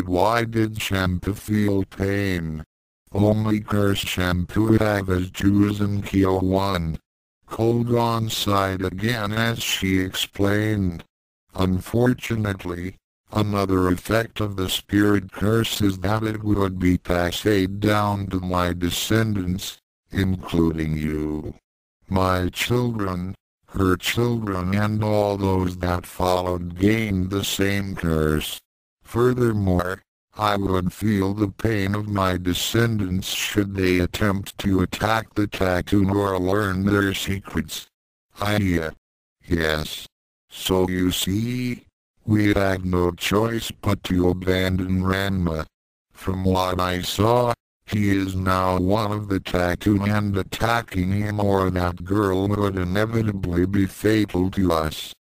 But why did Shampoo feel pain? Only cursed Shampoo has chosen Kyo 1. Colon sighed again as she explained. Unfortunately, another effect of the spirit curse is that it would be passed down to my descendants, including you. My children, her children and all those that followed gained the same curse. Furthermore, I would feel the pain of my descendants should they attempt to attack the Tattoon or learn their secrets. Yes. So you see, we had no choice but to abandon Ranma. From what I saw, he is now one of the Tattoon and attacking him or that girl would inevitably be fatal to us.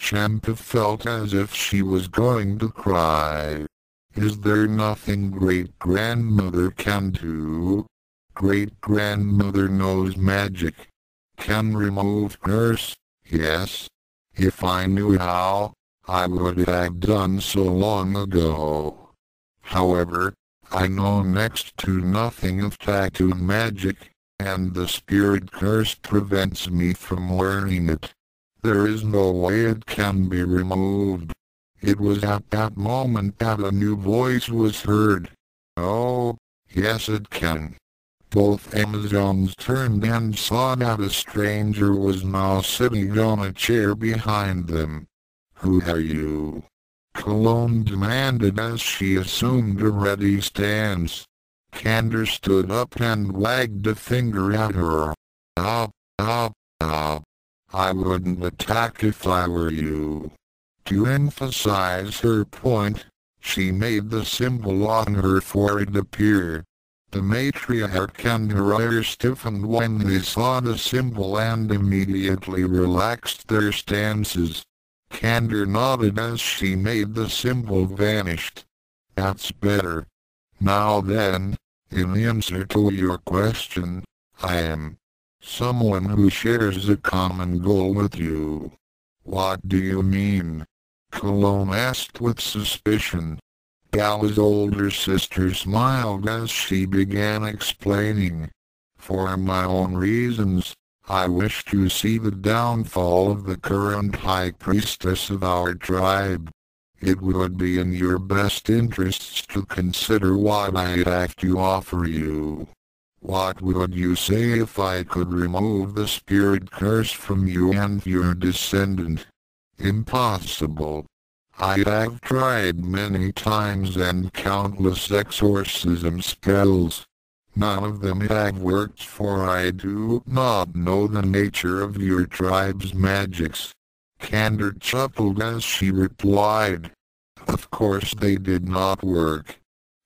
Shampoo felt as if she was going to cry. Is there nothing great-grandmother can do? Great-grandmother knows magic. Can remove curse? Yes. If I knew how, I would have done so long ago. However, I know next to nothing of Tattoon magic, and the spirit curse prevents me from learning it. There is no way it can be removed. It was at that moment that a new voice was heard. Oh, yes it can. Both Amazons turned and saw that a stranger was now sitting on a chair behind them. Who are you? Cologne demanded as she assumed a ready stance. Candor stood up and wagged a finger at her. Up. I wouldn't attack if I were you. To emphasize her point, she made the symbol on her forehead appear. The matriarch and her ear stiffened when they saw the symbol and immediately relaxed their stances. Candor nodded as she made the symbol vanished. That's better. Now then, in answer to your question, I am someone who shares a common goal with you. What do you mean? Cologne asked with suspicion. Gala's older sister smiled as she began explaining. For my own reasons, I wish to see the downfall of the current high priestess of our tribe. It would be in your best interests to consider what I have to offer you. What would you say if I could remove the spirit curse from you and your descendant? Impossible. I have tried many times and countless exorcism spells. None of them have worked, for I do not know the nature of your tribe's magics. Candor chuckled as she replied. Of course they did not work.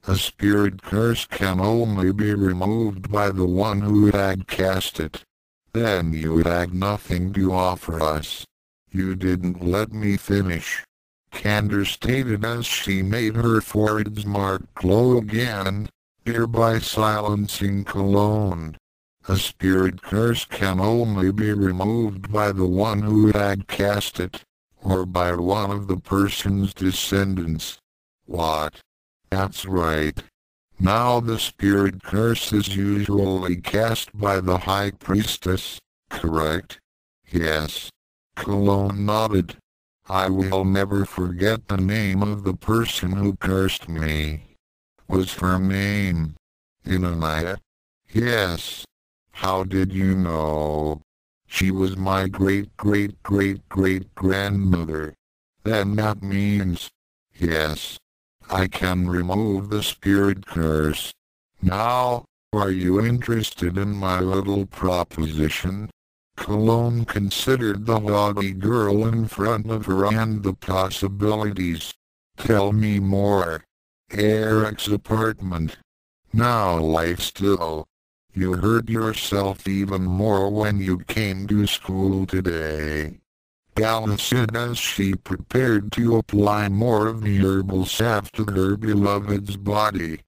A spirit curse can only be removed by the one who had cast it. Then you had nothing to offer us. You didn't let me finish. Candor stated as she made her forehead's mark glow again, thereby silencing Cologne. A spirit curse can only be removed by the one who had cast it, or by one of the person's descendants. What? That's right. Now the spirit curse is usually cast by the high priestess, correct? Yes. Cologne nodded. I will never forget the name of the person who cursed me. Was her name Inhabitants? Yes. How did you know? She was my great-great-great-great-grandmother. Then that means, yes, I can remove the spirit curse. Now, are you interested in my little proposition? Cologne considered the haughty girl in front of her and the possibilities. Tell me more. Eric's apartment. Now lie still. You hurt yourself even more when you came to school today. Gala said as she prepared to apply more of the herbal salve to her beloved's body.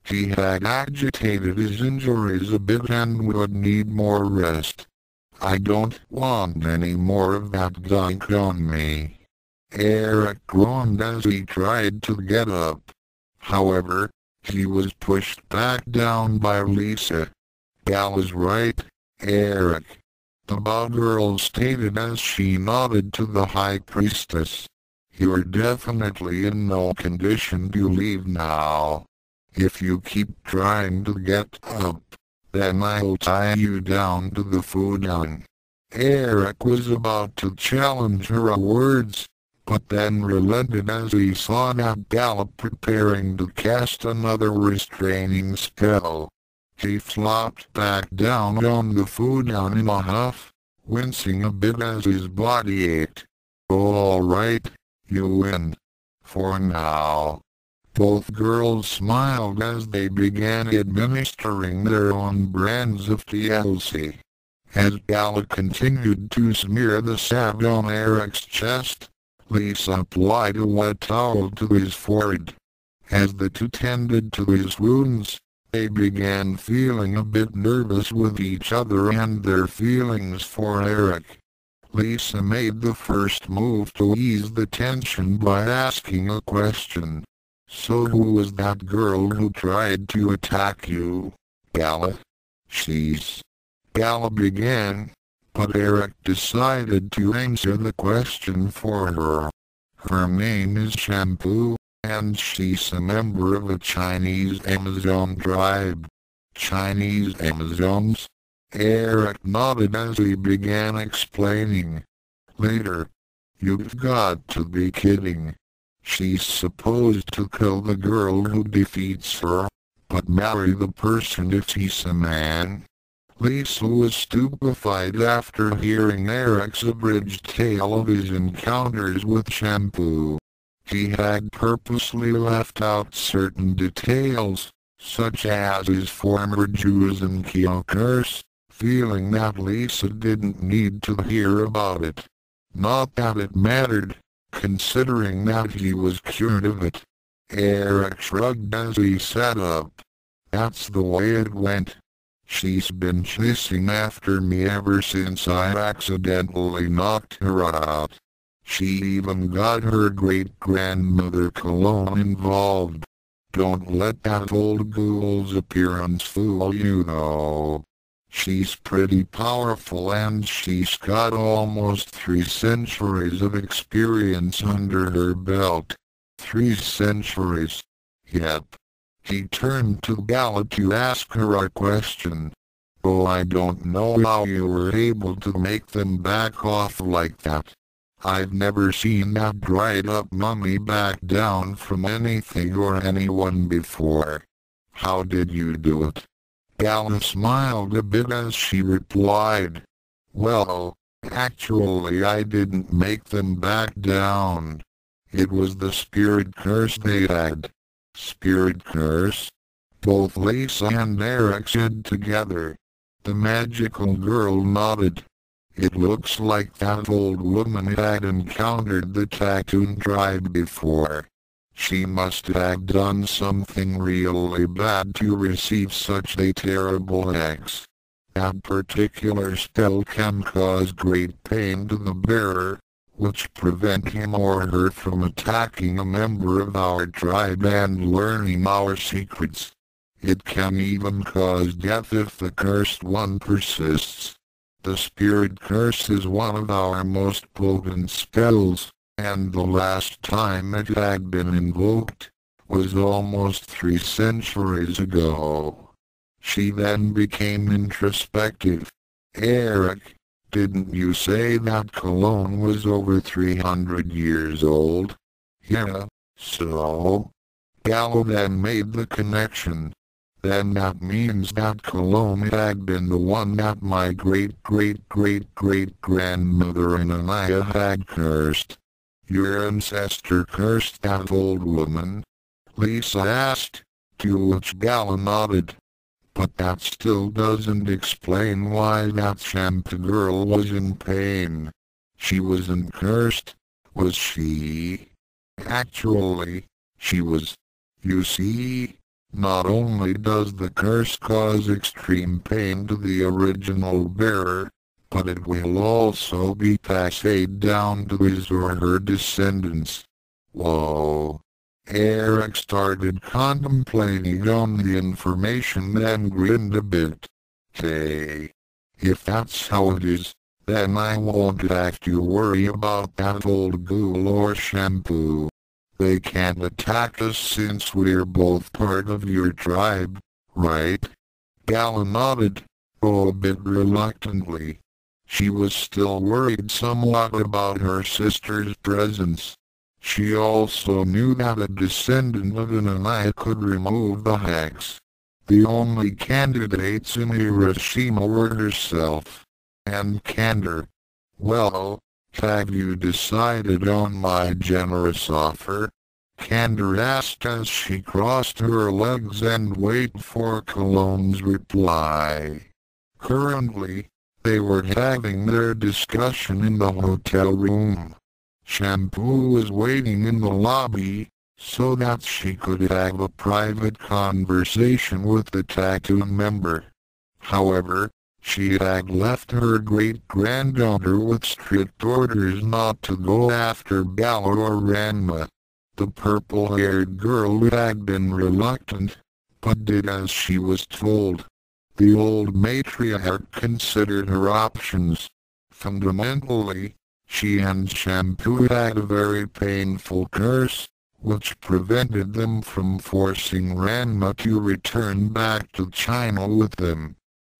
He had agitated his injuries a bit and would need more rest. I don't want any more of that gunk on me. Eric groaned as he tried to get up. However, he was pushed back down by Lisa. Gal is right, Eric. The girl stated as she nodded to the High Priestess. You're definitely in no condition to leave now. If you keep trying to get up, then I'll tie you down to the futon. Eric was about to challenge her words, but then relented as he saw that Gal preparing to cast another restraining spell. He flopped back down on the futon in a huff, wincing a bit as his body ached. All right, you win. For now. Both girls smiled as they began administering their own brands of TLC. As Gala continued to smear the sap on Eric's chest, Lisa applied a wet towel to his forehead. As the two tended to his wounds, they began feeling a bit nervous with each other and their feelings for Eric. Lisa made the first move to ease the tension by asking a question. So who was that girl who tried to attack you, Gala? Gala began, but Eric decided to answer the question for her. Her name is Shampoo, and she's a member of a Chinese Amazon tribe. Chinese Amazons? Eric nodded as he began explaining. Later. You've got to be kidding. She's supposed to kill the girl who defeats her, but marry the person if he's a man. Lisa was stupefied after hearing Eric's abridged tale of his encounters with Shampoo. He had purposely left out certain details, such as his former Jews and Kyo curse, feeling that Lisa didn't need to hear about it. Not that it mattered, considering that he was cured of it. Eric shrugged as he sat up. That's the way it went. She's been chasing after me ever since I accidentally knocked her out. She even got her great-grandmother Cologne involved. Don't let that old ghoul's appearance fool you though. She's pretty powerful and she's got almost 3 centuries of experience under her belt. 3 centuries. Yep. He turned to Gala to ask her a question. Oh, I don't know how you were able to make them back off like that. I've never seen that dried up mummy back down from anything or anyone before. How did you do it? Gala smiled a bit as she replied. Well, actually I didn't make them back down. It was the spirit curse they had. Spirit curse? Both Lisa and Eric said together. The magical girl nodded. It looks like that old woman had encountered the Tattoon tribe before. She must have done something really bad to receive such a terrible axe. That particular spell can cause great pain to the bearer, which prevent him or her from attacking a member of our tribe and learning our secrets. It can even cause death if the cursed one persists. The spirit curse is one of our most potent spells, and the last time it had been invoked was almost 3 centuries ago. She then became introspective. Eric, didn't you say that Cologne was over 300 years old? Yeah, so? Gallo then made the connection. Then that means that Cologne had been the one that my great-great-great-great-grandmother Anania had cursed. Your ancestor cursed that old woman? Lisa asked, to which Gallo nodded. But that still doesn't explain why that Shampoo girl was in pain. She wasn't cursed, was she? Actually, she was. You see? Not only does the curse cause extreme pain to the original bearer, but it will also be passed down to his or her descendants. Whoa. Eric started contemplating on the information and grinned a bit. Hey, if that's how it is, then I won't have to worry about that old ghoul or shampoo. They can't attack us since we're both part of your tribe, right? Gala nodded, though a bit reluctantly. She was still worried somewhat about her sister's presence. She also knew that a descendant of an Anai could remove the hex. The only candidates in Hiroshima were herself and Kander. Well, have you decided on my generous offer? Kander asked as she crossed her legs and waited for Cologne's reply. Currently, they were having their discussion in the hotel room. Shampoo was waiting in the lobby, so that she could have a private conversation with the Tattoon member. However, she had left her great-granddaughter with strict orders not to go after Gala or Ranma. The purple-haired girl had been reluctant, but did as she was told. The old matriarch considered her options. Fundamentally, she and Shampoo had a very painful curse, which prevented them from forcing Ranma to return back to China with them.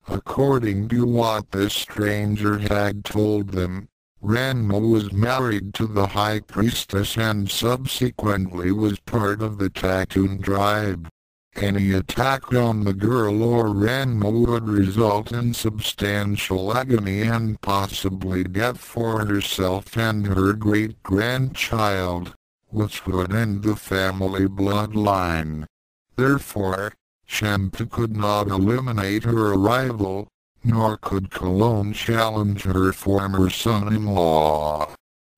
According to what this stranger had told them, Ranma was married to the High Priestess and subsequently was part of the Tattoon tribe. Any attack on the girl or Ranma would result in substantial agony and possibly death for herself and her great-grandchild, which would end the family bloodline. Therefore, Shampoo could not eliminate her rival, nor could Cologne challenge her former son-in-law.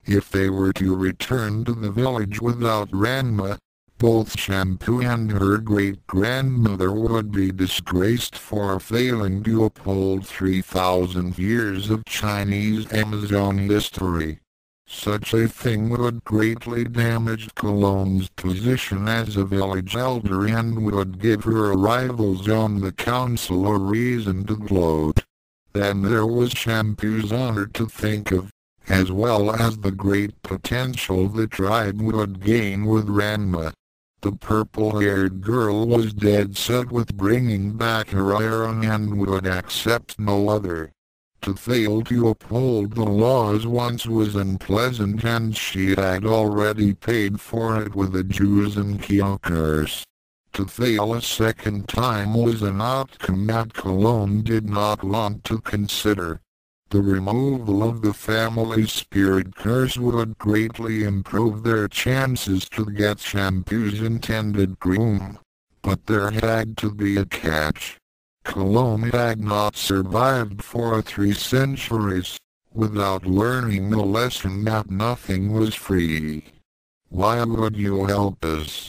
If they were to return to the village without Ranma, both Shampoo and her great-grandmother would be disgraced for failing to uphold 3,000 years of Chinese Amazon history. Such a thing would greatly damage Cologne's position as a village elder and would give her rivals on the council a reason to gloat. Then there was Shampoo's honor to think of, as well as the great potential the tribe would gain with Ranma. The purple-haired girl was dead set with bringing back her iron and would accept no other. To fail to uphold the laws once was unpleasant and she had already paid for it with a Juzenkyo curse. To fail a second time was an outcome that Cologne did not want to consider. The removal of the family spirit curse would greatly improve their chances to get Shampoo's intended groom. But there had to be a catch. Cologne had not survived for 3 centuries, without learning the lesson that nothing was free. Why would you help us?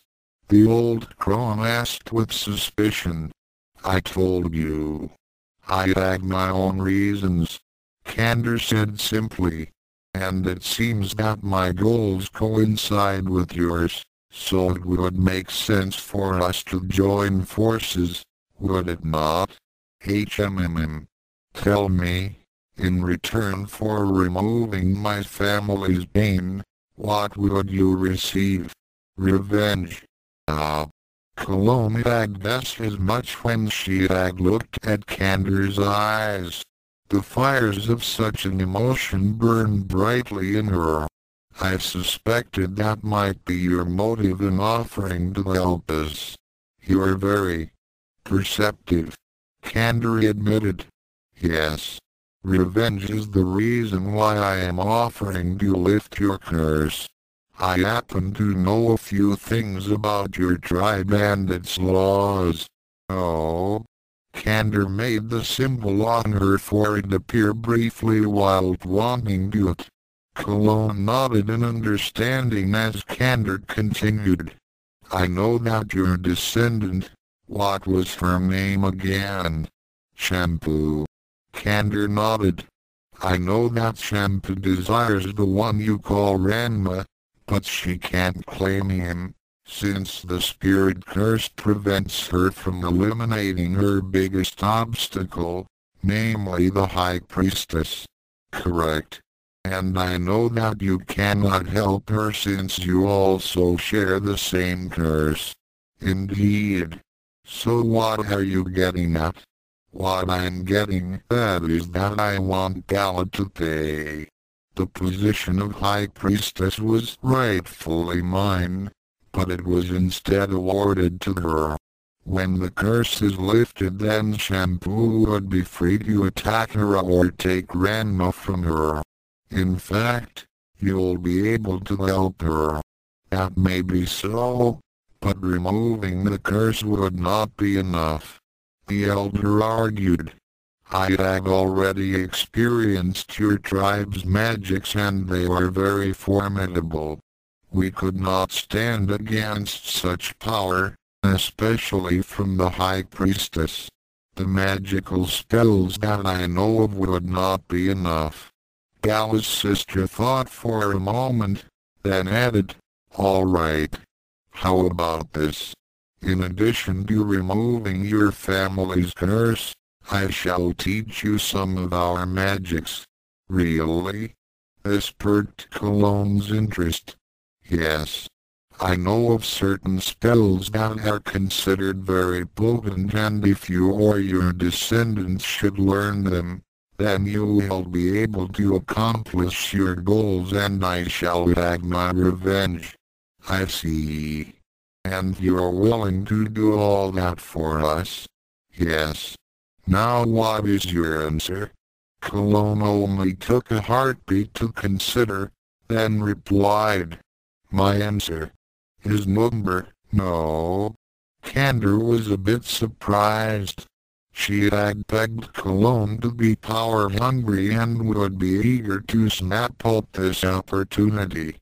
The old crone asked with suspicion. I told you. I had my own reasons, Kander said simply. And it seems that my goals coincide with yours, so it would make sense for us to join forces. Would it not? Tell me, in return for removing my family's pain, what would you receive? Revenge. Cologne had guessed as much when she had looked at Kander's eyes. The fires of such an emotion burned brightly in her. I suspected that might be your motive in offering to help us. You're very perceptive, Kander admitted. Yes. Revenge is the reason why I am offering to lift your curse. I happen to know a few things about your tribe and its laws. Oh. Kander made the symbol on her forehead appear briefly while pointing to it. Cologne nodded in understanding as Kander continued. I know that your descendant. What was her name again? Shampoo. Kander nodded. I know that Shampoo desires the one you call Ranma, but she can't claim him, since the spirit curse prevents her from eliminating her biggest obstacle, namely the High Priestess. Correct. And I know that you cannot help her since you also share the same curse. Indeed. So what are you getting at? What I'm getting at is that I want Gala to pay. The position of High Priestess was rightfully mine, but it was instead awarded to her. When the curse is lifted, then Shampoo would be free to attack her or take Ranma from her. In fact, you'll be able to help her. That may be so, but removing the curse would not be enough. The elder argued. I had already experienced your tribe's magics and they are very formidable. We could not stand against such power, especially from the High Priestess. The magical spells that I know of would not be enough. Gala's sister thought for a moment, then added, all right. How about this? In addition to removing your family's curse, I shall teach you some of our magics. Really? This perked Cologne's interest. Yes. I know of certain spells that are considered very potent, and if you or your descendants should learn them, then you will be able to accomplish your goals and I shall have my revenge. I see. And you're willing to do all that for us? Yes. Now what is your answer? Cologne only took a heartbeat to consider, then replied. My answer is number no. Candor was a bit surprised. She had begged Cologne to be power-hungry and would be eager to snap up this opportunity.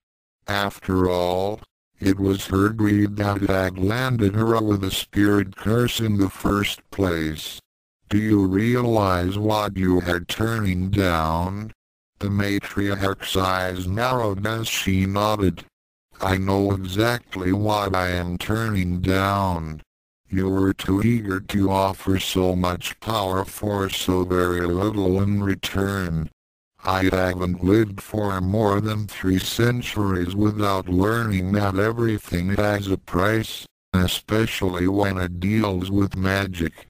After all, it was her greed that had landed her with a spirit curse in the first place. Do you realize what you are turning down? The matriarch's eyes narrowed as she nodded. I know exactly what I am turning down. You were too eager to offer so much power for so very little in return. I haven't lived for more than 3 centuries without learning that everything has a price, especially when it deals with magic.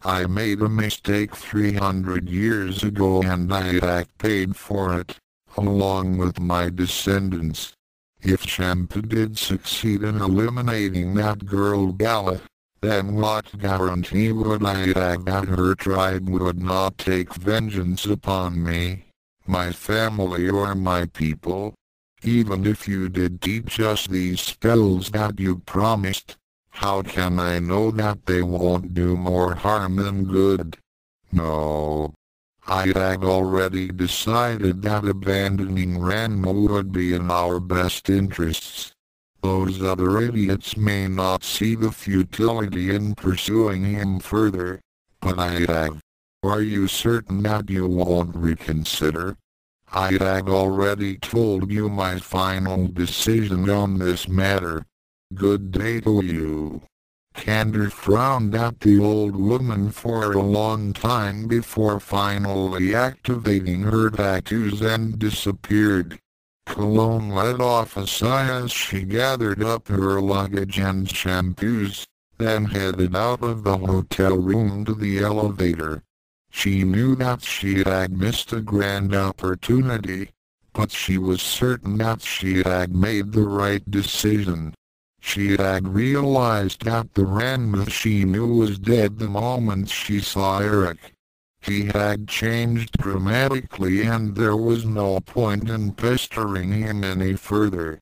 I made a mistake 300 years ago and I have paid for it, along with my descendants. If Shampoo did succeed in eliminating that girl Gala, then what guarantee would I have that her tribe would not take vengeance upon me, my family or my people? Even if you did teach us these spells that you promised, how can I know that they won't do more harm than good? No. I had already decided that abandoning Ranma would be in our best interests. Those other idiots may not see the futility in pursuing him further, but I have. Are you certain that you won't reconsider? I had already told you my final decision on this matter. Good day to you. Candor frowned at the old woman for a long time before finally activating her tattoos and disappeared. Cologne let off a sigh as she gathered up her luggage and shampoos, then headed out of the hotel room to the elevator. She knew that she had missed a grand opportunity, but she was certain that she had made the right decision. She had realized that the Ranma she knew was dead the moment she saw Eric. He had changed dramatically and there was no point in pestering him any further.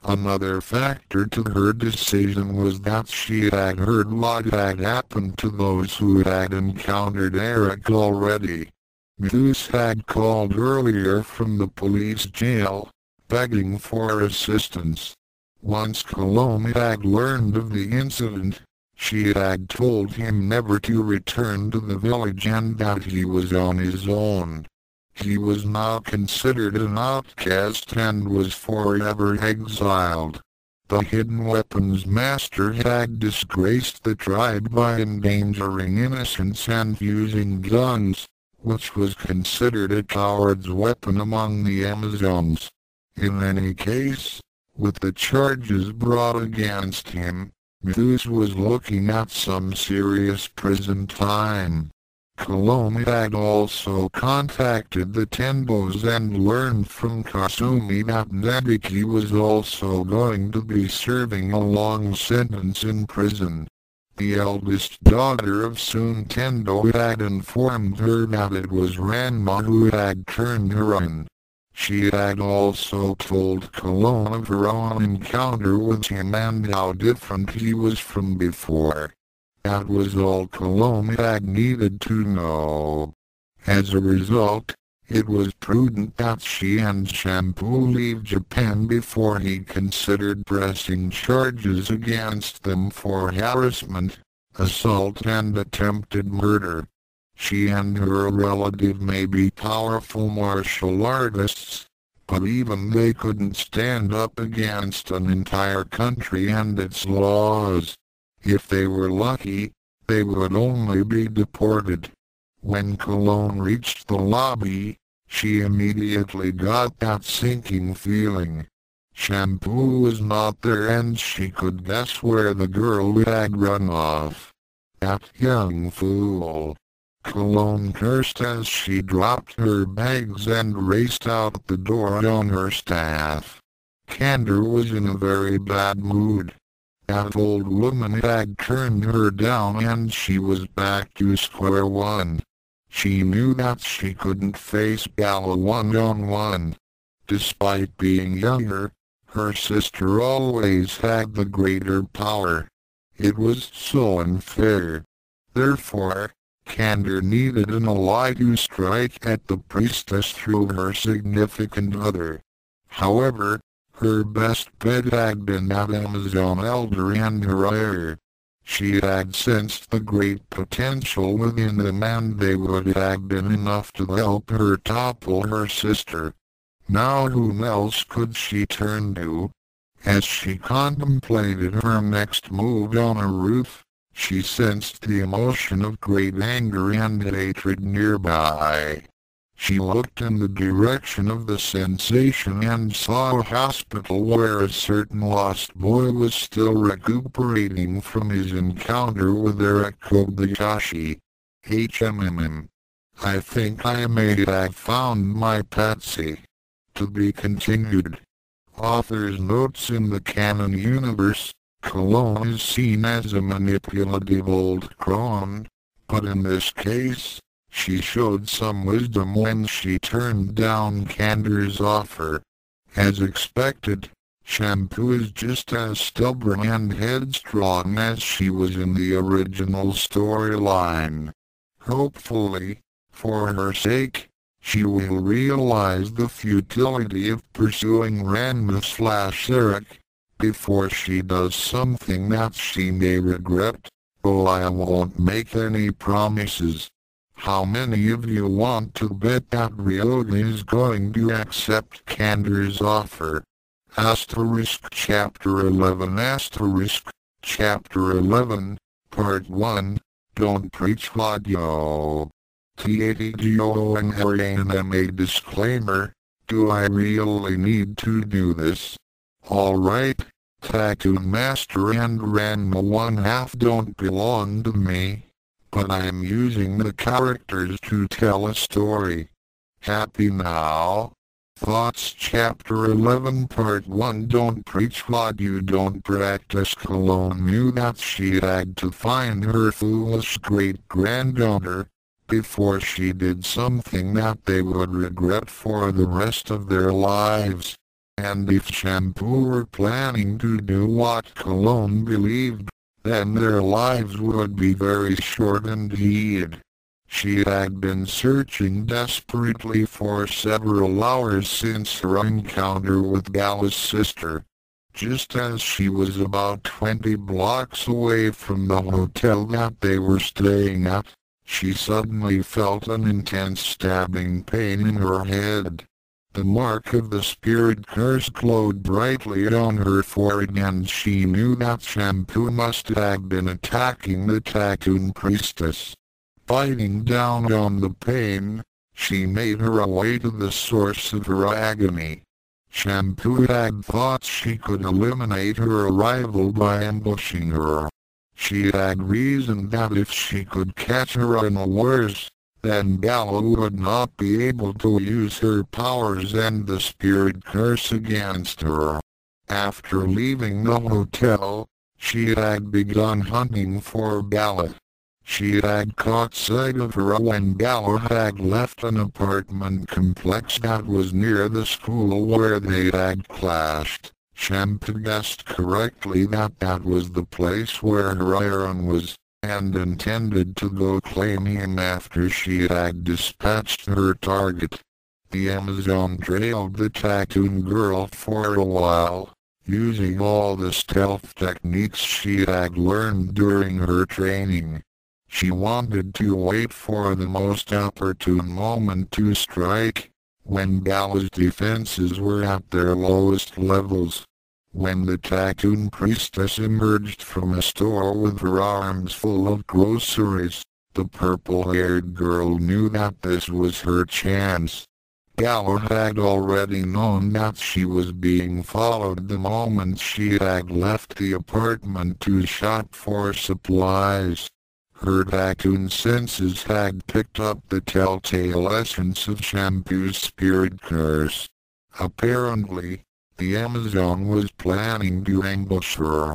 Another factor to her decision was that she had heard what had happened to those who had encountered Eric already. Goose had called earlier from the police jail, begging for assistance. Once Cologne had learned of the incident, she had told him never to return to the village and that he was on his own. He was now considered an outcast and was forever exiled. The hidden weapons master had disgraced the tribe by endangering innocents and using guns, which was considered a coward's weapon among the Amazons. In any case, with the charges brought against him, Mithus was looking at some serious prison time. Cologne had also contacted the Tenbos and learned from Kasumi that Nebiki was also going to be serving a long sentence in prison. The eldest daughter of Sun Tendo had informed her that it was Ranma who had turned her in. She had also told Cologne of her own encounter with him and how different he was from before. That was all Cologne had needed to know. As a result, it was prudent that she and Shampoo leave Japan before he considered pressing charges against them for harassment, assault and attempted murder. She and her relative may be powerful martial artists, but even they couldn't stand up against an entire country and its laws. If they were lucky, they would only be deported. When Cologne reached the lobby, she immediately got that sinking feeling. Shampoo was not there and she could guess where the girl had run off. That young fool. Cologne cursed as she dropped her bags and raced out the door on her staff. Candor was in a very bad mood. That old woman had turned her down and she was back to square one. She knew that she couldn't face Gala one-on-one. Despite being younger, her sister always had the greater power. It was so unfair. Therefore, Candor needed an ally to strike at the priestess through her significant other. However, her best bet had been that Amazon elder and her heir. She had sensed the great potential within them and they would have been enough to help her topple her sister. Now whom else could she turn to? As she contemplated her next move on a roof, she sensed the emotion of great anger and hatred nearby. She looked in the direction of the sensation and saw a hospital where a certain lost boy was still recuperating from his encounter with Eric Kobayashi. I think I may have found my patsy. To be continued. Author's notes: in the canon universe, Cologne is seen as a manipulative old crone, but in this case, she showed some wisdom when she turned down Candor's offer. As expected, Shampoo is just as stubborn and headstrong as she was in the original storyline. Hopefully, for her sake, she will realize the futility of pursuing Ranma/Eric before she does something that she may regret. Oh, I won't make any promises. How many of you want to bet that Ryoga is going to accept Candor's offer? Chapter 11 Chapter 11, Part 1, Don't Preach Audio. TATGO and HRANMA disclaimer, do I really need to do this? Alright, Tattoon Master and Ranma 1/2 don't belong to me, but I'm using the characters to tell a story. Happy now? Thoughts Chapter 11 Part 1 Don't Preach what you don't practice. Cologne knew that she had to find her foolish great-granddaughter before she did something that they would regret for the rest of their lives. And if Shampoo were planning to do what Cologne believed, then their lives would be very short indeed. She had been searching desperately for several hours since her encounter with Gala's sister. Just as she was about 20 blocks away from the hotel that they were staying at, she suddenly felt an intense stabbing pain in her head. The mark of the spirit curse glowed brightly on her forehead, and she knew that Shampoo must have been attacking the Tattoon priestess. Biting down on the pain, she made her way to the source of her agony. Shampoo had thought she could eliminate her rival by ambushing her. She had reasoned that if she could catch her unawares, then Gala would not be able to use her powers and the spirit curse against her. After leaving the hotel, she had begun hunting for Gala. She had caught sight of her when Gala had left an apartment complex that was near the school where they had clashed. Shampoo guessed correctly that that was the place where her iron was, and intended to go claim him after she had dispatched her target. The Amazon trailed the Tattoon girl for a while, using all the stealth techniques she had learned during her training. She wanted to wait for the most opportune moment to strike, when Gala's defenses were at their lowest levels. When the Tattoon priestess emerged from a store with her arms full of groceries, the purple-haired girl knew that this was her chance. Gala had already known that she was being followed the moment she had left the apartment to shop for supplies. Her Tattoon senses had picked up the telltale essence of Shampoo's spirit curse. Apparently, the Amazon was planning to ambush her.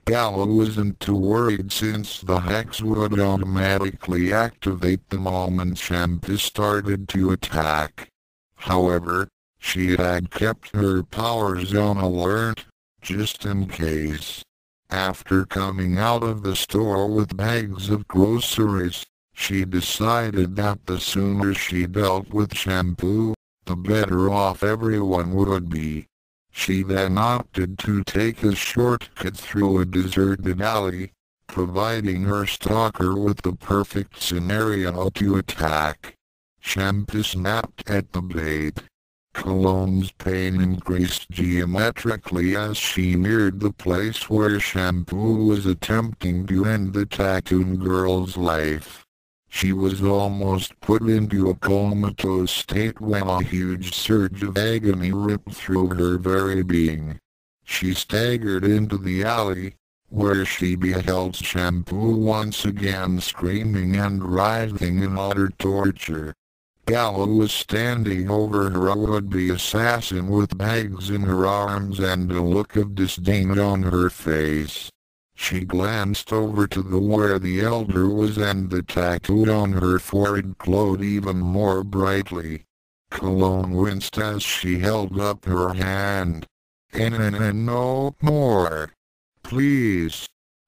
Gala wasn't too worried since the hex would automatically activate the moment Shampoo started to attack. However, she had kept her powers on alert, just in case. After coming out of the store with bags of groceries, she decided that the sooner she dealt with Shampoo, the better off everyone would be. She then opted to take a shortcut through a deserted alley, providing her stalker with the perfect scenario to attack. Shampoo snapped at the bait. Cologne's pain increased geometrically as she neared the place where Shampoo was attempting to end the Tattoon girl's life. She was almost put into a comatose state when a huge surge of agony ripped through her very being. She staggered into the alley, where she beheld Shampoo once again screaming and writhing in utter torture. Gala was standing over her would-be assassin with bags in her arms and a look of disdain on her face. She glanced over to where the elder was, and the tattoo on her forehead glowed even more brightly. Cologne winced as she held up her hand. No more. Please.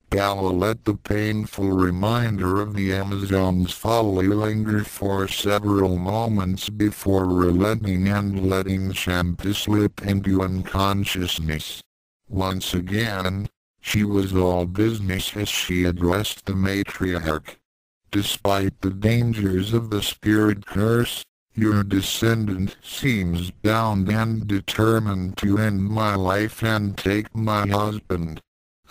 Gala let the painful reminder of the Amazon's folly linger for several moments before relenting and letting Shampoo slip into unconsciousness. Once again, she was all business as she addressed the matriarch. Despite the dangers of the spirit curse, your descendant seems bound and determined to end my life and take my husband.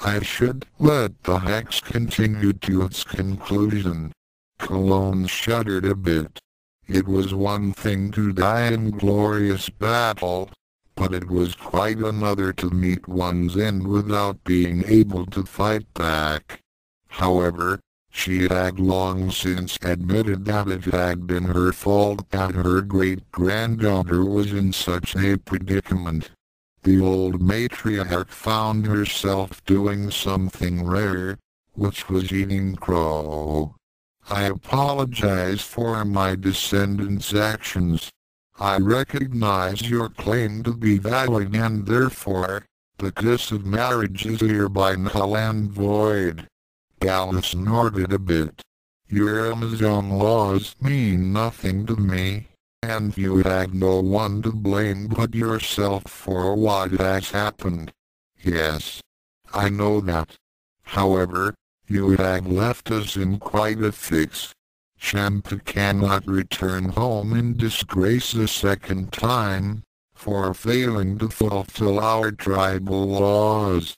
I should let the hex continue to its conclusion. Cologne shuddered a bit. It was one thing to die in glorious battle, but it was quite another to meet one's end without being able to fight back. However, she had long since admitted that it had been her fault that her great-granddaughter was in such a predicament. The old matriarch found herself doing something rare, which was eating crow. I apologize for my descendants' actions. I recognize your claim to be valid and therefore, the kiss of marriage is hereby null and void. Gala snorted a bit. Your Amazon laws mean nothing to me, and you had no one to blame but yourself for what has happened. Yes, I know that. However, you had left us in quite a fix. Shampoo cannot return home in disgrace a second time, for failing to fulfill our tribal laws.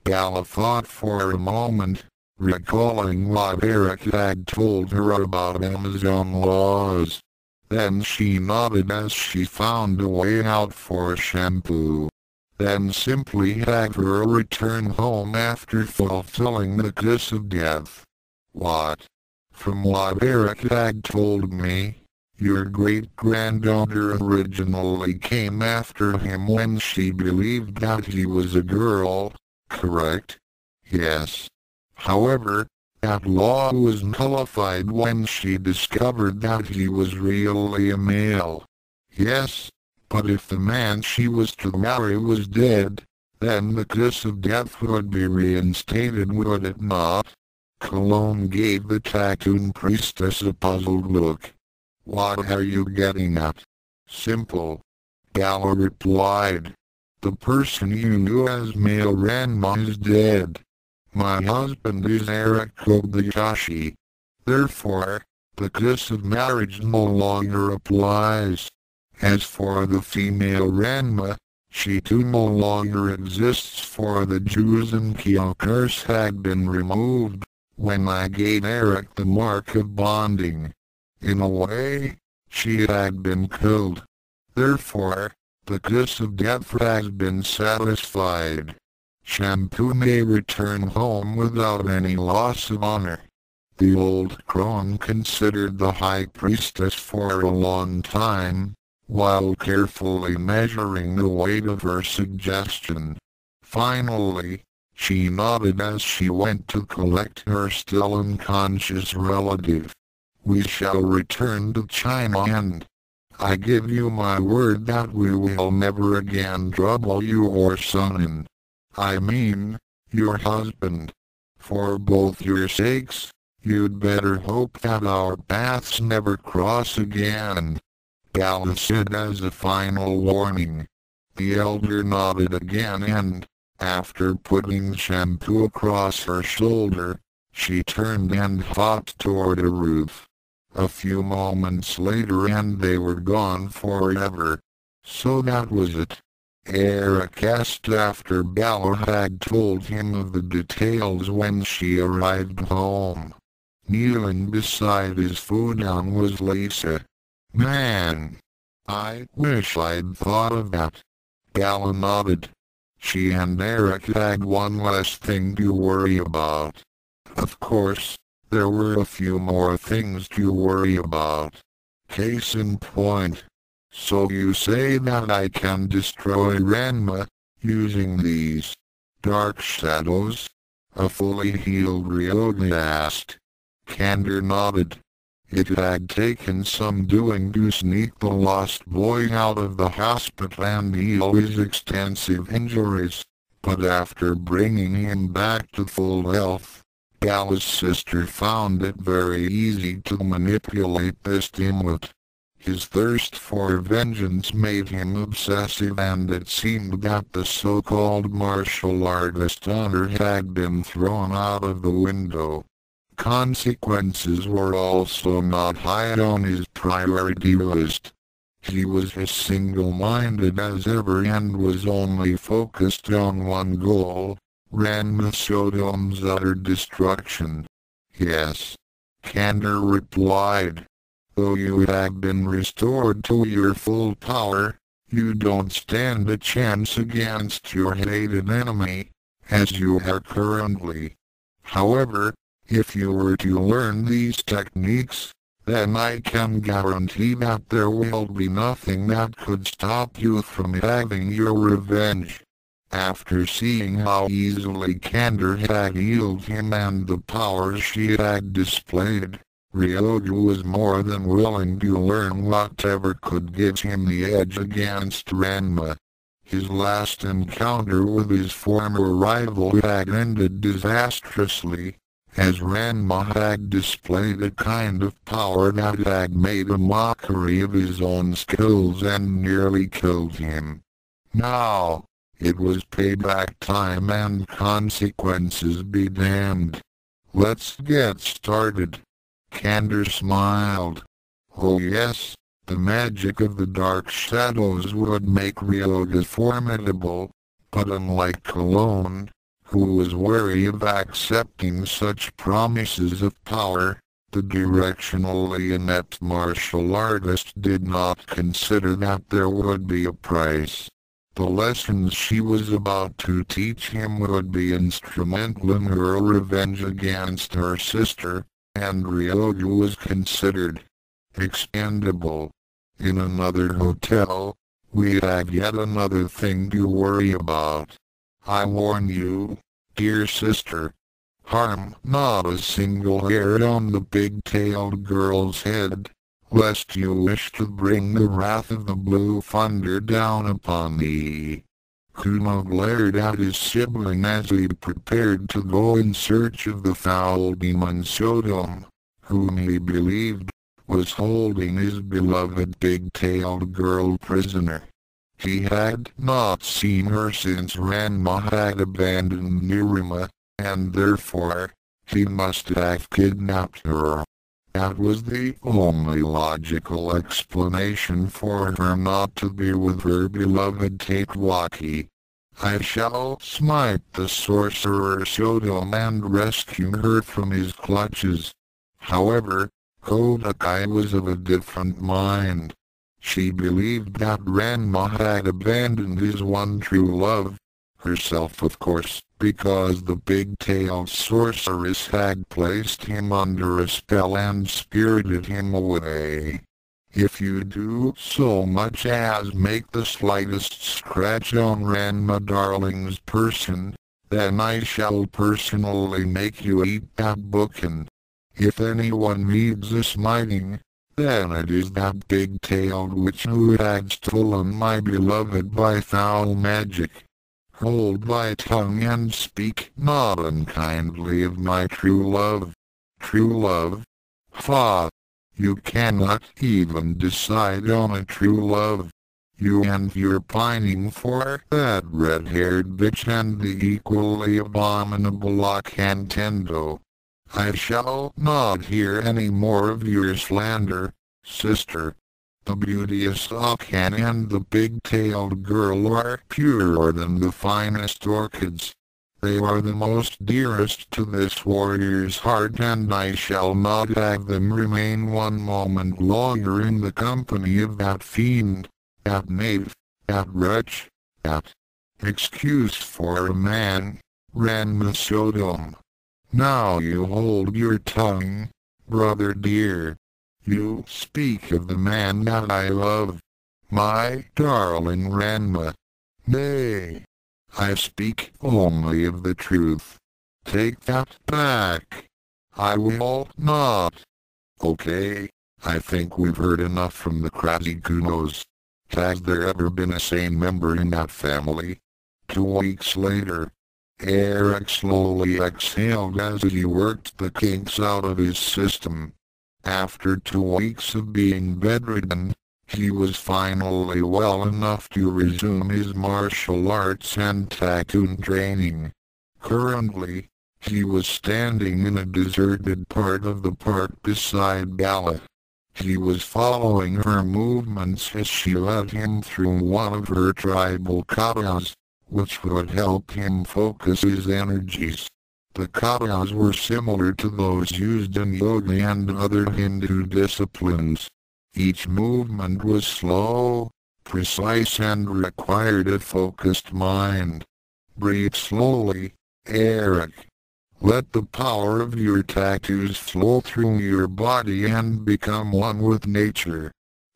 Gala thought for a moment, recalling what Eric had told her about Amazon laws. Then she nodded as she found a way out for shampoo. Then simply had her return home after fulfilling the kiss of death. What? From what Eric had told me, your great-granddaughter originally came after him when she believed that he was a girl, correct? Yes. However, that law was nullified when she discovered that he was really a male. Yes, but if the man she was to marry was dead, then the kiss of death would be reinstated, would it not? Cologne gave the Tattoon priestess a puzzled look. What are you getting at? Simple. Gala replied. The person you knew as male Ranma is dead. My husband is Eric Kobayashi. Therefore, the kiss of marriage no longer applies. As for the female Ranma, she too no longer exists, for the Jews and Kyo curse had been removed when I gave Eric the mark of bonding. In a way, she had been killed. Therefore, the kiss of death has been satisfied. Shampoo may return home without any loss of honor. The old crone considered the high priestess for a long time, while carefully measuring the weight of her suggestion. Finally, she nodded as she went to collect her still unconscious relative. We shall return to China, and I give you my word that we will never again trouble you or son. I mean, your husband. For both your sakes, you'd better hope that our paths never cross again. Gala said as a final warning. The elder nodded again and, after putting shampoo across her shoulder, she turned and hopped toward a roof. A few moments later and they were gone forever. So that was it. Eric asked after Gala had told him of the details when she arrived home. Kneeling beside his futon was Lisa. Man! I wish I'd thought of that. Gala nodded. She and Eric had one less thing to worry about. Of course, there were a few more things to worry about. Case in point. So you say that I can destroy Ranma, using these dark shadows? A fully healed Ryoga asked. Kander nodded. It had taken some doing to sneak the lost boy out of the hospital and heal his extensive injuries, but after bringing him back to full health, Gala's sister found it very easy to manipulate this dimwit. His thirst for vengeance made him obsessive, and it seemed that the so-called martial artist honor had been thrown out of the window. Consequences were also not high on his priority list. He was as single-minded as ever and was only focused on one goal, Ranma Shodom's utter destruction. Yes, Kander replied. Though you have been restored to your full power, you don't stand a chance against your hated enemy, as you are currently. However, if you were to learn these techniques, then I can guarantee that there will be nothing that could stop you from having your revenge. After seeing how easily Kander had healed him and the powers she had displayed, Ryoga was more than willing to learn whatever could give him the edge against Ranma. His last encounter with his former rival had ended disastrously, as Ranma had displayed a kind of power that had made a mockery of his own skills and nearly killed him. Now, it was payback time and consequences be damned. Let's get started. Kander smiled. Oh yes, The magic of the dark shadows would make Ryoga formidable, but unlike Cologne, who was wary of accepting such promises of power, the directionally inept martial artist did not consider that there would be a price. The lessons she was about to teach him would be instrumental in her revenge against her sister, and Ryoga was considered expendable. In another hotel, we have yet another thing to worry about. I warn you, dear sister, harm not a single hair on the big-tailed girl's head, lest you wish to bring the wrath of the blue thunder down upon thee. Kuno glared at his sibling as he prepared to go in search of the foul demon Sodom, whom he believed was holding his beloved big-tailed girl prisoner. He had not seen her since Ranma had abandoned Nerima, and therefore, he must have kidnapped her. That was the only logical explanation for her not to be with her beloved Tatewaki. I shall smite the sorcerer Sodom and rescue her from his clutches. However, Kodakai was of a different mind. She believed that Ranma had abandoned his one true love, herself of course, because the big-tailed sorceress had placed him under a spell and spirited him away. If you do so much as make the slightest scratch on Ranma darling's person, then I shall personally make you eat that bookin. If anyone needs a smiting, then it is that big-tailed witch who had stolen my beloved by foul magic. Hold thy tongue and speak not unkindly of my true love. True love? Ha! You cannot even decide on a true love. You and your pining for that red-haired bitch and the equally abominable Akantendo. I shall not hear any more of your slander, sister. The beauteous Akan and the big-tailed girl are purer than the finest orchids. They are the most dearest to this warrior's heart, and I shall not have them remain one moment longer in the company of that fiend, that knave, that wretch, that excuse for a man, Ranma Sodom. Now you hold your tongue, brother dear. You speak of the man that I love, my darling Ranma. Nay, I speak only of the truth. Take that back. I will not. Okay, I think we've heard enough from the crazy Kunos. Has there ever been a sane member in that family? 2 weeks later, Eric slowly exhaled as he worked the kinks out of his system. After 2 weeks of being bedridden, he was finally well enough to resume his martial arts and tattoon training. Currently, he was standing in a deserted part of the park beside Gala. He was following her movements as she led him through one of her tribal katas, which would help him focus his energies. The katas were similar to those used in yoga and other Hindu disciplines. Each movement was slow, precise, and required a focused mind. Breathe slowly, Eric. Let the power of your tattoos flow through your body and become one with nature.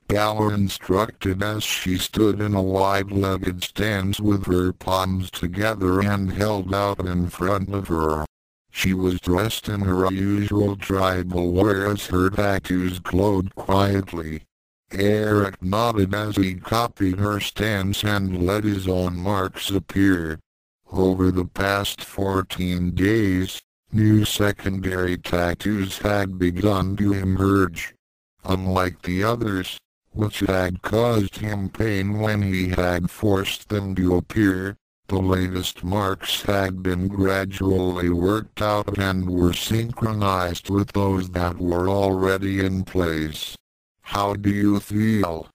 Gala instructed as she stood in a wide-legged stance with her palms together and held out in front of her. She was dressed in her usual tribal wear as her tattoos glowed quietly. Eric nodded as he copied her stance and let his own marks appear. Over the past 14 days, new secondary tattoos had begun to emerge. Unlike the others, which had caused him pain when he had forced them to appear, the latest marks had been gradually worked out and were synchronized with those that were already in place. How do you feel?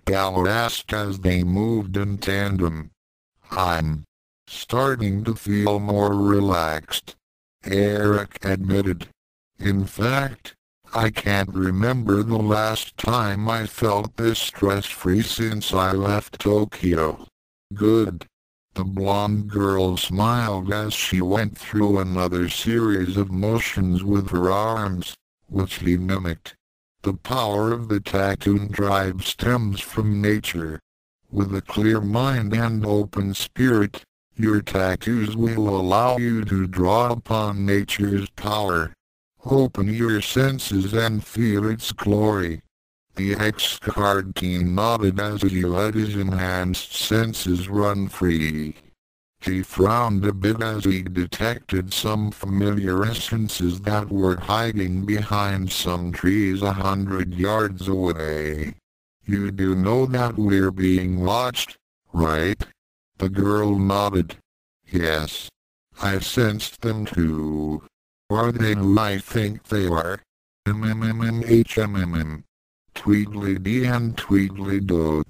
Gallo asked as they moved in tandem. I'm starting to feel more relaxed, Eric admitted. In fact, I can't remember the last time I felt this stress-free since I left Tokyo. Good. The blonde girl smiled as she went through another series of motions with her arms, which he mimicked. The power of the Tattoon tribe stems from nature. With a clear mind and open spirit, your tattoos will allow you to draw upon nature's power. Open your senses and feel its glory. The ex-card king nodded as he let his enhanced senses run free. He frowned a bit as he detected some familiar essences that were hiding behind some trees 100 yards away. You do know that we're being watched, right? The girl nodded. Yes. I sensed them too. Are they who I think they are? HMMM. Tweedledee and Tweedledoo.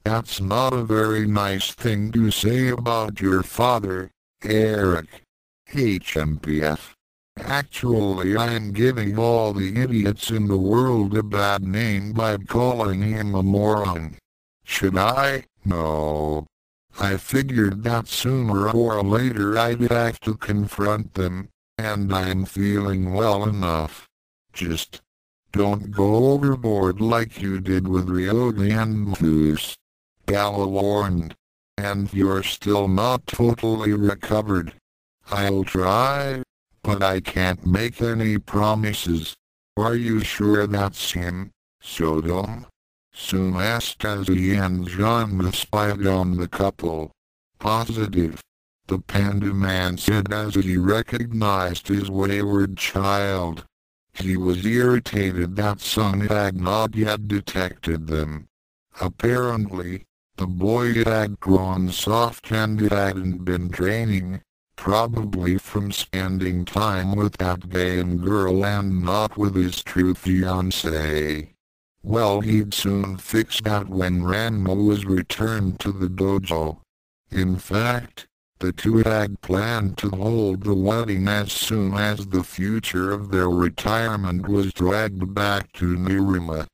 That's not a very nice thing to say about your father, Eric. HMPF. Actually, I'm giving all the idiots in the world a bad name by calling him a moron. Should I? No. I figured that sooner or later I'd have to confront them, and I'm feeling well enough. Just don't go overboard like you did with Ryogi and Moose. Gala warned. And you're still not totally recovered. I'll try, but I can't make any promises. Are you sure that's him, Sodom? Soon asked as he and Genma spied on the couple. Positive. The panda man said as he recognized his wayward child. He was irritated that Sun had not yet detected them. Apparently, the boy had grown soft and hadn't been training, probably from spending time with that game girl and not with his true fiancée. Well, he'd soon fix that when Ranma was returned to the dojo. In fact, the two had planned to hold the wedding as soon as the future of their retirement was dragged back to Nerima.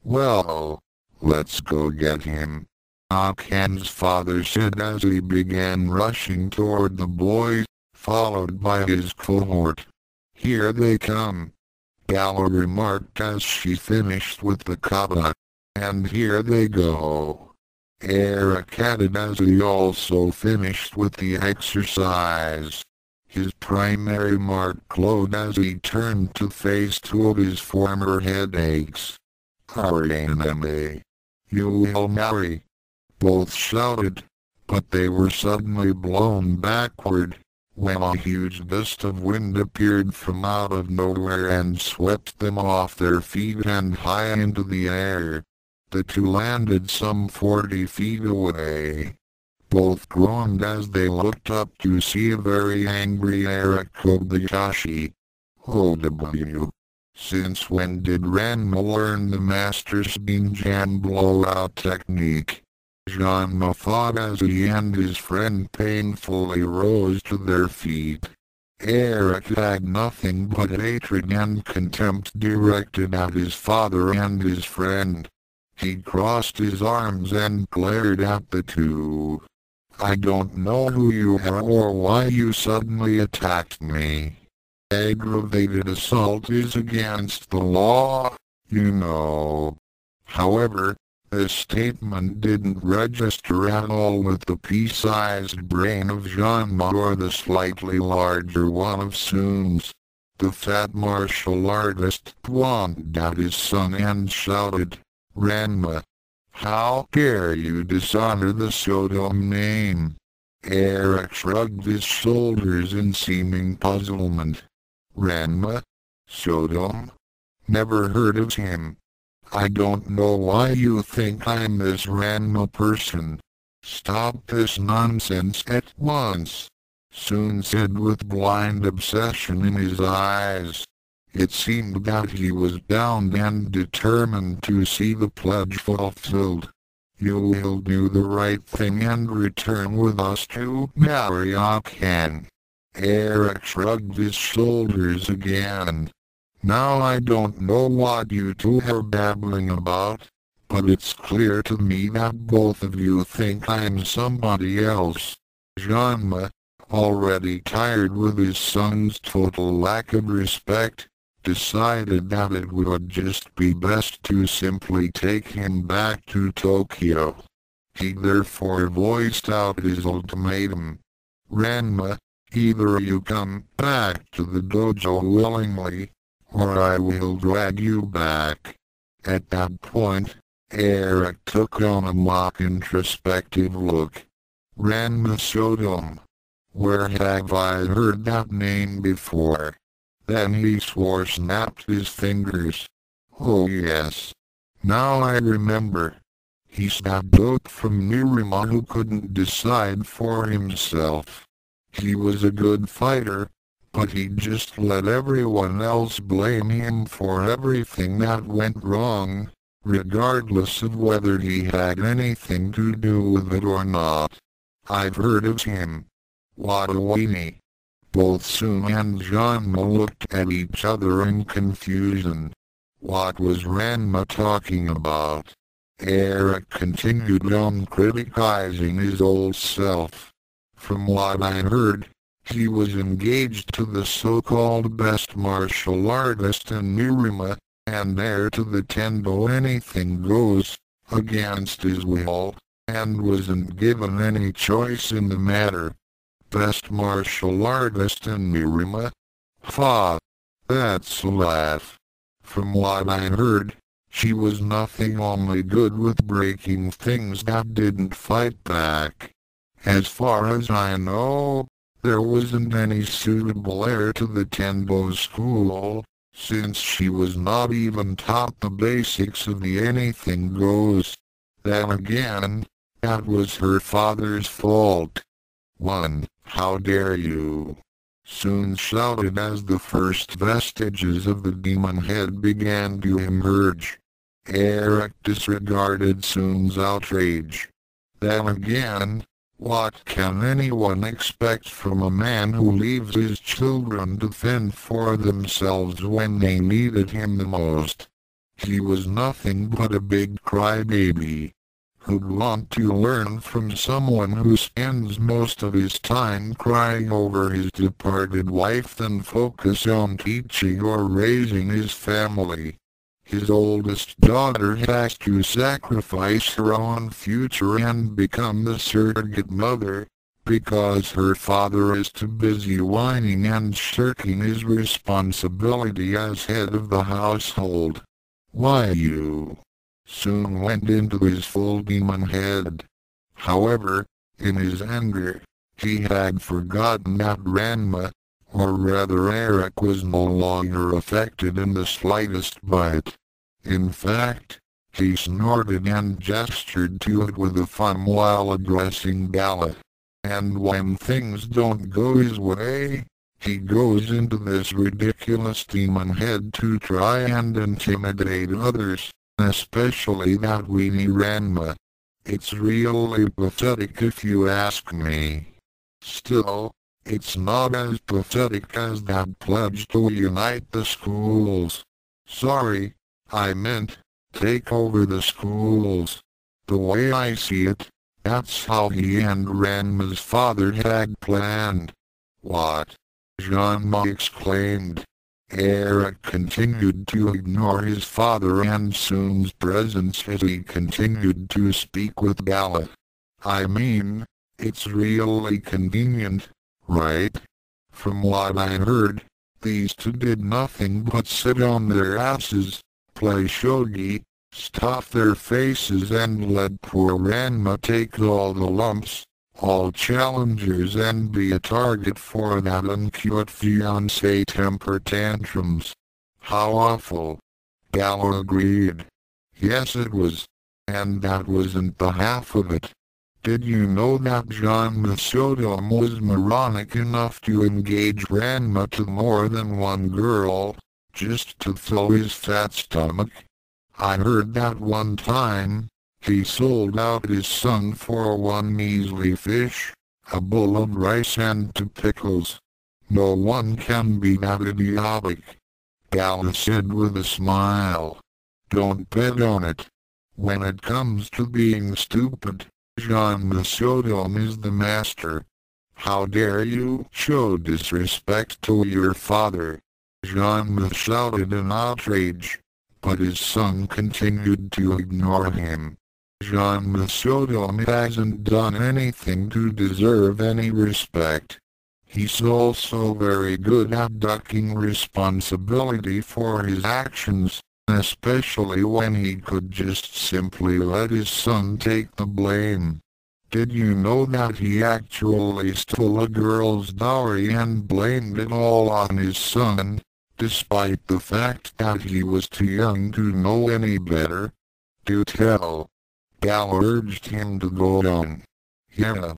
Well, let's go get him, Akan's father said as he began rushing toward the boys, followed by his cohort. Here they come, Gala remarked as she finished with the kata. And here they go, Eric added as he also finished with the exercise. His primary mark glowed as he turned to face two of his former headaches. Our enemy. You will marry. Both shouted, but they were suddenly blown backward, when a huge gust of wind appeared from out of nowhere and swept them off their feet and high into the air. The two landed some 40 feet away. Both groaned as they looked up to see a very angry Eric Kobayashi. OW. Since when did Ranma learn the Master Spin Jam blowout technique? Genma thought as he and his friend painfully rose to their feet. Eric had nothing but hatred and contempt directed at his father and his friend. He crossed his arms and glared at the two. I don't know who you are or why you suddenly attacked me. Aggravated assault is against the law, you know. However, this statement didn't register at all with the pea-sized brain of Genma or the slightly larger one of Soon's. The fat martial artist pointed at his son and shouted, Ranma, how dare you dishonor the Sodom name? Eric shrugged his shoulders in seeming puzzlement. Ranma? Sodom? Never heard of him. I don't know why you think I'm this Ranma person. Stop this nonsense at once, Soon said with blind obsession in his eyes. It seemed that he was bound and determined to see the pledge fulfilled. You will do the right thing and return with us to Mariokan. Eric shrugged his shoulders again. Now I don't know what you two are babbling about, but it's clear to me that both of you think I'm somebody else. Genma, already tired with his son's total lack of respect, decided that it would just be best to simply take him back to Tokyo. He therefore voiced out his ultimatum. Ranma, either you come back to the dojo willingly, or I will drag you back. At that point, Eric took on a mock introspective look. Ranma showed him. Where have I heard that name before? Then he swore, snapped his fingers. Oh yes. Now I remember. He's that dope from Nerima who couldn't decide for himself. He was a good fighter, but he just let everyone else blame him for everything that went wrong, regardless of whether he had anything to do with it or not. I've heard of him. What a weenie. Both Sue and Genma looked at each other in confusion. What was Ranma talking about? Eric continued on criticizing his old self. From what I heard, he was engaged to the so-called best martial artist in Nerima, and heir to the Tendo anything goes, against his will, and wasn't given any choice in the matter. Best martial artist in Nerima? Ha! That's a laugh. From what I heard, she was nothing only good with breaking things that didn't fight back. As far as I know, there wasn't any suitable heir to the Tendo school, since she was not even taught the basics of the anything goes. Then again, that was her father's fault. How dare you? Soon shouted as the first vestiges of the demon head began to emerge. Eric disregarded Soon's outrage. Then again, what can anyone expect from a man who leaves his children to fend for themselves when they needed him the most? He was nothing but a big crybaby. Who'd want to learn from someone who spends most of his time crying over his departed wife than focus on teaching or raising his family? His oldest daughter has to sacrifice her own future and become the surrogate mother, because her father is too busy whining and shirking his responsibility as head of the household. Why you? Soon went into his full demon head. However, in his anger, he had forgotten that Ranma, or rather Eric, was no longer affected in the slightest bite. In fact, he snorted and gestured to it with a thumb while addressing Gala. And when things don't go his way, he goes into this ridiculous demon head to try and intimidate others, especially that weenie Ranma. It's really pathetic if you ask me. Still, it's not as pathetic as that pledge to unite the schools. Sorry, I meant, take over the schools. The way I see it, that's how he and Ranma's father had planned. What? Genma exclaimed. Eric continued to ignore his father and Soon's presence as he continued to speak with Gala. I mean, it's really convenient, right? From what I heard, these two did nothing but sit on their asses, play shogi, stuff their faces and let poor Ranma take all the lumps, all challengers, and be a target for that uncute fiancé temper tantrums. How awful. Gala agreed. Yes, it was. And that wasn't the half of it. Did you know that John Masodom was moronic enough to engage Ranma to more than one girl, just to fill his fat stomach. I heard that one time, he sold out his son for one measly fish, a bowl of rice and 2 pickles. No one can be that idiotic, Gala said with a smile. Don't bet on it. When it comes to being stupid, Genma is the master. How dare you show disrespect to your father? Genma shouted in outrage, but his son continued to ignore him. Genma hasn't done anything to deserve any respect. He's also very good at ducking responsibility for his actions, especially when he could just simply let his son take the blame. Did you know that he actually stole a girl's dowry and blamed it all on his son, despite the fact that he was too young to know any better? Do tell. Gal urged him to go on. Yeah.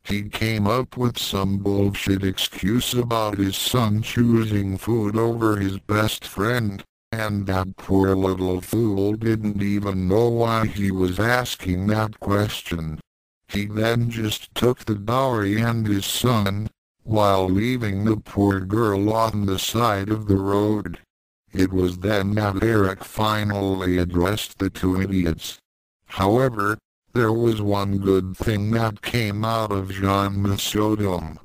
He came up with some bullshit excuse about his son choosing food over his best friend, and that poor little fool didn't even know why he was asking that question. He then just took the dowry and his son, while leaving the poor girl on the side of the road. It was then that Eric finally addressed the 2 idiots. However, there was one good thing that came out of Genma.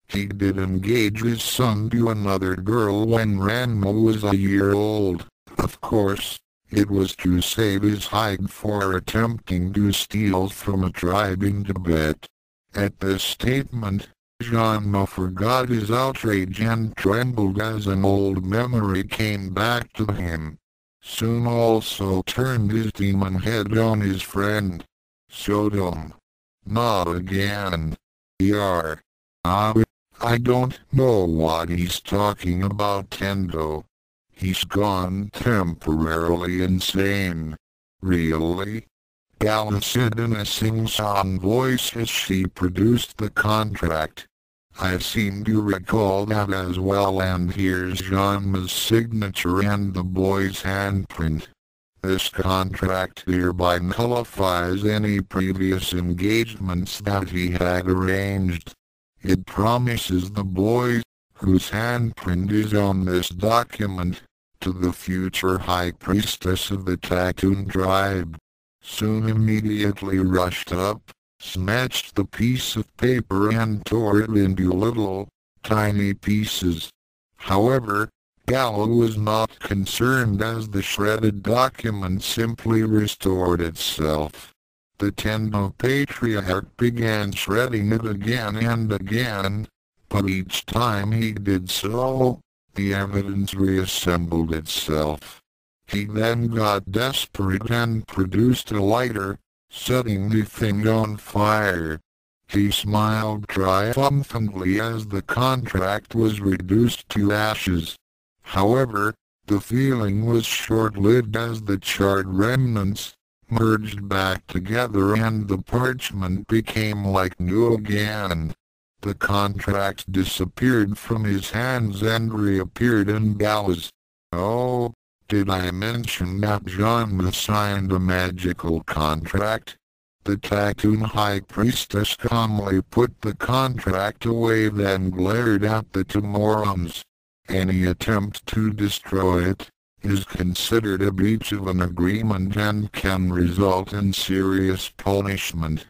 He did engage his son to another girl when Ranma was a year old. Of course, it was to save his hide for attempting to steal from a tribe in Tibet. At this statement, Genma forgot his outrage and trembled as an old memory came back to him. Soon also turned his demon head on his friend. Sodom. Not again. I don't know what he's talking about, Tendo. He's gone temporarily insane. Really? Gala said in a sing-song voice as she produced the contract. I seem to recall that as well, and here's Genma's signature and the boy's handprint. This contract hereby nullifies any previous engagements that he had arranged. It promises the boy, whose handprint is on this document, to the future high priestess of the Tattoon tribe. Soon immediately rushed up, snatched the piece of paper and tore it into little, tiny pieces. However, Gala was not concerned as the shredded document simply restored itself. The Tendo patriarch began shredding it again and again, but each time he did so, the evidence reassembled itself. He then got desperate and produced a lighter, setting the thing on fire. He smiled triumphantly as the contract was reduced to ashes. However, the feeling was short-lived as the charred remnants merged back together and the parchment became like new again. The contract disappeared from his hands and reappeared in Gala's. Oh, did I mention that Genma signed a magical contract? The Tattoon High Priestess calmly put the contract away, then glared at the 2 morons. Any attempt to destroy it is considered a breach of an agreement and can result in serious punishment.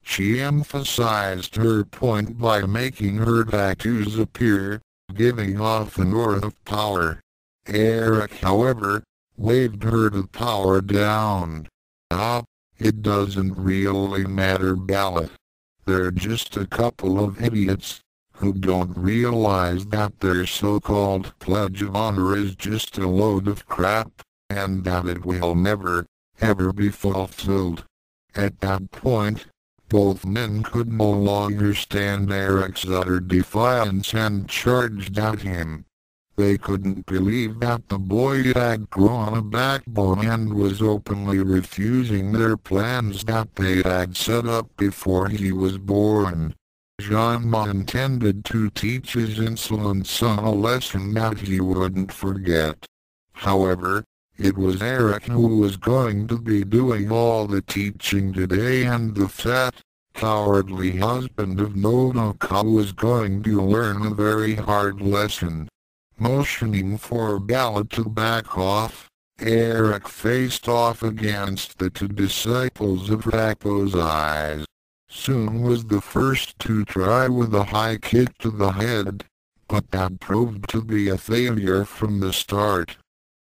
She emphasized her point by making her tattoos appear, giving off an aura of power. Eric, however, waved her to power down. It doesn't really matter, Gala. They're just a couple of idiots who don't realize that their so-called pledge of honor is just a load of crap, and that it will never, ever be fulfilled. At that point, both men could no longer stand Eric's utter defiance and charged at him. They couldn't believe that the boy had grown a backbone and was openly refusing their plans that they had set up before he was born. Genma intended to teach his insolent son a lesson that he wouldn't forget. However, it was Eric who was going to be doing all the teaching today, and the fat, cowardly husband of Nodoka was going to learn a very hard lesson. Motioning for Bella to back off, Eric faced off against the two disciples of Rapo's eyes. Soon was the first to try with a high kick to the head, but that proved to be a failure from the start.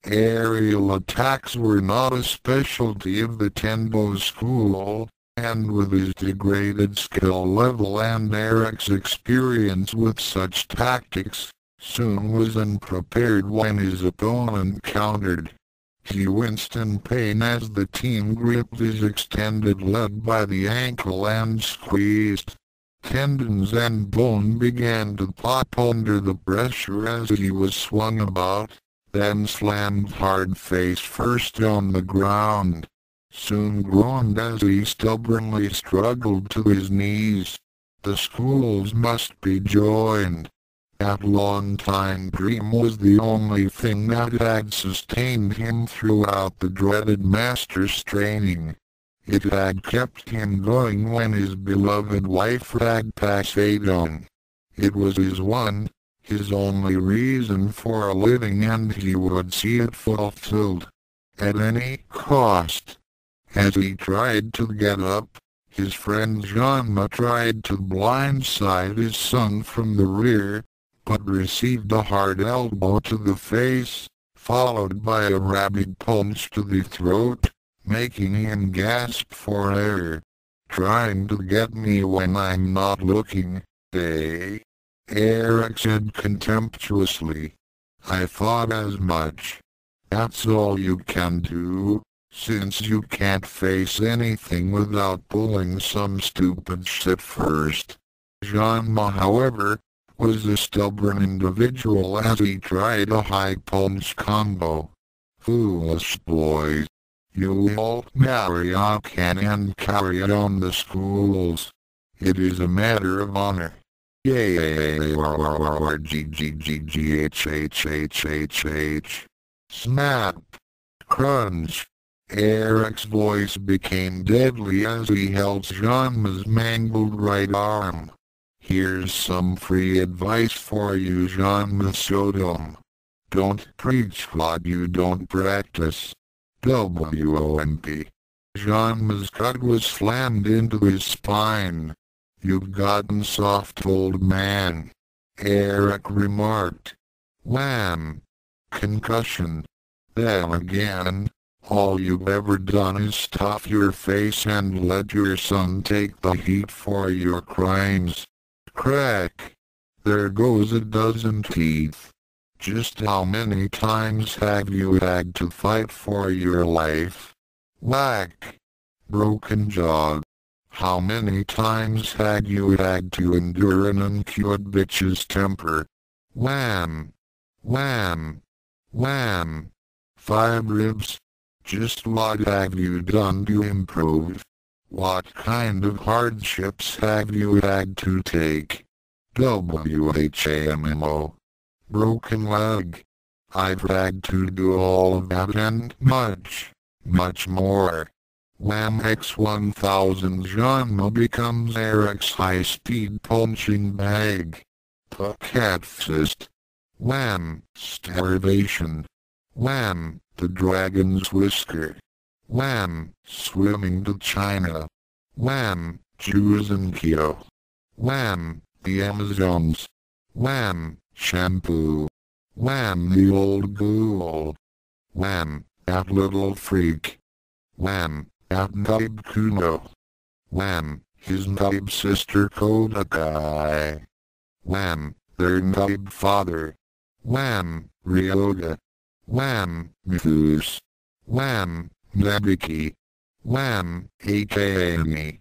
Aerial attacks were not a specialty of the Tendo school, and with his degraded skill level and Eric's experience with such tactics, Soon was unprepared when his opponent countered. He winced in pain as the team gripped his extended leg by the ankle and squeezed. Tendons and bone began to pop under the pressure as he was swung about, then slammed hard face first on the ground. Soon groaned as he stubbornly struggled to his knees. The schools must be joined. That long-time dream was the only thing that had sustained him throughout the dreaded master's training. It had kept him going when his beloved wife had passed on. It was his only reason for living, and he would see it fulfilled. At any cost. As he tried to get up, his friend Genma tried to blindside his son from the rear, but received a hard elbow to the face, followed by a rabid punch to the throat, making him gasp for air. "Trying to get me when I'm not looking, eh?" Eric said contemptuously. "I thought as much. That's all you can do, since you can't face anything without pulling some stupid shit first." Genma, however, was a stubborn individual as he tried a high punch combo. "Foolish boys. You all marry Akan and carry on the schools. It is a matter of honor." Snap! Crunch! Eric's voice became deadly as he held Genma's mangled right arm. "Here's some free advice for you, Genma Sodom. Don't preach what you don't practice. WOMP. Genma's cut was slammed into his spine. "You've gotten soft, old man," Eric remarked. Wham! Concussion. Then again, all you've ever done is stuff your face and let your son take the heat for your crimes. Crack! There goes a dozen teeth. Just how many times have you had to fight for your life? Whack! Broken jaw. How many times had you had to endure an uncured bitch's temper? Wham! Wham! Wham! 5 ribs. Just what have you done to improve? What kind of hardships have you had to take? WHAMMO. Broken leg. I've had to do all of that and much, much more. Wham! X1000 Genma becomes Eric's high-speed punching bag. Cat fist. Wham! Starvation. Wham! The dragon's whisker. Wham! Swimming to China. Wham! Jews and Kyo. Wham! The Amazons. Wham! Shampoo. Wham! The old ghoul. Wham! That little freak. Wham! That Naib Kuno. Wham! His Naib sister Kodakai. Wham! Their Naib father. Wham! Ryoga. Wham! Mithus. Wham! Nabiki. Wham! aka me.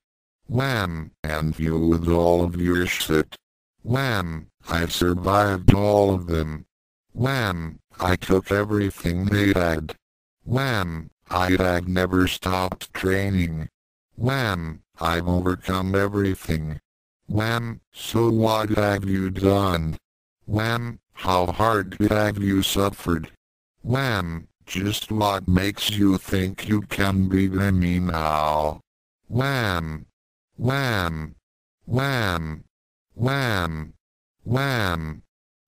Wham! And you with all of your shit. Wham! I've survived all of them. Wham! I took everything they had. Wham! I have never stopped training. Wham! I've overcome everything. Wham! So what have you done? Wham! How hard have you suffered? Wham! Just what makes you think you can beat me now? Wham! Wham! Wham! Wham! Wham!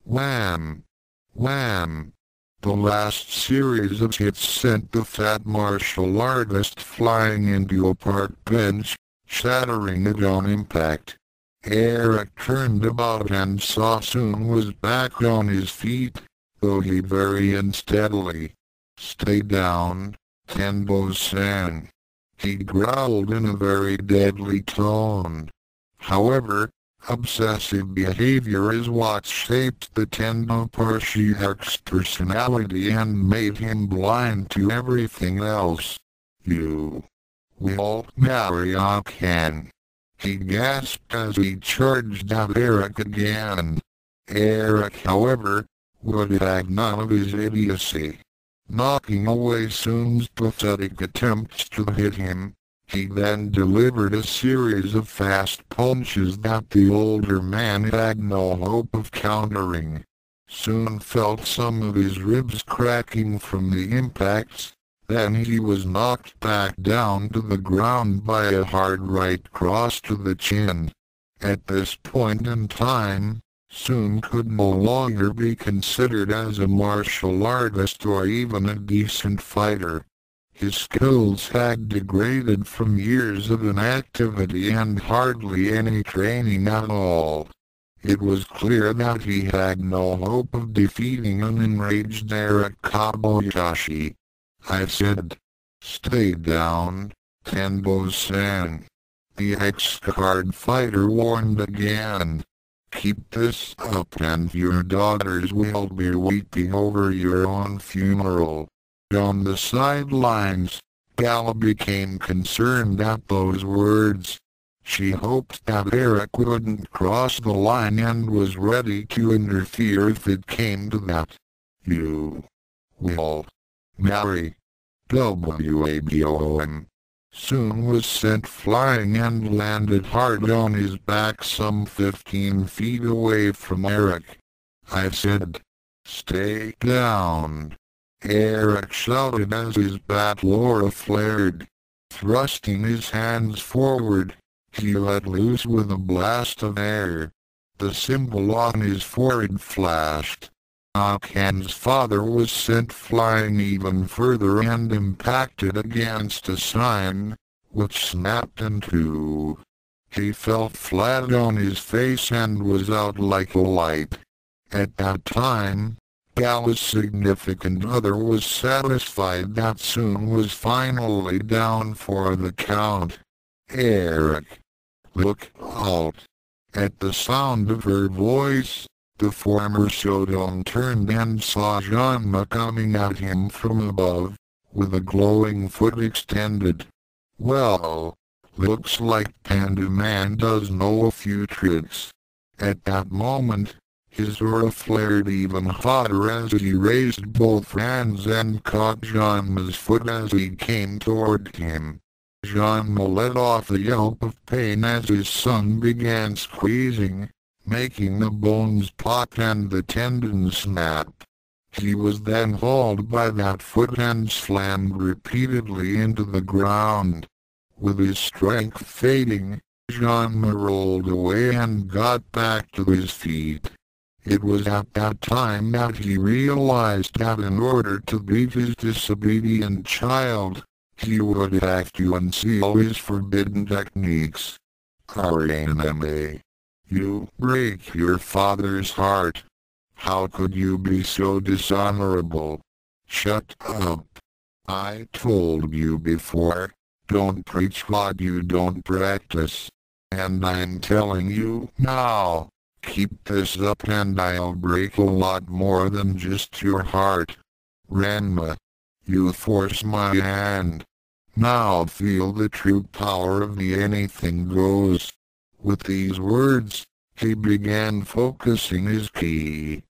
Wham! Wham! The last series of hits sent the fat martial artist flying into a park bench, shattering it on impact. Eric turned about and saw Soon was back on his feet, though he very unsteadily. "Stay down, Tenbo-san," he growled in a very deadly tone. However, obsessive behavior is what shaped the Tendo Parshiak's personality and made him blind to everything else. "You will marry Akan," he gasped as he charged at Eric again. Eric, however, would have none of his idiocy. Knocking away Soon's pathetic attempts to hit him, he then delivered a series of fast punches that the older man had no hope of countering. Soon felt some of his ribs cracking from the impacts, then he was knocked back down to the ground by a hard right cross to the chin. At this point in time, Soon could no longer be considered as a martial artist or even a decent fighter. His skills had degraded from years of inactivity and hardly any training at all. It was clear that he had no hope of defeating an enraged Eric Kobayashi. "I said, stay down, Tenbo-san," the X-card fighter warned again. "Keep this up and your daughters will be weeping over your own funeral." On the sidelines, Gal became concerned at those words. She hoped that Eric wouldn't cross the line and was ready to interfere if it came to that. "You will marry WABOM." Soon was sent flying and landed hard on his back some 15 feet away from Eric. "I said, stay down," Eric shouted as his bat-aura flared. Thrusting his hands forward, he let loose with a blast of air. The symbol on his forehead flashed. Akan's father was sent flying even further and impacted against a sign, which snapped in two. He fell flat on his face and was out like a light. At that time, Gal's significant other was satisfied that Soon was finally down for the count. "Eric, look out!" At the sound of her voice, the former Shodan turned and saw Genma coming at him from above, with a glowing foot extended. "Well, looks like Panda Man does know a few tricks." At that moment, his aura flared even hotter as he raised both hands and caught Genma's foot as he came toward him. Genma let off a yelp of pain as his son began squeezing, making the bones pop and the tendons snap. He was then hauled by that foot and slammed repeatedly into the ground. With his strength fading, Genma rolled away and got back to his feet. It was at that time that he realized that in order to beat his disobedient child, he would have to unseal his forbidden techniques. "Our enemy. You break your father's heart. How could you be so dishonorable?" "Shut up. I told you before, don't preach what you don't practice. And I'm telling you now, keep this up and I'll break a lot more than just your heart. Ranma, you force my hand. Now feel the true power of the anything goes." With these words, he began focusing his ki,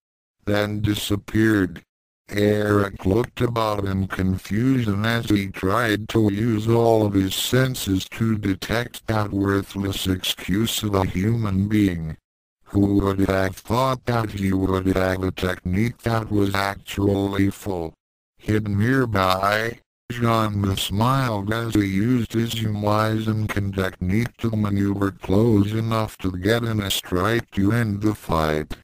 then disappeared. Eric looked about in confusion as he tried to use all of his senses to detect that worthless excuse of a human being. Who would have thought that he would have a technique that was actually full? hidden nearby. Genma smiled as he used his Umaizenkan technique to maneuver close enough to get in a strike to end the fight.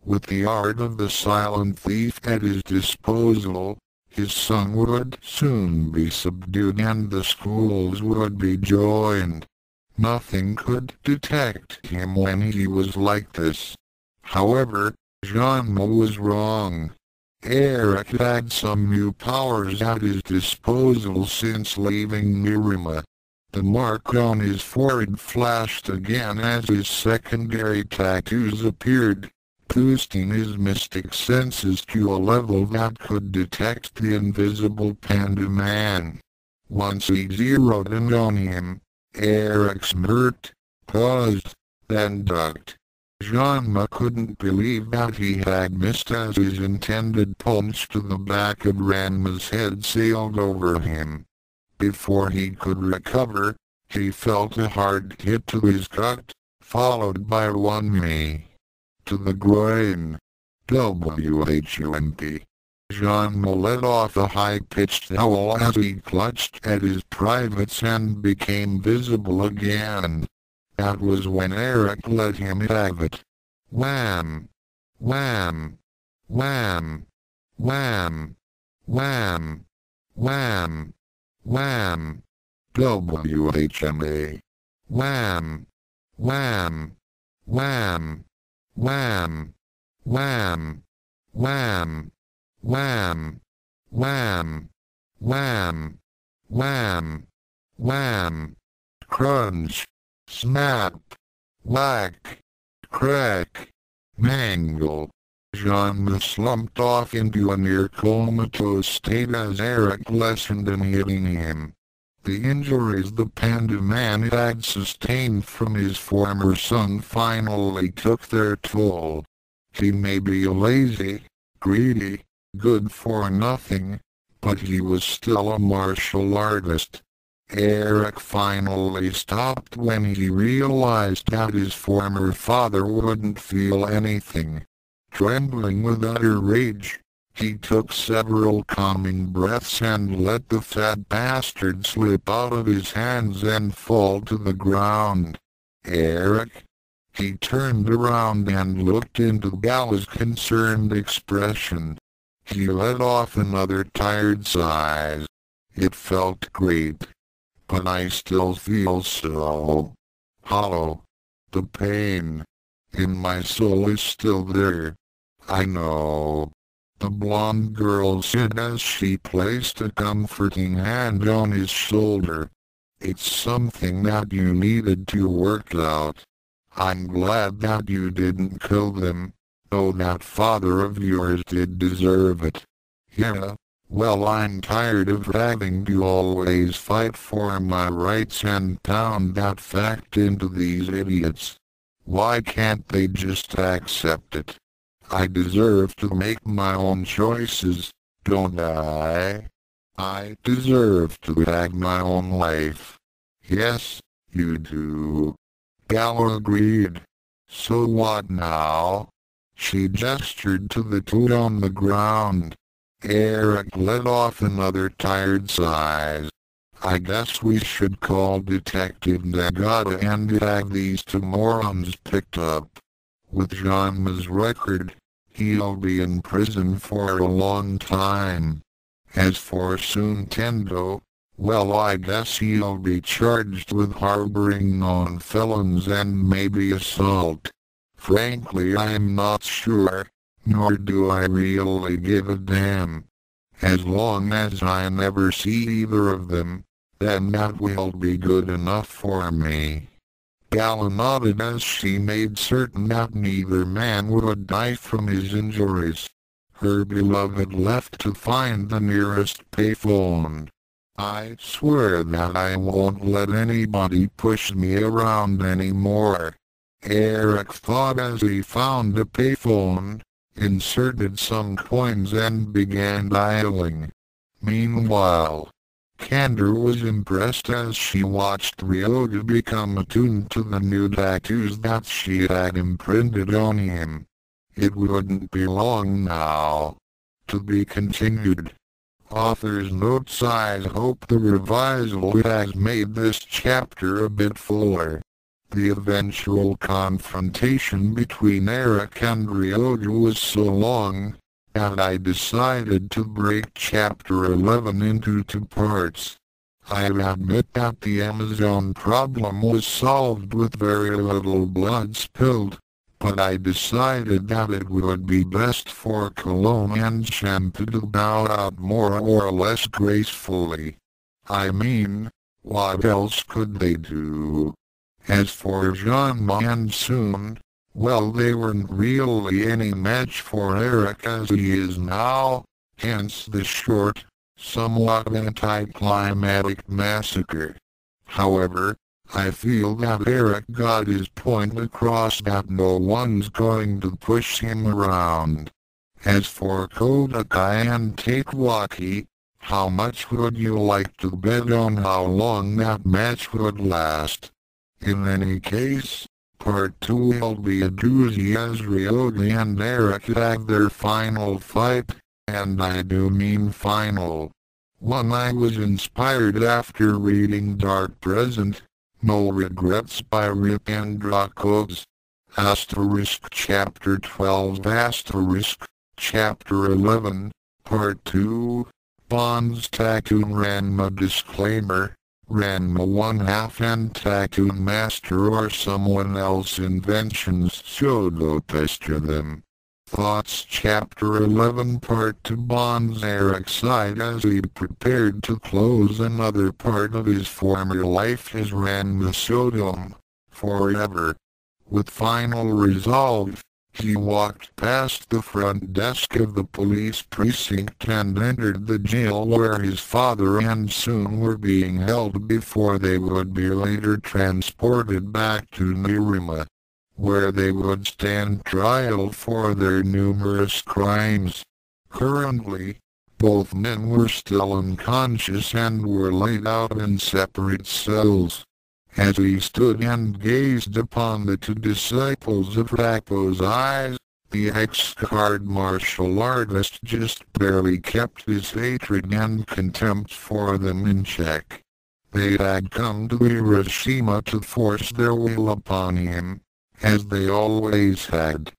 With the art of the silent thief at his disposal, his son would soon be subdued and the schools would be joined. Nothing could detect him when he was like this. However, Genma was wrong. Eric had some new powers at his disposal since leaving Nerima. The mark on his forehead flashed again as his secondary tattoos appeared, boosting his mystic senses to a level that could detect the invisible Panda Man. Once he zeroed in on him, Eric smirked, paused, then ducked. Genma couldn't believe that he had missed as his intended punch to the back of Ranma's head sailed over him. Before he could recover, he felt a hard hit to his gut, followed by one knee to the groin. WHUMP. Genma let off a high-pitched howl as he clutched at his privates and became visible again. That was when Eric let him have it. Wham! Wham! Wham! Wham! Wham! Wham! Wham! WHMA. Wham! Wham! Wham! Wham! Wham! Wham! Wham! Wham! Wham! Wham! Wham! Crunch! Snap! Whack! Crack! Mangle! Genma slumped off into a near comatose state as Eric lessened in hitting him. The injuries the Panda Man had sustained from his former son finally took their toll. He may be a lazy, greedy, good-for-nothing, but he was still a martial artist. Eric finally stopped when he realized that his former father wouldn't feel anything. Trembling with utter rage, he took several calming breaths and let the fat bastard slip out of his hands and fall to the ground. Eric? He turned around and looked into Gala's concerned expression. He let off another tired sigh. It felt great. But I still feel so hollow. The pain in my soul is still there. I know. The blonde girl said as she placed a comforting hand on his shoulder. It's something that you needed to work out. I'm glad that you didn't kill them, though that father of yours did deserve it. Yeah. Well, I'm tired of having to always fight for my rights and pound that fact into these idiots. Why can't they just accept it? I deserve to make my own choices, don't I? I deserve to have my own life. Yes, you do. Gala agreed. So what now? She gestured to the two on the ground. Eric let off another tired sigh. I guess we should call Detective Nagata and have these two morons picked up. With Genma's record, he'll be in prison for a long time. As for Suntendo, well, I guess he'll be charged with harboring non-felons and maybe assault. Frankly, I'm not sure. Nor do I really give a damn. As long as I never see either of them, then that will be good enough for me. Gala nodded as she made certain that neither man would die from his injuries. Her beloved left to find the nearest payphone. I swear that I won't let anybody push me around anymore. Eric thought as he found a payphone, inserted some coins and began dialing. Meanwhile, Candor was impressed as she watched Ryoga become attuned to the new tattoos that she had imprinted on him. It wouldn't be long now. To be continued. Author's notes: I hope the revisal has made this chapter a bit fuller. The eventual confrontation between Eric and Ryoga was so long, and I decided to break chapter 11 into 2 parts. I admit that the Amazon problem was solved with very little blood spilled, but I decided that it would be best for Cologne and Genma to bow out more or less gracefully. I mean, what else could they do? As for Genma and Soon, well, they weren't really any match for Eric as he is now, hence the short, somewhat anticlimactic massacre. However, I feel that Eric got his point across that no one's going to push him around. As for Kodakai and Tatewaki, how much would you like to bet on how long that match would last? In any case, part 2 will be a doozy as Ryoga and Eric have their final fight, and I do mean final. One I was inspired after reading Dark Present, No Regrets by Rip Androkos. Chapter 12 Chapter 11, Part 2, Bond's Tattoon Ranma. Disclaimer: Ranma 1/2 and Tattoon Master or someone else's inventions, so don't pester them. Thoughts. Chapter 11 Part 2. Bond's Eric sighed as he prepared to close another part of his former life, his Ranma Sodom, forever. With final resolve, he walked past the front desk of the police precinct and entered the jail where his father and Soon were being held before they would be later transported back to Nerima, where they would stand trial for their numerous crimes. Currently, both men were still unconscious and were laid out in separate cells. As he stood and gazed upon the 2 disciples of Rappo's eyes, the ex-card martial artist just barely kept his hatred and contempt for them in check. They had come to Hiroshima to force their will upon him, as they always had.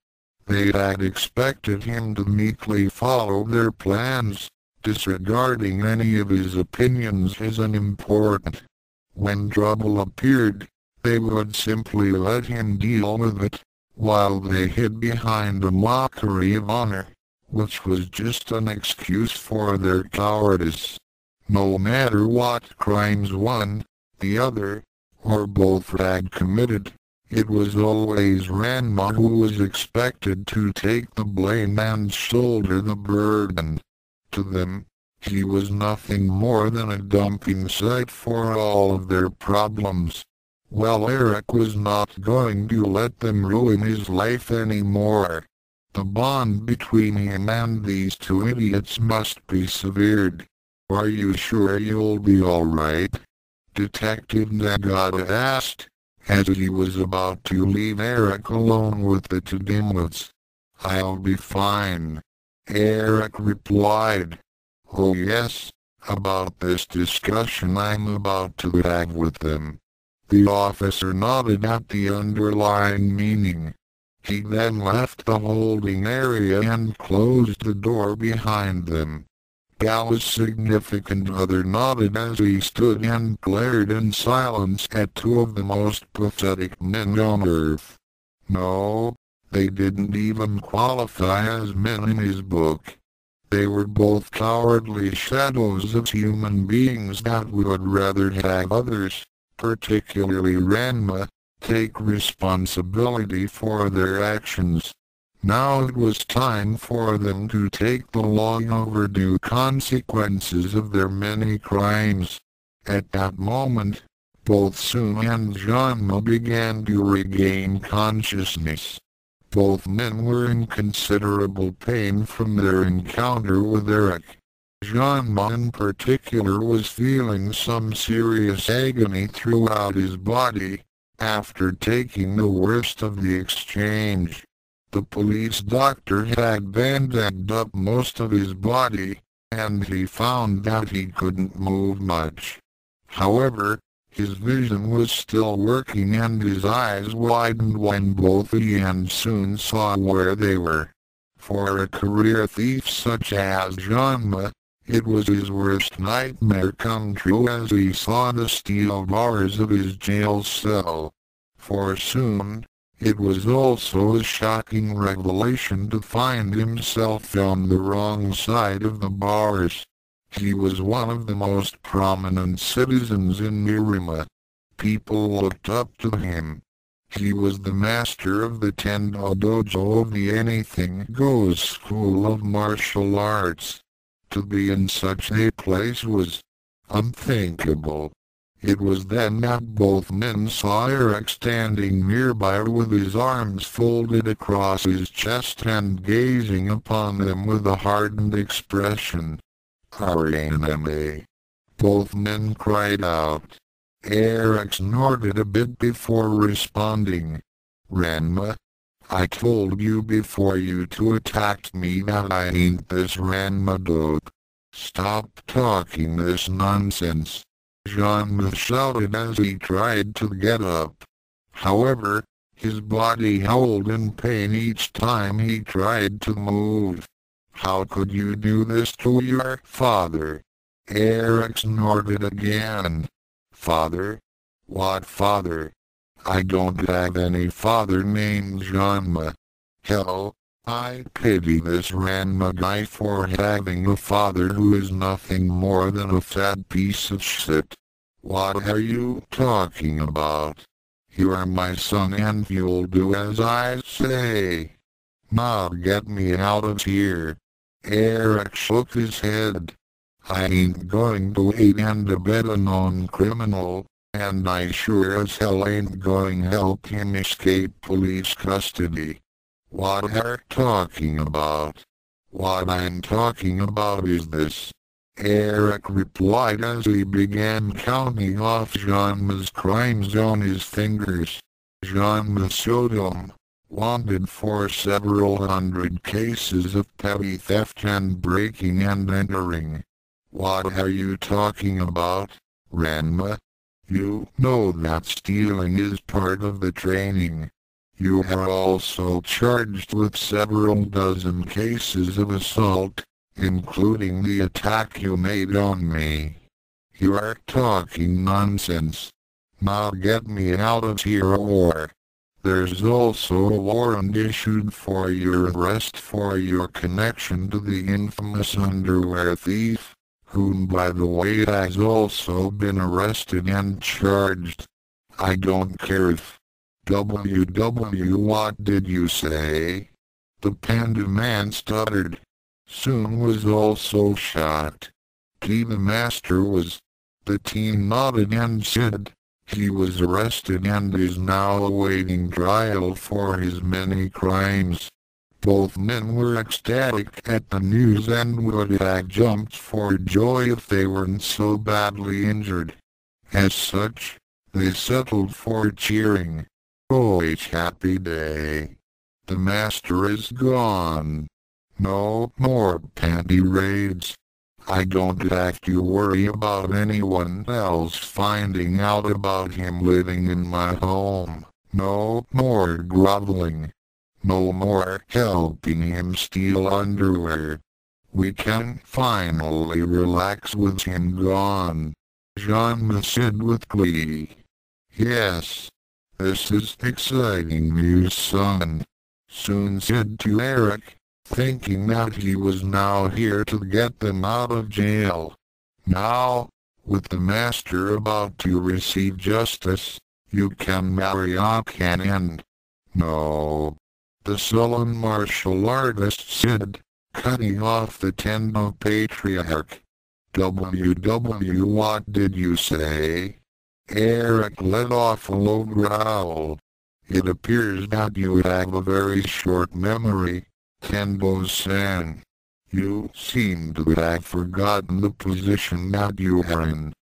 They had expected him to meekly follow their plans, disregarding any of his opinions as unimportant. When trouble appeared, they would simply let him deal with it, while they hid behind a mockery of honor, which was just an excuse for their cowardice. No matter what crimes one, the other, or both had committed, it was always Ranma who was expected to take the blame and shoulder the burden. To them, he was nothing more than a dumping site for all of their problems. Well, Eric was not going to let them ruin his life anymore. The bond between him and these 2 idiots must be severed. Are you sure you'll be alright? Detective Nagata asked, as he was about to leave Eric alone with the 2 dimwits. I'll be fine, Eric replied. Oh yes, about this discussion I'm about to have with them. The officer nodded at the underlying meaning. He then left the holding area and closed the door behind them. Gal's significant other nodded as he stood and glared in silence at 2 of the most pathetic men on earth. No, they didn't even qualify as men in his book. They were both cowardly shadows of human beings that would rather have others, particularly Ranma, take responsibility for their actions. Now it was time for them to take the long overdue consequences of their many crimes. At that moment, both Soon and Genma began to regain consciousness. Both men were in considerable pain from their encounter with Eric. Genma in particular was feeling some serious agony throughout his body, after taking the worst of the exchange. The police doctor had bandaged up most of his body, and he found that he couldn't move much. However, his vision was still working and his eyes widened when both he and Soon saw where they were. For a career thief such as Genma, it was his worst nightmare come true as he saw the steel bars of his jail cell. For Soon, it was also a shocking revelation to find himself on the wrong side of the bars. He was one of the most prominent citizens in Nerima. People looked up to him. He was the master of the Tendo Dojo of the Anything Goes School of Martial Arts. To be in such a place was unthinkable. It was then that both men saw Eric standing nearby with his arms folded across his chest and gazing upon them with a hardened expression. "Our enemy." Both men cried out. Eric snorted a bit before responding. "Ranma, I told you before you two attacked me that I ain't this Ranma dope. Stop talking this nonsense." Genma shouted as he tried to get up. However, his body howled in pain each time he tried to move. "How could you do this to your father?" Eric snorted again. "Father? What father? I don't have any father named Genma. Hell, I pity this Ranma guy for having a father who is nothing more than a fat piece of shit. What are you talking about? You are my son and you'll do as I say. Now get me out of here." Eric shook his head. "I ain't going to aid and abet a known criminal, and I sure as hell ain't going help him escape police custody." "What are talking about?" "What I'm talking about is this," Eric replied as he began counting off Genma's crimes on his fingers. Genma showed him. Wanted for several hundred cases of petty theft and breaking and entering. "What are you talking about, Ranma? You know that stealing is part of the training. You are also charged with several dozen cases of assault, including the attack you made on me. You are talking nonsense. Now get me out of here or there's also a warrant issued for your arrest for your connection to the infamous underwear thief, whom by the way has also been arrested and charged. I don't care if what did you say?" The panda man stuttered. Soon was also shot. The master was. The teen nodded and said, "He was arrested and is now awaiting trial for his many crimes." Both men were ecstatic at the news and would have jumped for joy if they weren't so badly injured. As such, they settled for cheering. "Oh, it's happy day. The master is gone. No more panty raids. I don't have to worry about anyone else finding out about him living in my home. No more groveling. No more helping him steal underwear. We can finally relax with him gone," Genma said with glee. "Yes, this is exciting news, son," Soon said to Eric, thinking that he was now here to get them out of jail. "Now, with the master about to receive justice, you can marry Akan and—" "No," the sullen martial artist said, cutting off the Tendo patriarch. What did you say?" Eric let off a low growl. "It appears that you have a very short memory, Tendo-san. You seem to have forgotten the position that you are in.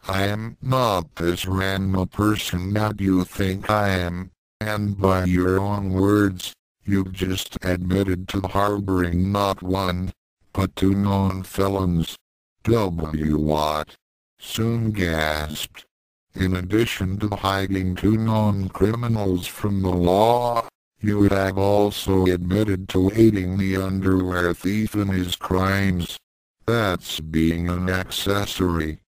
I am not this Ranma person that you think I am, and by your own words, you've just admitted to harboring not one, but two known felons. W. What? Soon gasped. In addition to hiding two known criminals from the law, you have also admitted to aiding the underwear thief in his crimes. That's being an accessory.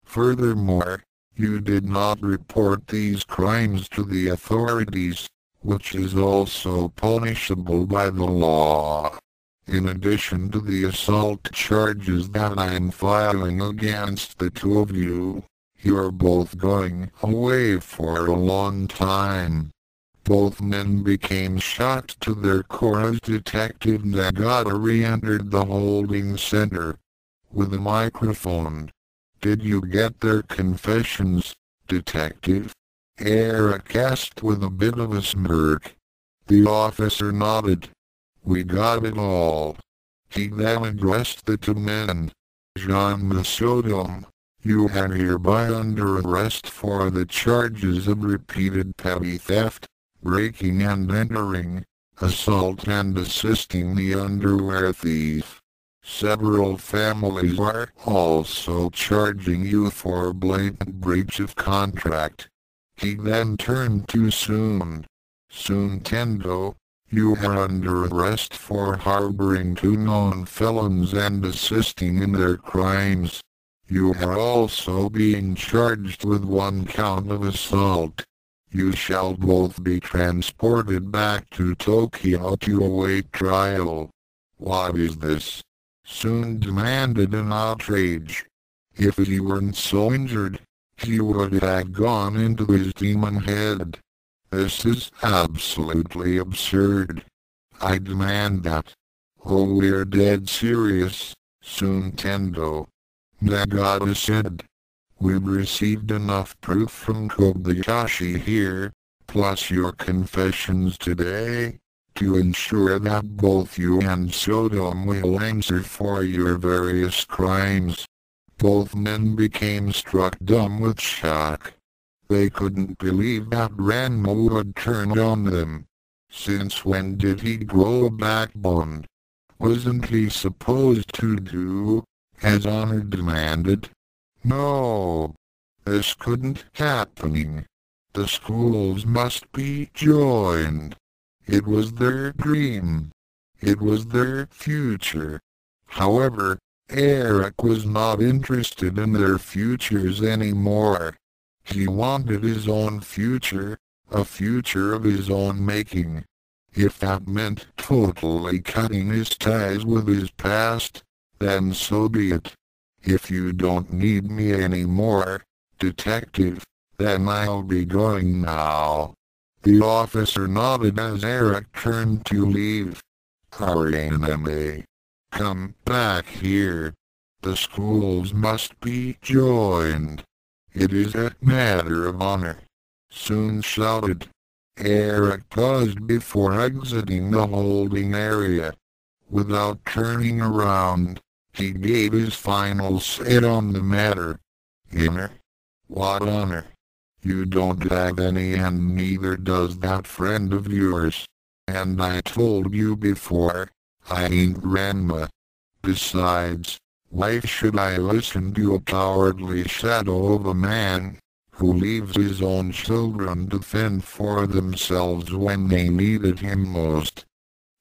Furthermore, you did not report these crimes to the authorities, which is also punishable by the law. In addition to the assault charges that I'm filing against the two of you, you're both going away for a long time. Both men became shocked to their core as Detective Nagata re-entered the holding center with a microphone. Did you get their confessions, Detective? Eric asked with a bit of a smirk. The officer nodded. We got it all. He then addressed the two men. Genma Sodom, you are hereby under arrest for the charges of repeated petty theft, breaking and entering, assault and assisting the underwear thief. Several families are also charging you for blatant breach of contract. He then turned to Soon. Soon Tendo, you are under arrest for harboring two known felons and assisting in their crimes. You are also being charged with one count of assault. You shall both be transported back to Tokyo to await trial. What is this? Soon demanded in outrage. If he weren't so injured, he would have gone into his demon head. This is absolutely absurd. I demand that. Oh, we're dead serious, Soon Tendo. Nagata said. We've received enough proof from Kobayashi here, plus your confessions today, to ensure that both you and Sodom will answer for your various crimes. Both men became struck dumb with shock. They couldn't believe that Ranma would turn on them. Since when did he grow a backbone? Wasn't he supposed to do as honor demanded? No. This couldn't happen. The schools must be joined. It was their dream. It was their future. However, Eric was not interested in their futures anymore. He wanted his own future, a future of his own making. If that meant totally cutting his ties with his past, then so be it. If you don't need me anymore, Detective, then I'll be going now. The officer nodded as Eric turned to leave. Our enemy. Come back here. The schools must be joined. It is a matter of honor. Soon shouted. Eric paused before exiting the holding area. Without turning around, he gave his final say on the matter. Honor? What honor? You don't have any and neither does that friend of yours. And I told you before, I ain't Ranma. Besides, why should I listen to a cowardly shadow of a man who leaves his own children to fend for themselves when they needed him most?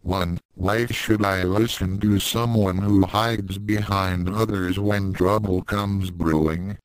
Why should I listen to someone who hides behind others when trouble comes brewing?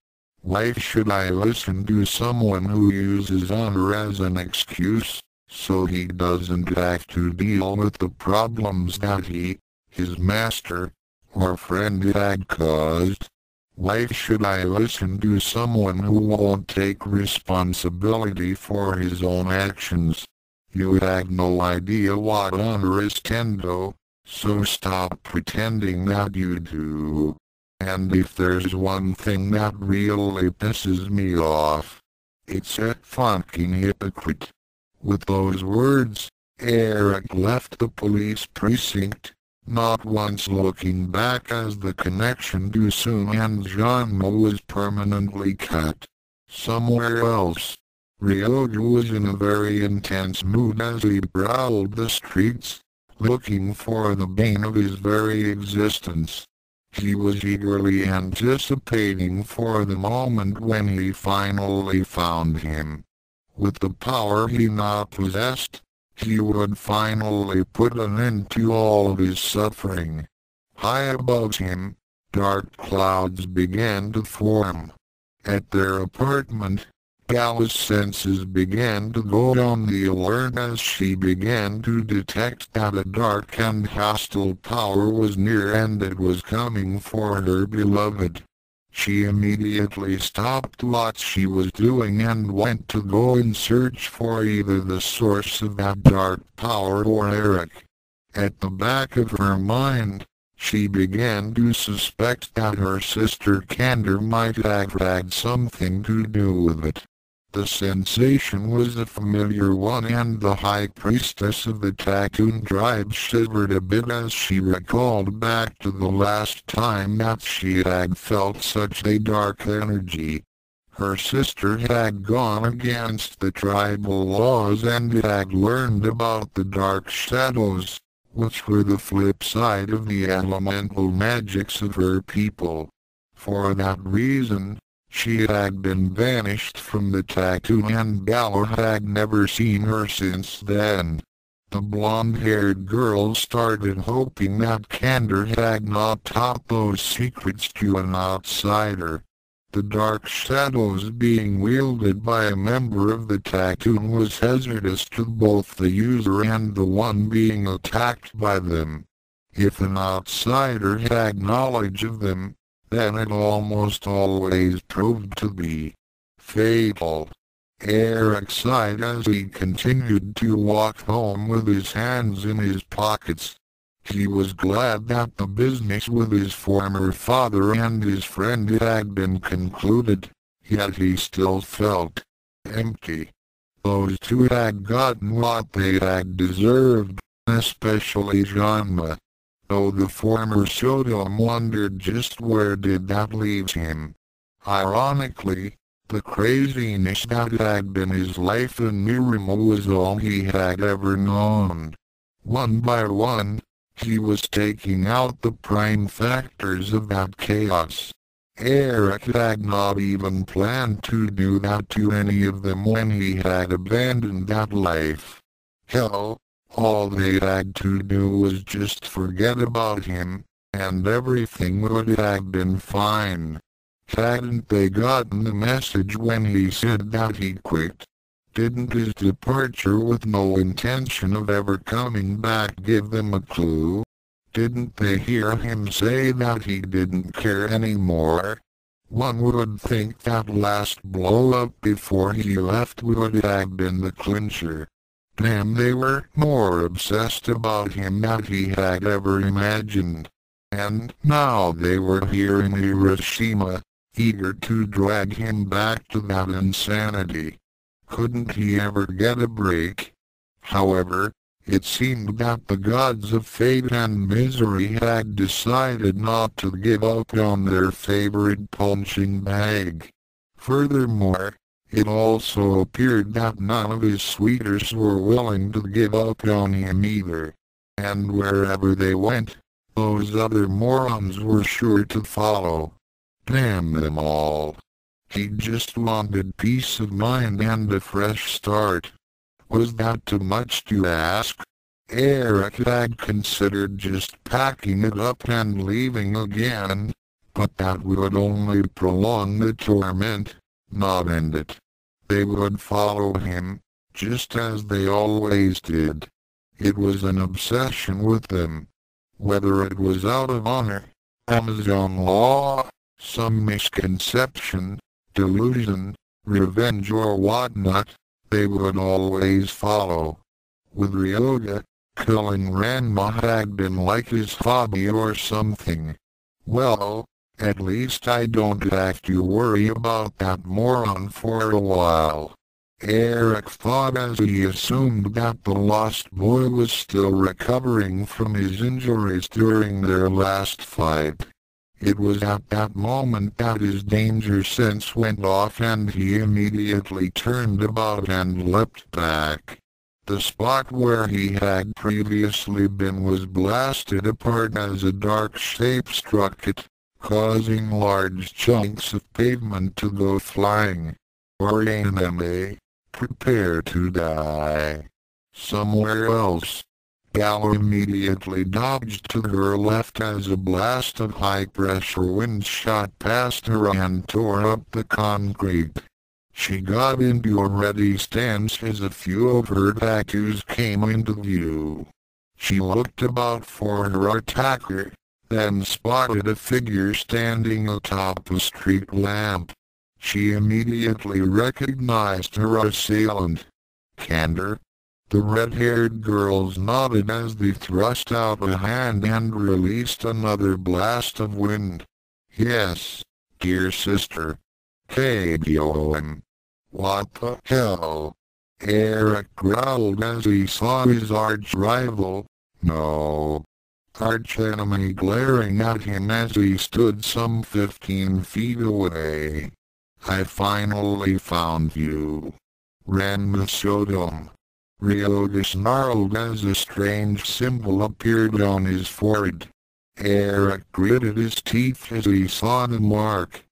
Why should I listen to someone who uses honor as an excuse, so he doesn't have to deal with the problems that he, his master, or friend had caused? Why should I listen to someone who won't take responsibility for his own actions? You have no idea what honor is, Tendo, so stop pretending that you do. And if there's one thing that really pisses me off, it's a fucking hypocrite. With those words, Eric left the police precinct, not once looking back as the connection to Soon and Genma was permanently cut. Somewhere else, Ryoga was in a very intense mood as he prowled the streets, looking for the bane of his very existence. He was eagerly anticipating for the moment when he finally found him. With the power he now possessed, he would finally put an end to all of his suffering. High above him, dark clouds began to form. At their apartment, Gala's senses began to go on the alert as she began to detect that a dark and hostile power was near and it was coming for her beloved. She immediately stopped what she was doing and went to go in search for either the source of that dark power or Eric. At the back of her mind, she began to suspect that her sister Kander might have had something to do with it. The sensation was a familiar one and the high priestess of the Tattoon tribe shivered a bit as she recalled back to the last time that she had felt such a dark energy. Her sister had gone against the tribal laws and had learned about the dark shadows, which were the flip side of the elemental magics of her people. For that reason, she had been vanished from the Tattoon and Gala had never seen her since then. The blonde-haired girl started hoping that Kander had not taught those secrets to an outsider. The dark shadows being wielded by a member of the Tattoon was hazardous to both the user and the one being attacked by them. If an outsider had knowledge of them, then it almost always proved to be fatal. Eric sighed as he continued to walk home with his hands in his pockets. He was glad that the business with his former father and his friend had been concluded, yet he still felt empty. Those two had gotten what they had deserved, especially Genma. Though the former Sodom wondered just where did that leave him. Ironically, the craziness that had been his life in Nerima was all he had ever known. One by one, he was taking out the prime factors of that chaos. Eric had not even planned to do that to any of them when he had abandoned that life. Hell, all they had to do was just forget about him, and everything would have been fine. Hadn't they gotten the message when he said that he quit? Didn't his departure with no intention of ever coming back give them a clue? Didn't they hear him say that he didn't care anymore? One would think that last blow-up before he left would have been the clincher. Damn, they were more obsessed about him than he had ever imagined. And now they were here in Hiroshima, eager to drag him back to that insanity. Couldn't he ever get a break? However, it seemed that the gods of fate and misery had decided not to give up on their favorite punching bag. Furthermore, it also appeared that none of his suitors were willing to give up on him either. And wherever they went, those other morons were sure to follow. Damn them all. He just wanted peace of mind and a fresh start. Was that too much to ask? Eric had considered just packing it up and leaving again, but that would only prolong the torment, not end it. They would follow him, just as they always did. It was an obsession with them. Whether it was out of honor, Amazon law, some misconception, delusion, revenge or whatnot, they would always follow. With Ryoga, killing Ranma had been like his hobby or something. Well, at least I don't have to worry about that moron for a while. Eric thought as he assumed that the lost boy was still recovering from his injuries during their last fight. It was at that moment that his danger sense went off and he immediately turned about and leapt back. The spot where he had previously been was blasted apart as a dark shape struck it, causing large chunks of pavement to go flying. Or anime, prepare to die. Somewhere else. Gal immediately dodged to her left as a blast of high-pressure wind shot past her and tore up the concrete. She got into a ready stance as a few of her tattoos came into view. She looked about for her attacker, then spotted a figure standing atop a street lamp. She immediately recognized her assailant. Candor. The red-haired girls nodded as they thrust out a hand and released another blast of wind. Yes, dear sister. KBOM. What the hell? Eric growled as he saw his arch-rival, no, arch-enemy glaring at him as he stood some 15 feet away. I finally found you. Ranma showed him. Ryoga snarled as a strange symbol appeared on his forehead. Eric gritted his teeth as he saw the mark.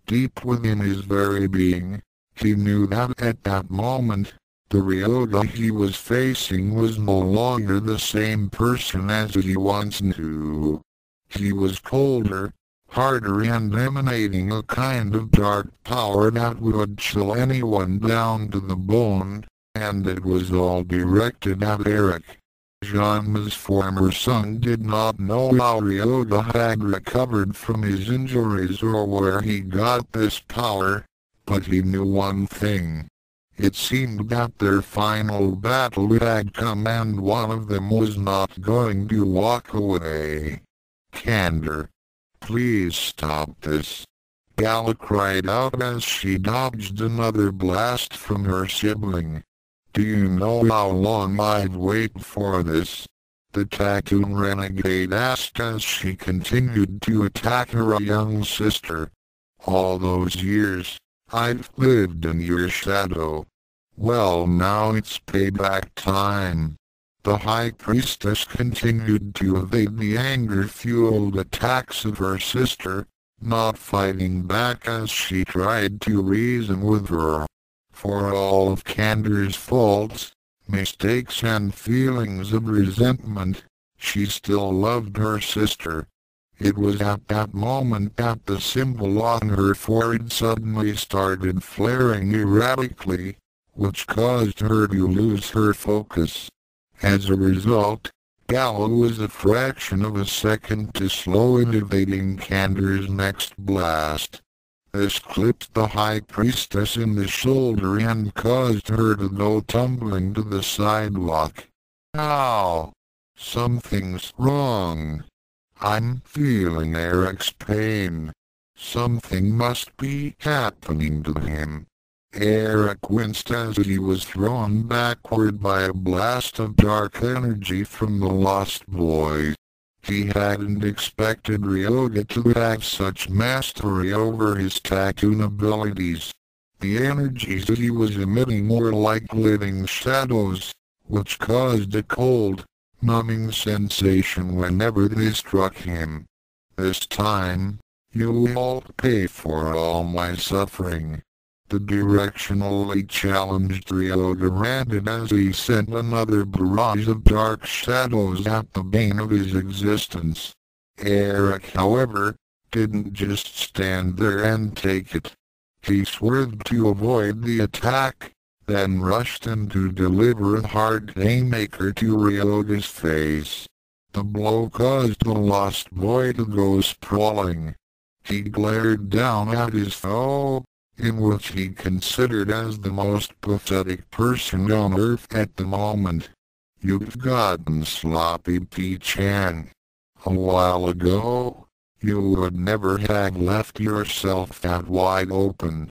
Deep within his very being, he knew that at that moment, the Ryoga he was facing was no longer the same person as he once knew. He was colder, harder and emanating a kind of dark power that would chill anyone down to the bone, and it was all directed at Eric. Genma's former son did not know how Ryoga had recovered from his injuries or where he got this power, but he knew one thing. It seemed that their final battle had come and one of them was not going to walk away. Candor. Please stop this. Gala cried out as she dodged another blast from her sibling. Do you know how long I've waited for this? The Tattoon renegade asked as she continued to attack her young sister. All those years, I've lived in your shadow. Well, now it's payback time. The High Priestess continued to evade the anger-fueled attacks of her sister, not fighting back as she tried to reason with her. For all of Candor's faults, mistakes and feelings of resentment, she still loved her sister. It was at that moment that the symbol on her forehead suddenly started flaring erratically, which caused her to lose her focus. As a result, Gala was a fraction of a second too slow in evading Candor's next blast. This clipped the High Priestess in the shoulder and caused her to go tumbling to the sidewalk. Ow! Something's wrong. I'm feeling Eric's pain. Something must be happening to him. Eric winced as he was thrown backward by a blast of dark energy from the Lost Boys. He hadn't expected Ryoga to have such mastery over his Tattoon abilities. The energies he was emitting were like living shadows, which caused a cold, numbing sensation whenever they struck him. This time, you will pay for all my suffering. The directionally challenged Ryoga ranted as he sent another barrage of dark shadows at the bane of his existence. Eric, however, didn't just stand there and take it. He swerved to avoid the attack, then rushed in to deliver a hard haymaker to Ryoga's face. The blow caused the Lost Boy to go sprawling. He glared down at his foe, in which he considered as the most pathetic person on Earth at the moment. You've gotten sloppy, P-chan. A while ago, you would never have left yourself that wide open.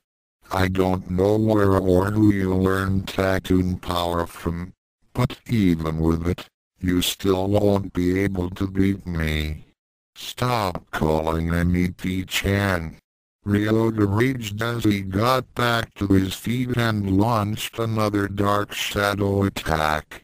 I don't know where or who you learned Tattoon power from, but even with it, you still won't be able to beat me. Stop calling me P-chan. Ryoga raged as he got back to his feet and launched another dark shadow attack.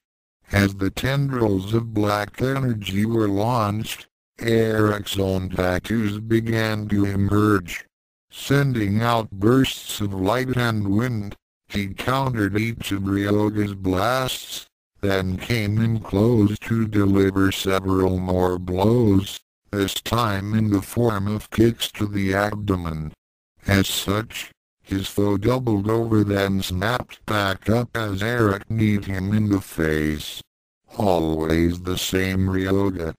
As the tendrils of black energy were launched, Eric's own tattoos began to emerge. Sending out bursts of light and wind, he countered each of Ryoga's blasts, then came in close to deliver several more blows, this time in the form of kicks to the abdomen. As such, his foe doubled over then snapped back up as Eric kneed him in the face. Always the same Ryoga.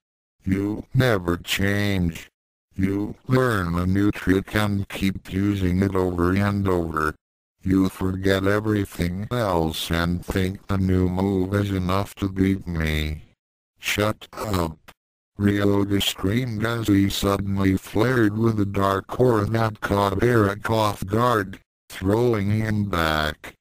You never change. You learn a new trick and keep using it over and over. You forget everything else and think the new move is enough to beat me. Shut up. Ryoga screamed as he suddenly flared with a dark aura that caught Eric off guard, throwing him back.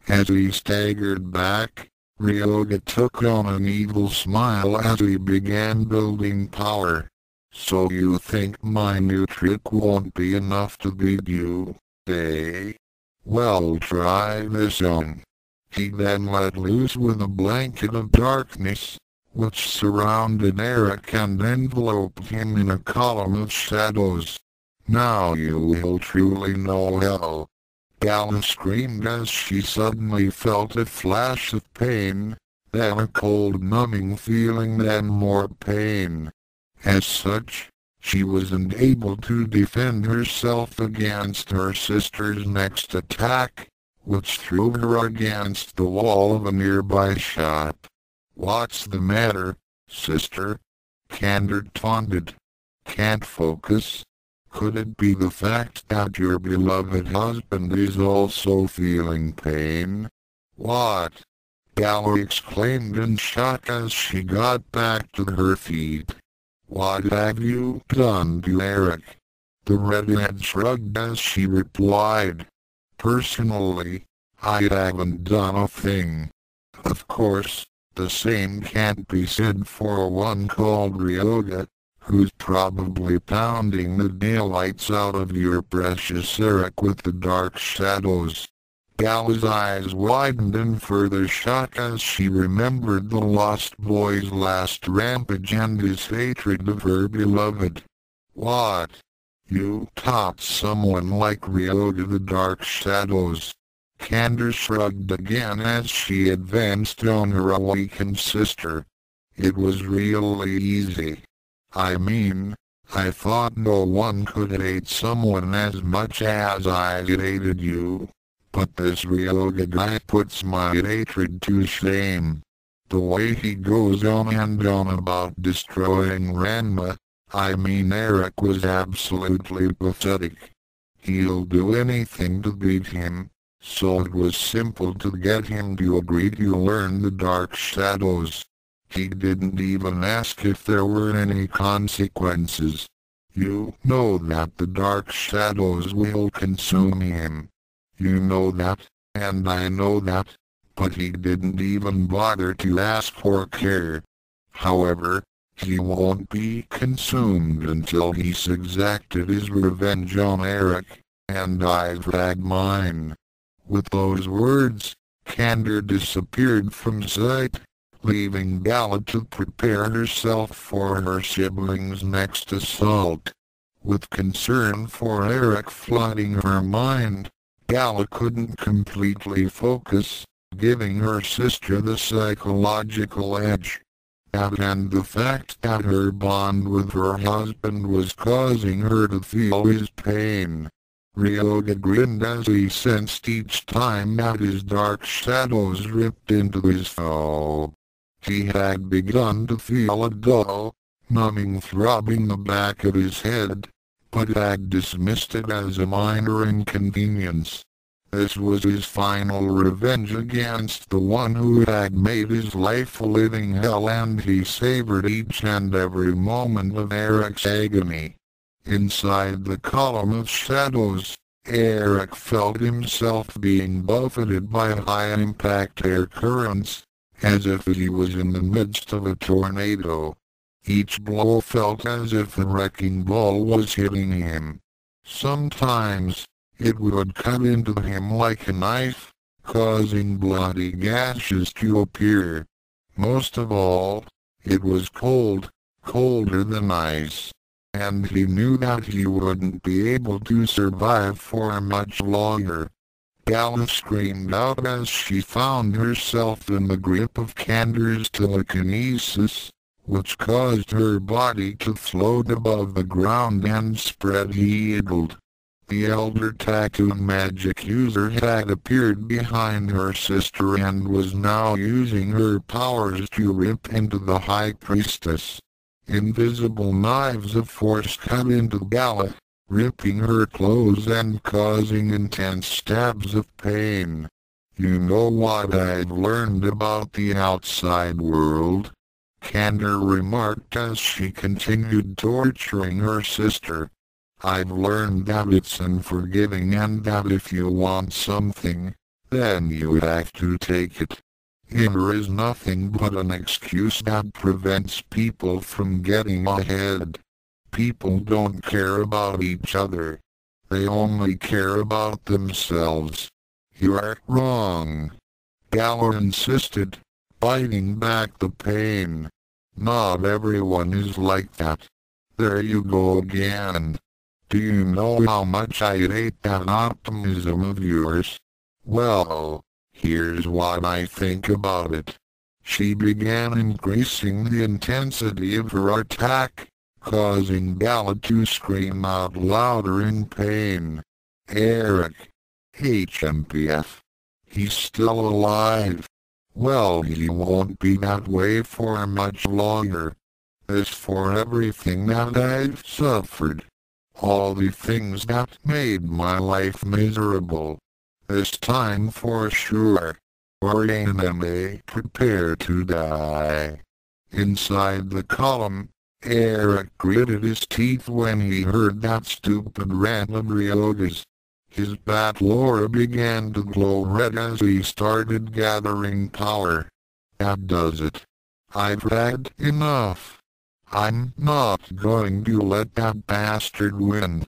As he staggered back, Ryoga took on an evil smile as he began building power. So you think my new trick won't be enough to beat you, eh? Well, try this on. He then let loose with a blanket of darkness, which surrounded Eric and enveloped him in a column of shadows. Now you will truly know hell. Gala screamed as she suddenly felt a flash of pain, then a cold numbing feeling, then more pain. As such, she wasn't able to defend herself against her sister's next attack, which threw her against the wall of a nearby shop. What's the matter, sister? Candor taunted. Can't focus? Could it be the fact that your beloved husband is also feeling pain? What? Gala exclaimed in shock as she got back to her feet. What have you done to Eric? The redhead shrugged as she replied. Personally, I haven't done a thing. Of course, the same can't be said for one called Ryoga, who's probably pounding the daylights out of your precious Eric with the dark shadows. Gala's eyes widened in further shock as she remembered the lost boy's last rampage and his hatred of her beloved. What? You taught someone like Ryoga the dark shadows? Candor shrugged again as she advanced on her awakened sister. It was really easy. I mean, I thought no one could hate someone as much as I hated you. But this Ryoga guy puts my hatred to shame. The way he goes on and on about destroying Ranma, I mean Eric, was absolutely pathetic. He'll do anything to beat him, so it was simple to get him to agree to learn the dark shadows. He didn't even ask if there were any consequences. You know that the dark shadows will consume him. You know that, and I know that, but he didn't even bother to ask or care. However, he won't be consumed until he's exacted his revenge on Eric, and I've had mine. With those words, Candor disappeared from sight, leaving Gala to prepare herself for her siblings' next assault. With concern for Eric flooding her mind, Gala couldn't completely focus, giving her sister the psychological edge. That and the fact that her bond with her husband was causing her to feel his pain. Ryoga grinned as he sensed each time that his dark shadows ripped into his foe. He had begun to feel a dull, numbing throb in the back of his head, but had dismissed it as a minor inconvenience. This was his final revenge against the one who had made his life a living hell, and he savored each and every moment of Eric's agony. Inside the column of shadows, Eric felt himself being buffeted by high-impact air currents, as if he was in the midst of a tornado. Each blow felt as if a wrecking ball was hitting him. Sometimes, it would cut into him like a knife, causing bloody gashes to appear. Most of all, it was cold, colder than ice, and he knew that he wouldn't be able to survive for much longer. Gala screamed out as she found herself in the grip of Kander's telekinesis, which caused her body to float above the ground and spread-eagled. The elder Tattoon magic user had appeared behind her sister and was now using her powers to rip into the High Priestess. Invisible knives of force cut into Gala, ripping her clothes and causing intense stabs of pain. You know what I've learned about the outside world? Kander remarked as she continued torturing her sister. I've learned that it's unforgiving and that if you want something, then you have to take it. Here is nothing but an excuse that prevents people from getting ahead. People don't care about each other. They only care about themselves. You're wrong. Gala insisted, biting back the pain. Not everyone is like that. There you go again. Do you know how much I hate that optimism of yours? Well, here's what I think about it. She began increasing the intensity of her attack, causing Gala to scream out louder in pain. Eric. HMPF. He's still alive. Well, he won't be that way for much longer. This for everything that I've suffered. All the things that made my life miserable. This time for sure. Or enemy, prepare to die. Inside the column, Eric gritted his teeth when he heard that stupid rant of Ryoga's. His battle aura began to glow red as he started gathering power. That does it. I've had enough. I'm not going to let that bastard win.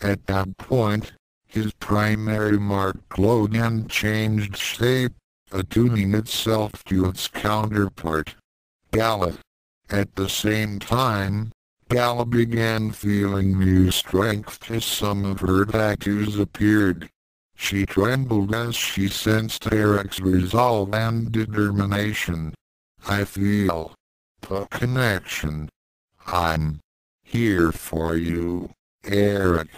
At that point, his primary mark glowed and changed shape, attuning itself to its counterpart, Gala. At the same time, Gala began feeling new strength as some of her tattoos appeared. She trembled as she sensed Eric's resolve and determination. I feel the connection. I'm here for you, Eric.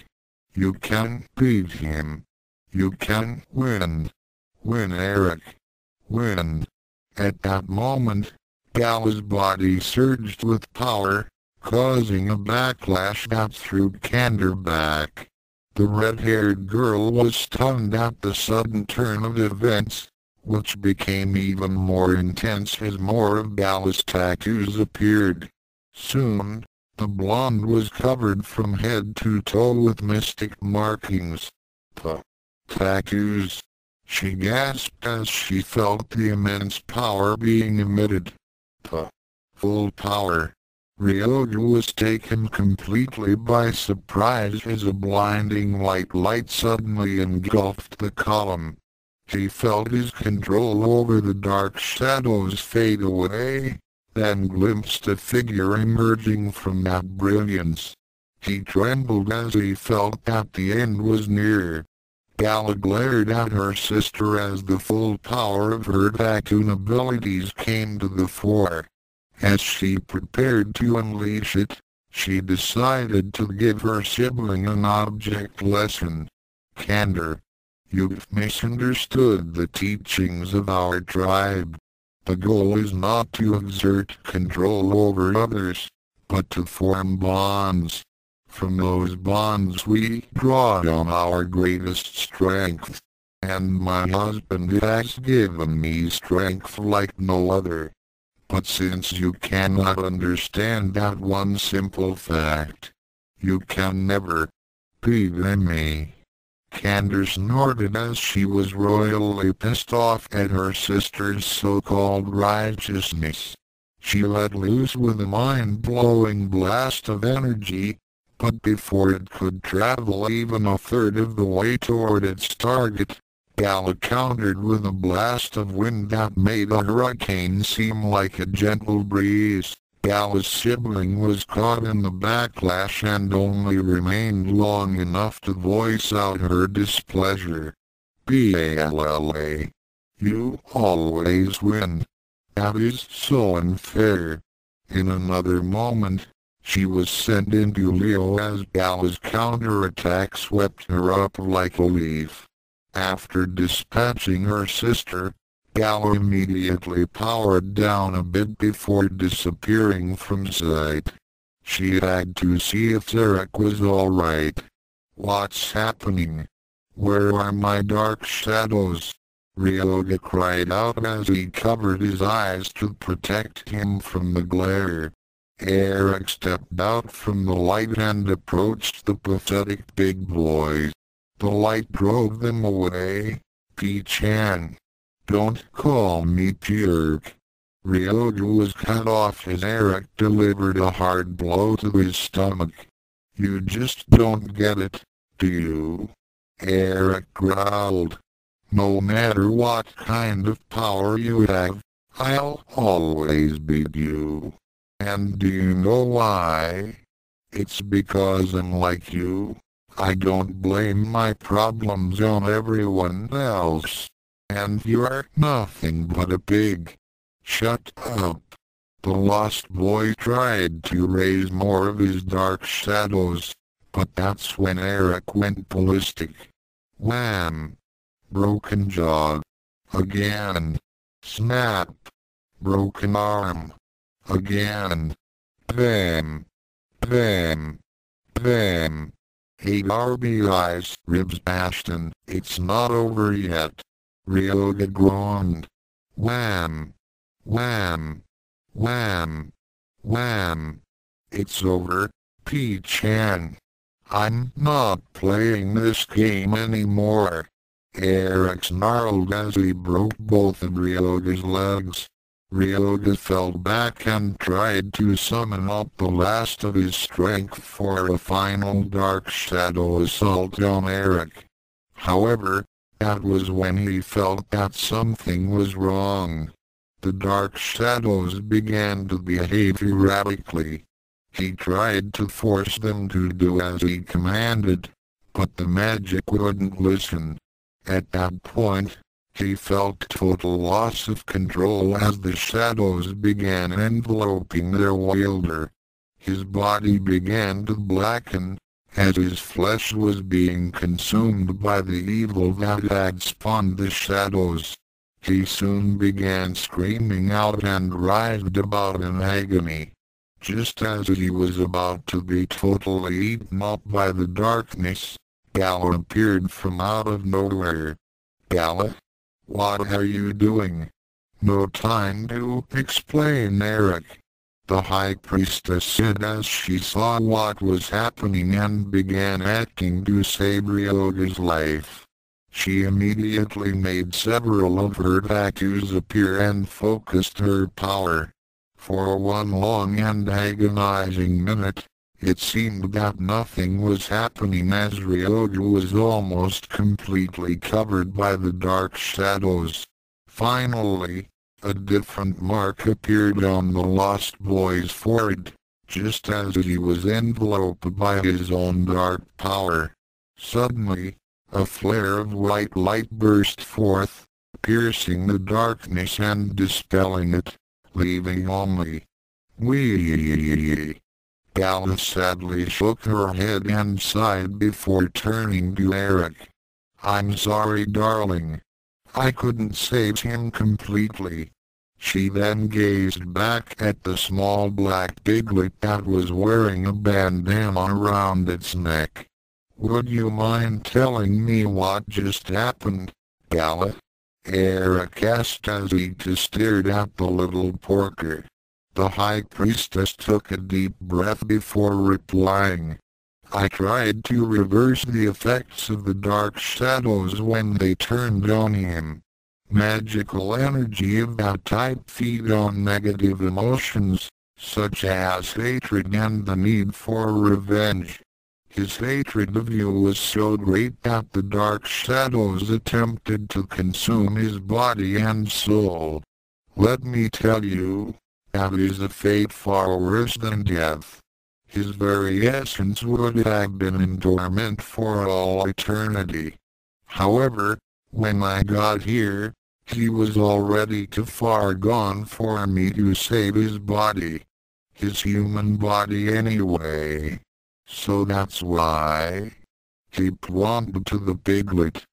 You can beat him. You can win. Win, Eric. Win. At that moment, Gala's body surged with power, causing a backlash that threw Kander back. The red-haired girl was stunned at the sudden turn of events, which became even more intense as more of Gala's tattoos appeared. Soon, the blonde was covered from head to toe with mystic markings. The tattoos. She gasped as she felt the immense power being emitted. The full power. Ryoga was taken completely by surprise as a blinding white light suddenly engulfed the column. He felt his control over the dark shadows fade away, then glimpsed a figure emerging from that brilliance. He trembled as he felt that the end was near. Gala glared at her sister as the full power of her Tattoon abilities came to the fore. As she prepared to unleash it, she decided to give her sibling an object lesson. Kander. You've misunderstood the teachings of our tribe. The goal is not to exert control over others, but to form bonds. From those bonds we draw on our greatest strength. And my husband has given me strength like no other. But since you cannot understand that one simple fact, you can never be me. Kander snorted as she was royally pissed off at her sister's so-called righteousness. She let loose with a mind-blowing blast of energy, But before it could travel even a third of the way toward its target, Gala countered with a blast of wind that made a hurricane seem like a gentle breeze. Gala's sibling was caught in the backlash and only remained long enough to voice out her displeasure. "Balla, you always win. That is so unfair." In another moment, she was sent into Leo as Gala's counterattack swept her up like a leaf. After dispatching her sister, Gala immediately powered down a bit before disappearing from sight. She had to see if Eric was alright. "What's happening? Where are my dark shadows?" Ryoga cried out as he covered his eyes to protect him from the glare. Eric stepped out from the light and approached the pathetic big boys. The light drove them away. "P-chan. Don't call me Jerk." Ryoga was cut off as Eric delivered a hard blow to his stomach. "You just don't get it, do you?" Eric growled. "No matter what kind of power you have, I'll always beat you. And do you know why? It's because unlike you, I don't blame my problems on everyone else. And you're nothing but a pig." "Shut up." The lost boy tried to raise more of his dark shadows, but that's when Eric went ballistic. Wham! Broken jaw. Again. Snap. Broken arm. Again. Bam. Bam. Bam. "Hey RBI's, Ribs Ashton, it's not over yet." Ryoga groaned. Wham! Wham! Wham! Wham! "It's over, P-chan. I'm not playing this game anymore." Eric snarled as he broke both of Ryoga's legs. Ryoga fell back and tried to summon up the last of his strength for a final dark shadow assault on Eric. However, that was when he felt that something was wrong. The dark shadows began to behave erratically. He tried to force them to do as he commanded, but the magic wouldn't listen. At that point, he felt total loss of control as the shadows began enveloping their wielder. His body began to blacken, as his flesh was being consumed by the evil that had spawned the shadows. He soon began screaming out and writhed about in agony. Just as he was about to be totally eaten up by the darkness, Gala appeared from out of nowhere. "Gala? What are you doing?" "No time to explain, Eric," the High Priestess said as she saw what was happening and began acting to save Ryoga's life. She immediately made several of her tattoos appear and focused her power. For one long and agonizing minute, it seemed that nothing was happening as Ryoga was almost completely covered by the dark shadows. Finally, a different mark appeared on the lost boy's forehead, just as he was enveloped by his own dark power. Suddenly, a flare of white light burst forth, piercing the darkness and dispelling it, leaving only "Wee." Gala sadly shook her head and sighed before turning to Eric. "I'm sorry, darling. I couldn't save him completely." She then gazed back at the small black piglet that was wearing a bandana around its neck. "Would you mind telling me what just happened, Gala?" Eric asked as he stared at the little porker. The High Priestess took a deep breath before replying. "I tried to reverse the effects of the dark shadows when they turned on him. Magical energy of that type feed on negative emotions, such as hatred and the need for revenge. His hatred of you was so great that the dark shadows attempted to consume his body and soul. Let me tell you, that is a fate far worse than death. His very essence would have been in torment for all eternity. However, when I got here, he was already too far gone for me to save his body. His human body anyway. So that's why. He pointed to the piglet.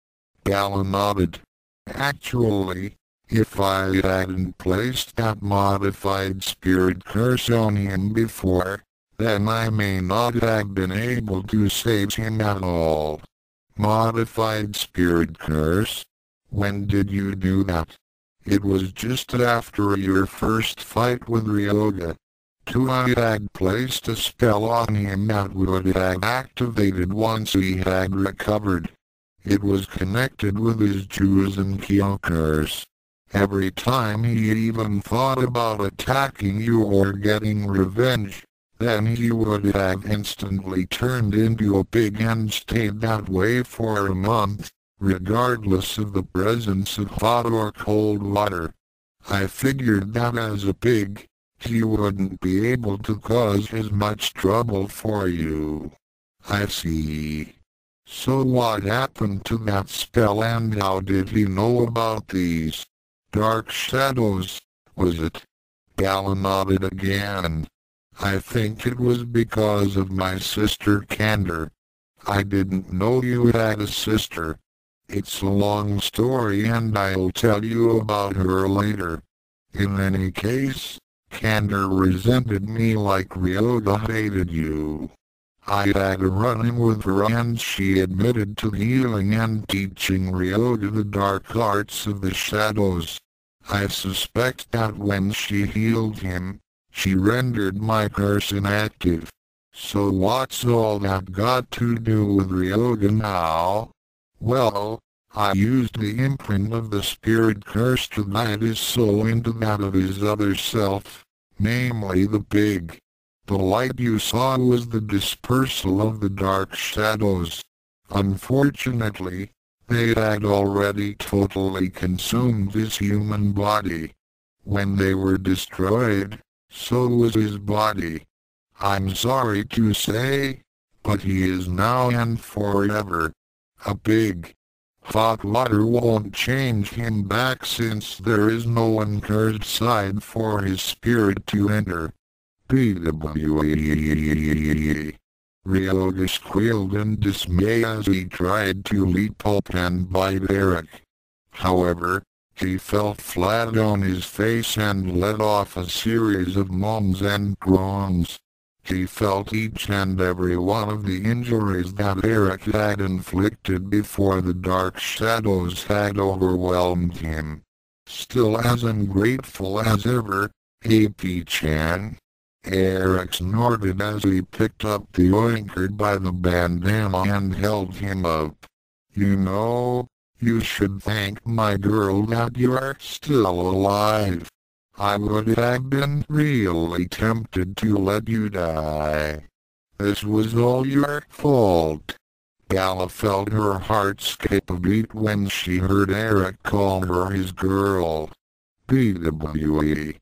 Gala nodded. Actually, if I hadn't placed that modified spirit curse on him before, then I may not have been able to save him at all. Modified spirit curse? When did you do that? It was just after your first fight with Ryoga. I had placed a spell on him that would have activated once he had recovered. It was connected with his Juzen curse. Every time he even thought about attacking you or getting revenge, then he would have instantly turned into a pig and stayed that way for a month, regardless of the presence of hot or cold water. I figured that as a pig, he wouldn't be able to cause as much trouble for you. I see. So what happened to that spell and how did he know about these dark shadows, was it? Gala nodded again. I think it was because of my sister Candor. I didn't know you had a sister. It's a long story and I'll tell you about her later. In any case, Candor resented me like Ryoga hated you. I had a run-in with her and she admitted to healing and teaching Ryoga the dark arts of the shadows. I suspect that when she healed him, she rendered my curse inactive. So what's all that got to do with Ryoga now? Well, I used the imprint of the spirit curse to guide his soul into that of his other self, namely the pig. The light you saw was the dispersal of the dark shadows. Unfortunately, they had already totally consumed his human body. When they were destroyed, so was his body. I'm sorry to say, but he is now and forever a pig. Hot water won't change him back since there is no uncursed side for his spirit to enter. PWE. Ryoga squealed in dismay as he tried to leap up and bite Eric. However, he fell flat on his face and let off a series of moans and groans. He felt each and every one of the injuries that Eric had inflicted before the dark shadows had overwhelmed him. Still as ungrateful as ever, AP-chan. Eric snorted as he picked up the oinker by the bandana and held him up. You know, you should thank my girl that you're still alive. I would have been really tempted to let you die. This was all your fault. Gala felt her heart skip a beat when she heard Eric call her his girl. PWE.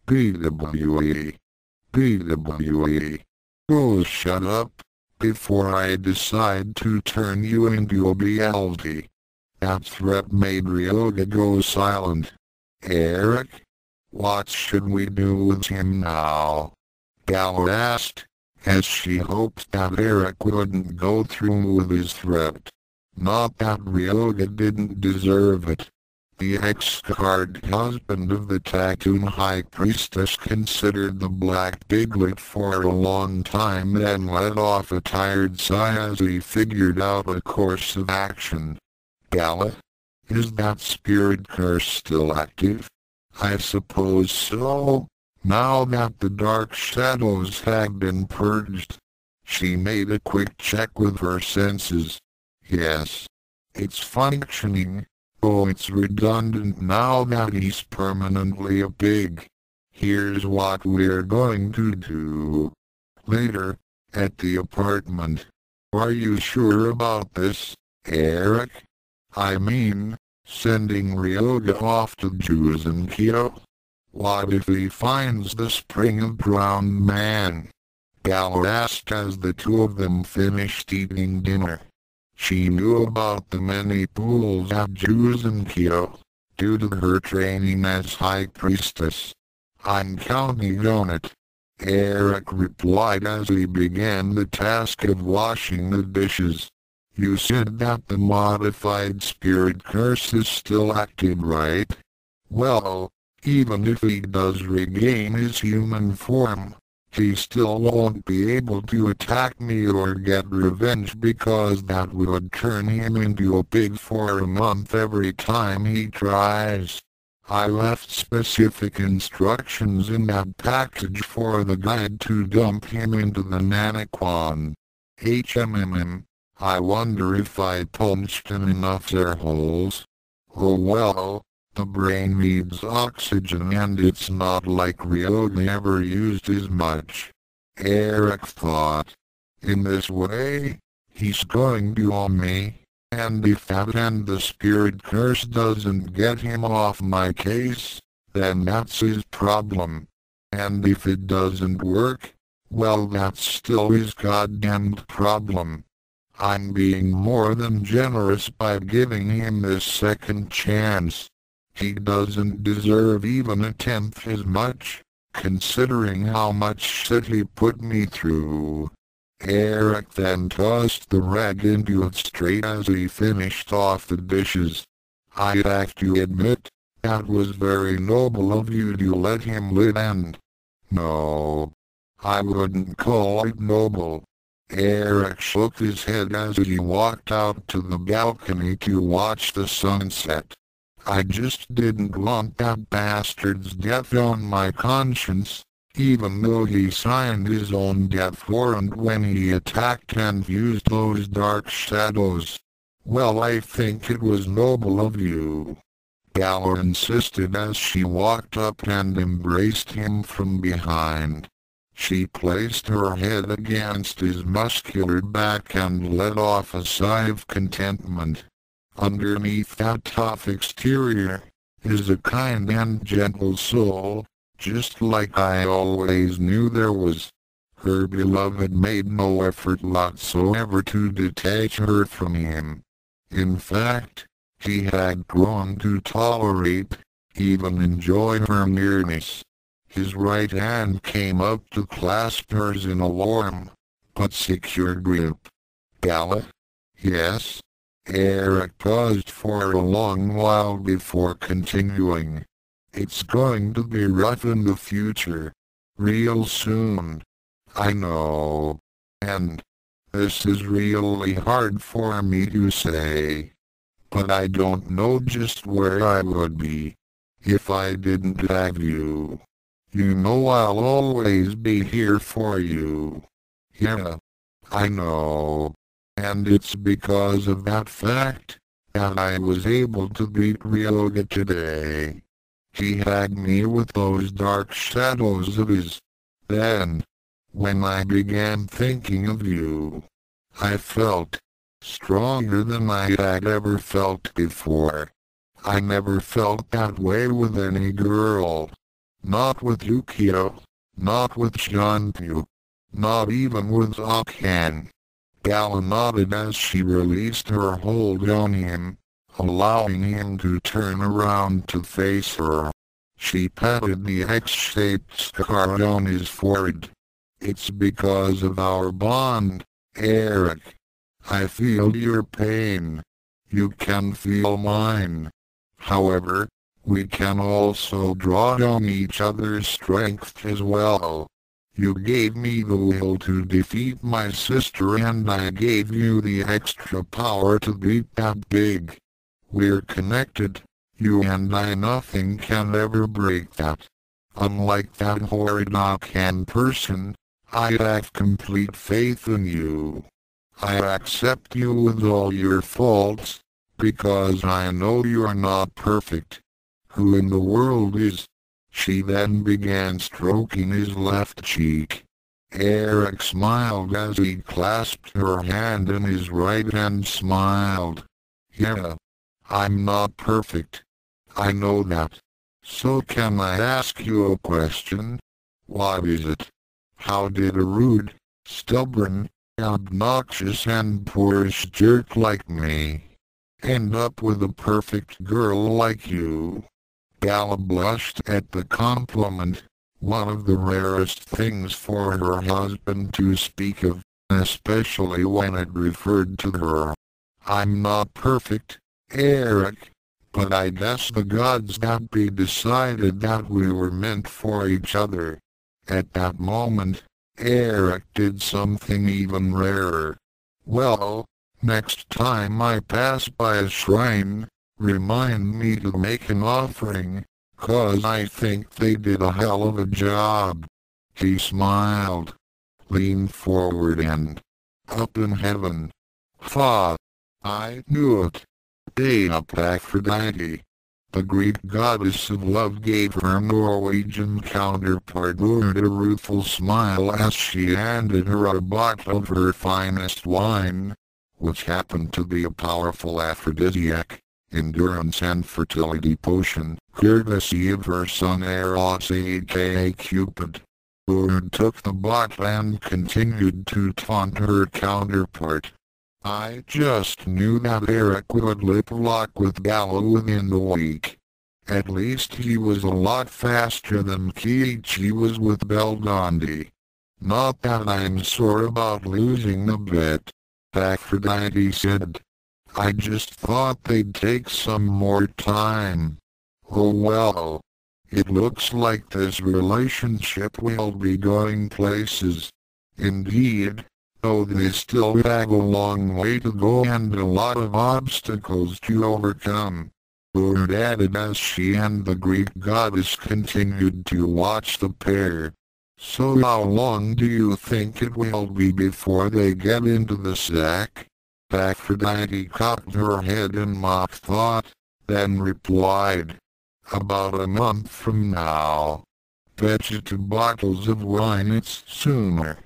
PWE. PWE. Oh, shut up, before I decide to turn you into a BLT. That threat made Ryoga go silent. Eric? What should we do with him now? Gala asked, as she hoped that Eric wouldn't go through with his threat. Not that Ryoga didn't deserve it. The ex-card husband of the Tattoon High Priestess considered the black piglet for a long time and let off a tired sigh as he figured out a course of action. Gala? Is that spirit curse still active? I suppose so, now that the dark shadows had been purged. She made a quick check with her senses. Yes. It's functioning. Oh, it's redundant now that he's permanently a pig. Here's what we're going to do. Later, at the apartment. Are you sure about this, Eric? I mean, sending Ryoga off to Juzenkyo? What if he finds the spring of drowned man? Gal asked as the two of them finished eating dinner. She knew about the many pools at Juzenkyo, due to her training as High Priestess. I'm counting on it, Eric replied as he began the task of washing the dishes. You said that the modified spirit curse is still active, right? Well, even if he does regain his human form, he still won't be able to attack me or get revenge because that would turn him into a pig for a month every time he tries. I left specific instructions in that package for the guide to dump him into the Nanakwan. I wonder if I punched in enough air holes. Oh well, the brain needs oxygen and it's not like Ryoga ever used as much. Eric thought. In this way, he's going to own me, and if that and the spirit curse doesn't get him off my case, then that's his problem. And if it doesn't work, well that's still his goddamned problem. I'm being more than generous by giving him this second chance. He doesn't deserve even a tenth as much, considering how much shit he put me through. Eric then tossed the rag into its tray as he finished off the dishes. I'd have to admit, that was very noble of you to let him live and... No, I wouldn't call it noble. Eric shook his head as he walked out to the balcony to watch the sunset. I just didn't want that bastard's death on my conscience, even though he signed his own death warrant when he attacked and used those dark shadows. Well, I think it was noble of you, Gal insisted as she walked up and embraced him from behind. She placed her head against his muscular back and let off a sigh of contentment. Underneath that tough exterior is a kind and gentle soul, just like I always knew there was. Her beloved made no effort whatsoever to detach her from him. In fact, he had grown to tolerate, even enjoy her nearness. His right hand came up to clasp hers in a warm, but secure grip. Gala? Yes? Eric paused for a long while before continuing. It's going to be rough in the future. Real soon. I know. And this is really hard for me to say. But I don't know just where I would be if I didn't have you. You know I'll always be here for you. Yeah, I know. And it's because of that fact that I was able to beat Ryoga today. He had me with those dark shadows of his. Then, when I began thinking of you, I felt stronger than I had ever felt before. I never felt that way with any girl. Not with Yukio, not with Shanpyu, not even with Akan. Gala nodded as she released her hold on him, allowing him to turn around to face her. She patted the X-shaped scar on his forehead. It's because of our bond, Eric. I feel your pain. You can feel mine. However, we can also draw on each other's strength as well. You gave me the will to defeat my sister and I gave you the extra power to beat that big. We're connected, you and I. Nothing can ever break that. Unlike that horrid Akan person, I have complete faith in you. I accept you with all your faults, because I know you're not perfect. Who in the world is? She then began stroking his left cheek. Eric smiled as he clasped her hand in his right and smiled. Yeah, I'm not perfect. I know that. So can I ask you a question? What is it? How did a rude, stubborn, obnoxious and poorish jerk like me end up with a perfect girl like you? Gala blushed at the compliment, one of the rarest things for her husband to speak of, especially when it referred to her. I'm not perfect, Eric, but I guess the gods had decided that we were meant for each other. At that moment, Eric did something even rarer. Well, next time I pass by a shrine, remind me to make an offering, 'cause I think they did a hell of a job. He smiled, leaned forward and, up in heaven. Ha! I knew it. Day up Aphrodite. The Greek goddess of love gave her Norwegian counterpart a rueful smile as she handed her a bottle of her finest wine, which happened to be a powerful aphrodisiac, endurance and fertility potion, courtesy of her son Eros aka Cupid. Urd took the bottle and continued to taunt her counterpart. I just knew that Eric would lip lock with Gala within the week. At least he was a lot faster than Kiichi was with Belgondi. Not that I'm sore about losing the bet, Aphrodite said. I just thought they'd take some more time. Oh well. It looks like this relationship will be going places. Indeed. Though they still have a long way to go and a lot of obstacles to overcome. Urd added as she and the Greek goddess continued to watch the pair. So how long do you think it will be before they get into the sack? Aphrodite cocked her head in mock thought, then replied. About a month from now. Betcha 2 bottles of wine it's sooner.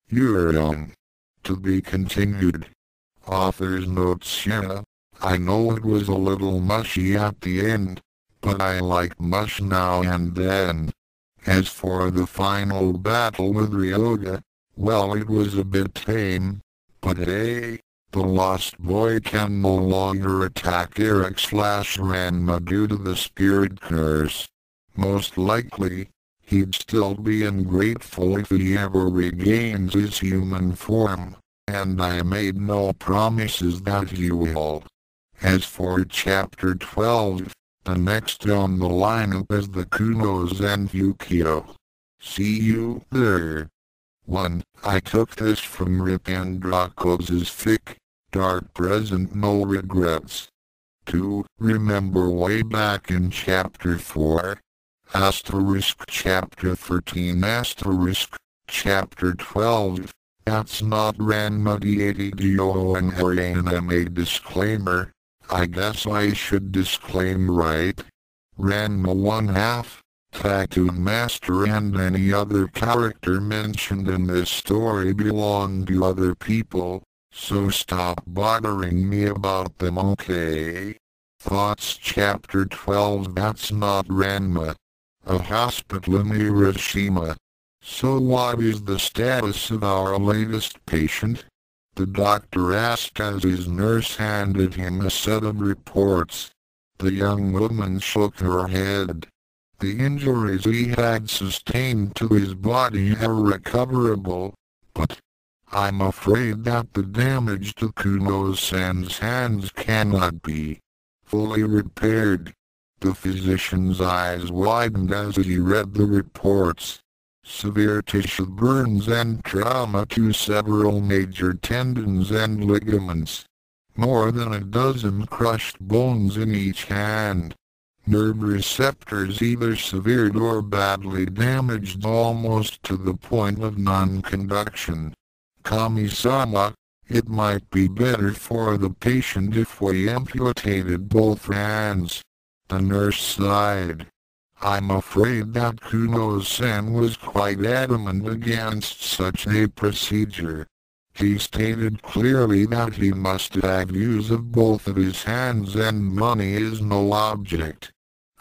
You're young. To be continued. Author's notes. Yeah, I know it was a little mushy at the end, but I like mush now and then. As for the final battle with Ryoga, well, it was a bit tame, but hey, the lost boy can no longer attack Eric/Ranma due to the spirit curse. Most likely, he'd still be ungrateful if he ever regains his human form, and I made no promises that he will. As for Chapter 12, the next on the lineup is the Kunos and Yukio. See you there. 1. I took this from Rip Andrakos' fic, Dark Present No Regrets. 2. Remember way back in Chapter 4? Chapter 13 Chapter 12. That's not Ranma D80DO and anime disclaimer. I guess I should disclaim right. Ranma 1/2, Tattoon Master and any other character mentioned in this story belong to other people, so stop bothering me about them, okay? Thoughts Chapter 12. That's not Ranma. A hospital in Hiroshima. So what is the status of our latest patient? The doctor asked as his nurse handed him a set of reports. The young woman shook her head. The injuries he had sustained to his body are recoverable, but I'm afraid that the damage to Kuno-san's hands cannot be fully repaired. The physician's eyes widened as he read the reports. Severe tissue burns and trauma to several major tendons and ligaments. More than a dozen crushed bones in each hand. Nerve receptors either severed or badly damaged almost to the point of non-conduction. Kami-sama, it might be better for the patient if we amputated both hands. The nurse sighed. I'm afraid that Kuno-san was quite adamant against such a procedure. He stated clearly that he must have use of both of his hands and money is no object.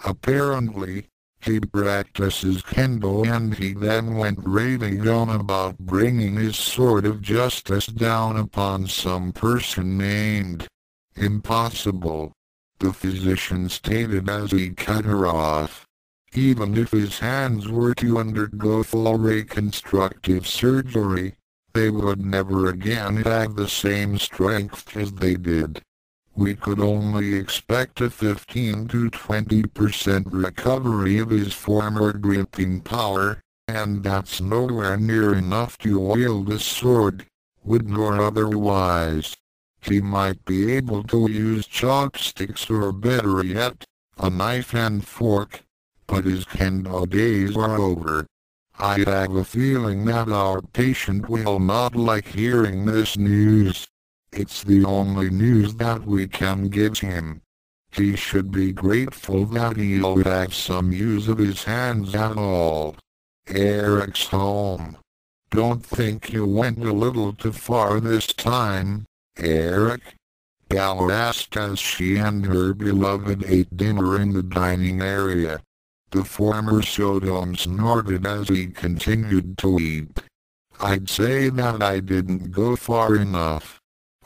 Apparently, he practices kendo and he then went raving on about bringing his sword of justice down upon some person named Impossible. The physician stated as he cut her off. Even if his hands were to undergo full reconstructive surgery, they would never again have the same strength as they did. We could only expect a 15 to 20% recovery of his former gripping power, and that's nowhere near enough to wield a sword, wood nor otherwise. He might be able to use chopsticks or better yet, a knife and fork, but his kendo days are over. I have a feeling that our patient will not like hearing this news. It's the only news that we can give him. He should be grateful that he'll have some use of his hands at all. Eric's home. Don't think you went a little too far this time, Eric? Gal asked as she and her beloved ate dinner in the dining area. The former Sodom snorted as he continued to eat. I'd say that I didn't go far enough.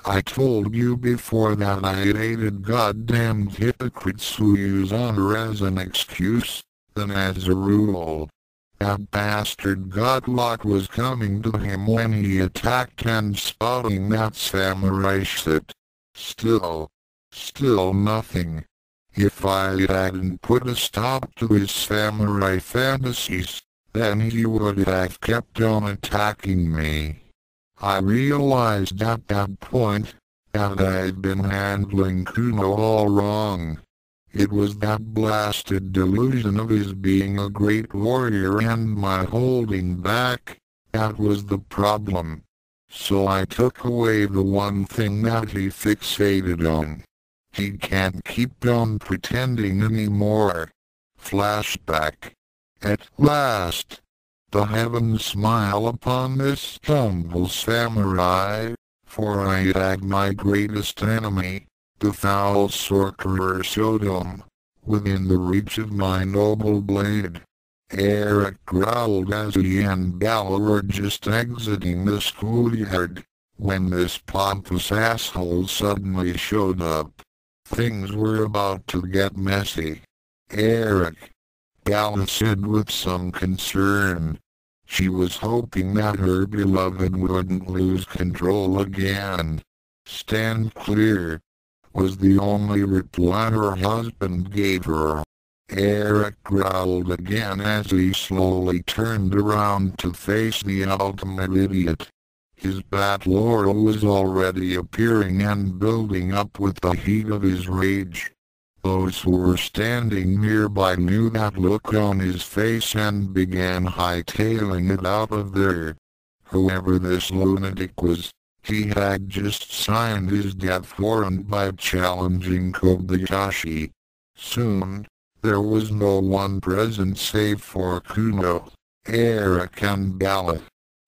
I told you before that I hated goddamned hypocrites who use honor as an excuse, then as a rule. That bastard Godlock was coming to him when he attacked and spotting that samurai shit. Still nothing. If I hadn't put a stop to his samurai fantasies, then he would have kept on attacking me. I realized at that point that I'd been handling Kuno all wrong. It was that blasted delusion of his being a great warrior and my holding back, that was the problem. So I took away the one thing that he fixated on. He can't keep on pretending anymore. Flashback. At last, the heavens smile upon this humble samurai, for I had my greatest enemy, the foul sorcerer Sodom, within the reach of my noble blade. Eric growled as he and Gal were just exiting the schoolyard, when this pompous asshole suddenly showed up. Things were about to get messy. Eric, Gal said with some concern. She was hoping that her beloved wouldn't lose control again. Stand clear, was the only reply her husband gave her. Eric growled again as he slowly turned around to face the ultimate idiot. His battle aura was already appearing and building up with the heat of his rage. Those who were standing nearby knew that look on his face and began hightailing it out of there. Whoever this lunatic was, he had just signed his death warrant by challenging Kobayashi. Soon, there was no one present save for Kuno, Eric and Gala.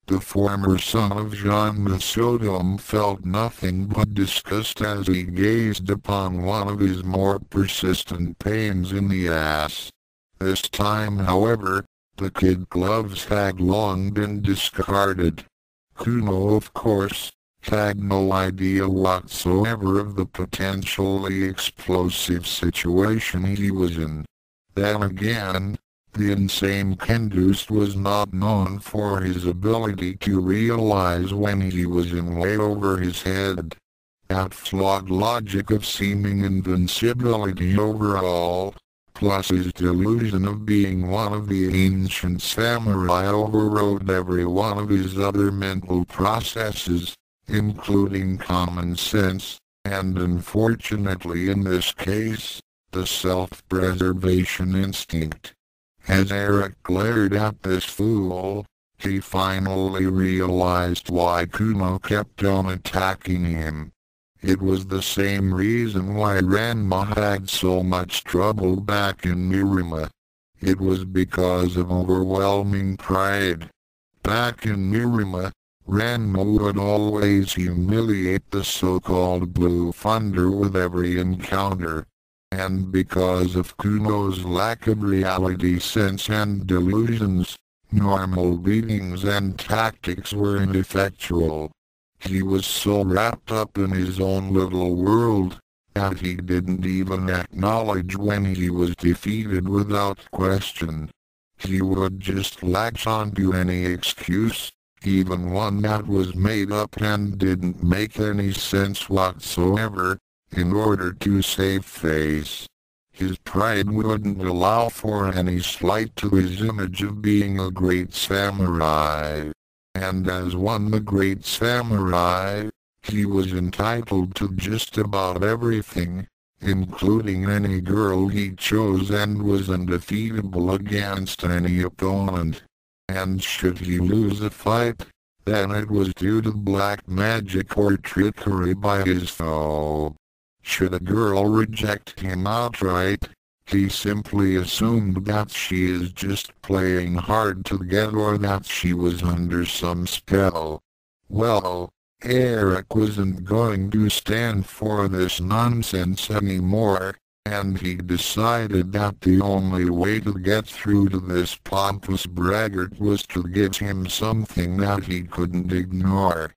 The former son of Genma Sodom felt nothing but disgust as he gazed upon one of his more persistent pains in the ass. This time, however, the kid gloves had long been discarded. Kuno, of course, had no idea whatsoever of the potentially explosive situation he was in. Then again, the insane Kendus was not known for his ability to realize when he was in way over his head. That flawed logic of seeming invincibility overall, plus his delusion of being one of the ancient samurai overrode every one of his other mental processes, including common sense, and unfortunately in this case, the self-preservation instinct. As Eric glared at this fool, he finally realized why Kuno kept on attacking him. It was the same reason why Ranma had so much trouble back in Nerima. It was because of overwhelming pride. Back in Nerima, Ranma would always humiliate the so-called Blue Thunder with every encounter. And because of Kuno's lack of reality sense and delusions, normal beatings and tactics were ineffectual. He was so wrapped up in his own little world that he didn't even acknowledge when he was defeated without question. He would just latch onto any excuse, even one that was made up and didn't make any sense whatsoever, in order to save face. His pride wouldn't allow for any slight to his image of being a great samurai. And as the great samurai, he was entitled to just about everything, including any girl he chose, and was undefeatable against any opponent. And should he lose a fight, then it was due to black magic or trickery by his foe. Should a girl reject him outright, he simply assumed that she is just playing hard to get or that she was under some spell. Well, Eric wasn't going to stand for this nonsense anymore, and he decided that the only way to get through to this pompous braggart was to give him something that he couldn't ignore.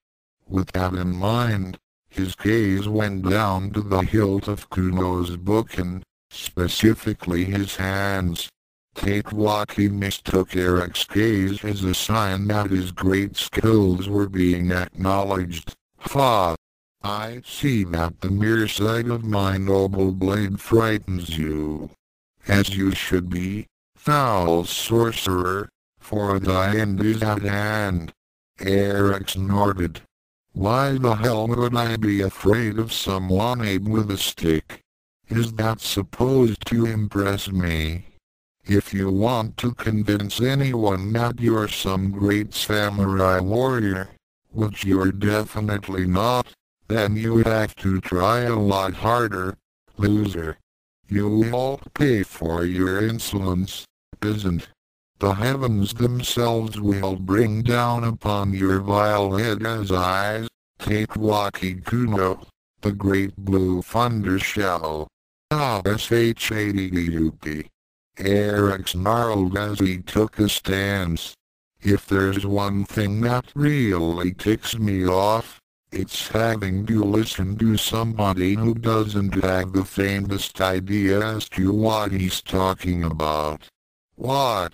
With that in mind, his gaze went down to the hilt of Kuno's bokken, specifically his hands. Tatewaki mistook Eric's gaze as a sign that his great skills were being acknowledged. Ha! I see that the mere sight of my noble blade frightens you. As you should be, foul sorcerer, for thy end is at hand. Eric snorted. Why the hell would I be afraid of someone aimed with a stick? Is that supposed to impress me? If you want to convince anyone that you're some great samurai warrior, which you're definitely not, then you have to try a lot harder, loser. You will pay for your insolence, peasant. The heavens themselves will bring down upon your vile head as I, Tatewaki Kuno, the great blue thunder shall. S-H-A-D-U-P. Eric snarled as he took a stance. If there's one thing that really ticks me off, it's having to listen to somebody who doesn't have the faintest idea as to what he's talking about. What?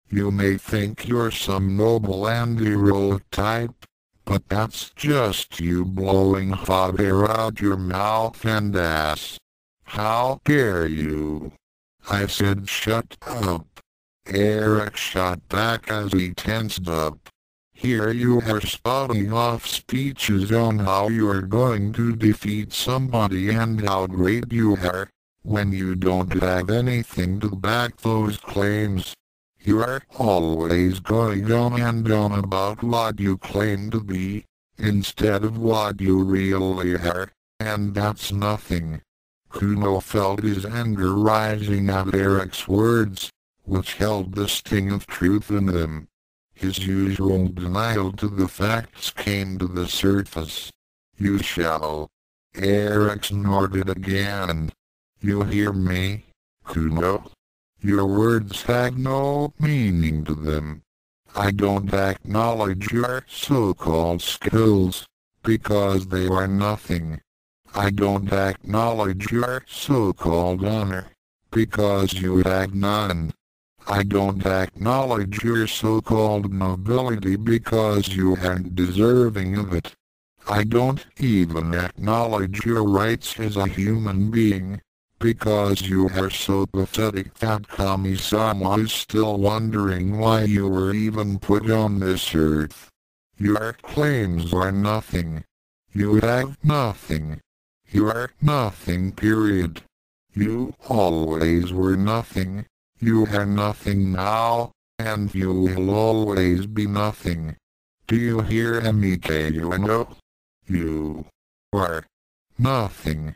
You may think you're some noble and heroic type, but that's just you blowing hot air out your mouth and ass. How dare you? I said shut up. Eric shot back as he tensed up. Here you are spouting off speeches on how you are going to defeat somebody and how great you are, when you don't have anything to back those claims. You are always going on and on about what you claim to be, instead of what you really are, and that's nothing. Kuno felt his anger rising at Eric's words, which held the sting of truth in them. His usual denial to the facts came to the surface. You shall. Eric snorted again. You hear me, Kuno? Your words have no meaning to them. I don't acknowledge your so-called skills, because they are nothing. I don't acknowledge your so-called honor, because you have none. I don't acknowledge your so-called nobility because you aren't deserving of it. I don't even acknowledge your rights as a human being, because you are so pathetic that Kami-sama is still wondering why you were even put on this earth. Your claims are nothing. You have nothing. You are nothing, period. You always were nothing. You are nothing now, and you will always be nothing. Do you hear me, Kayuno? You are nothing.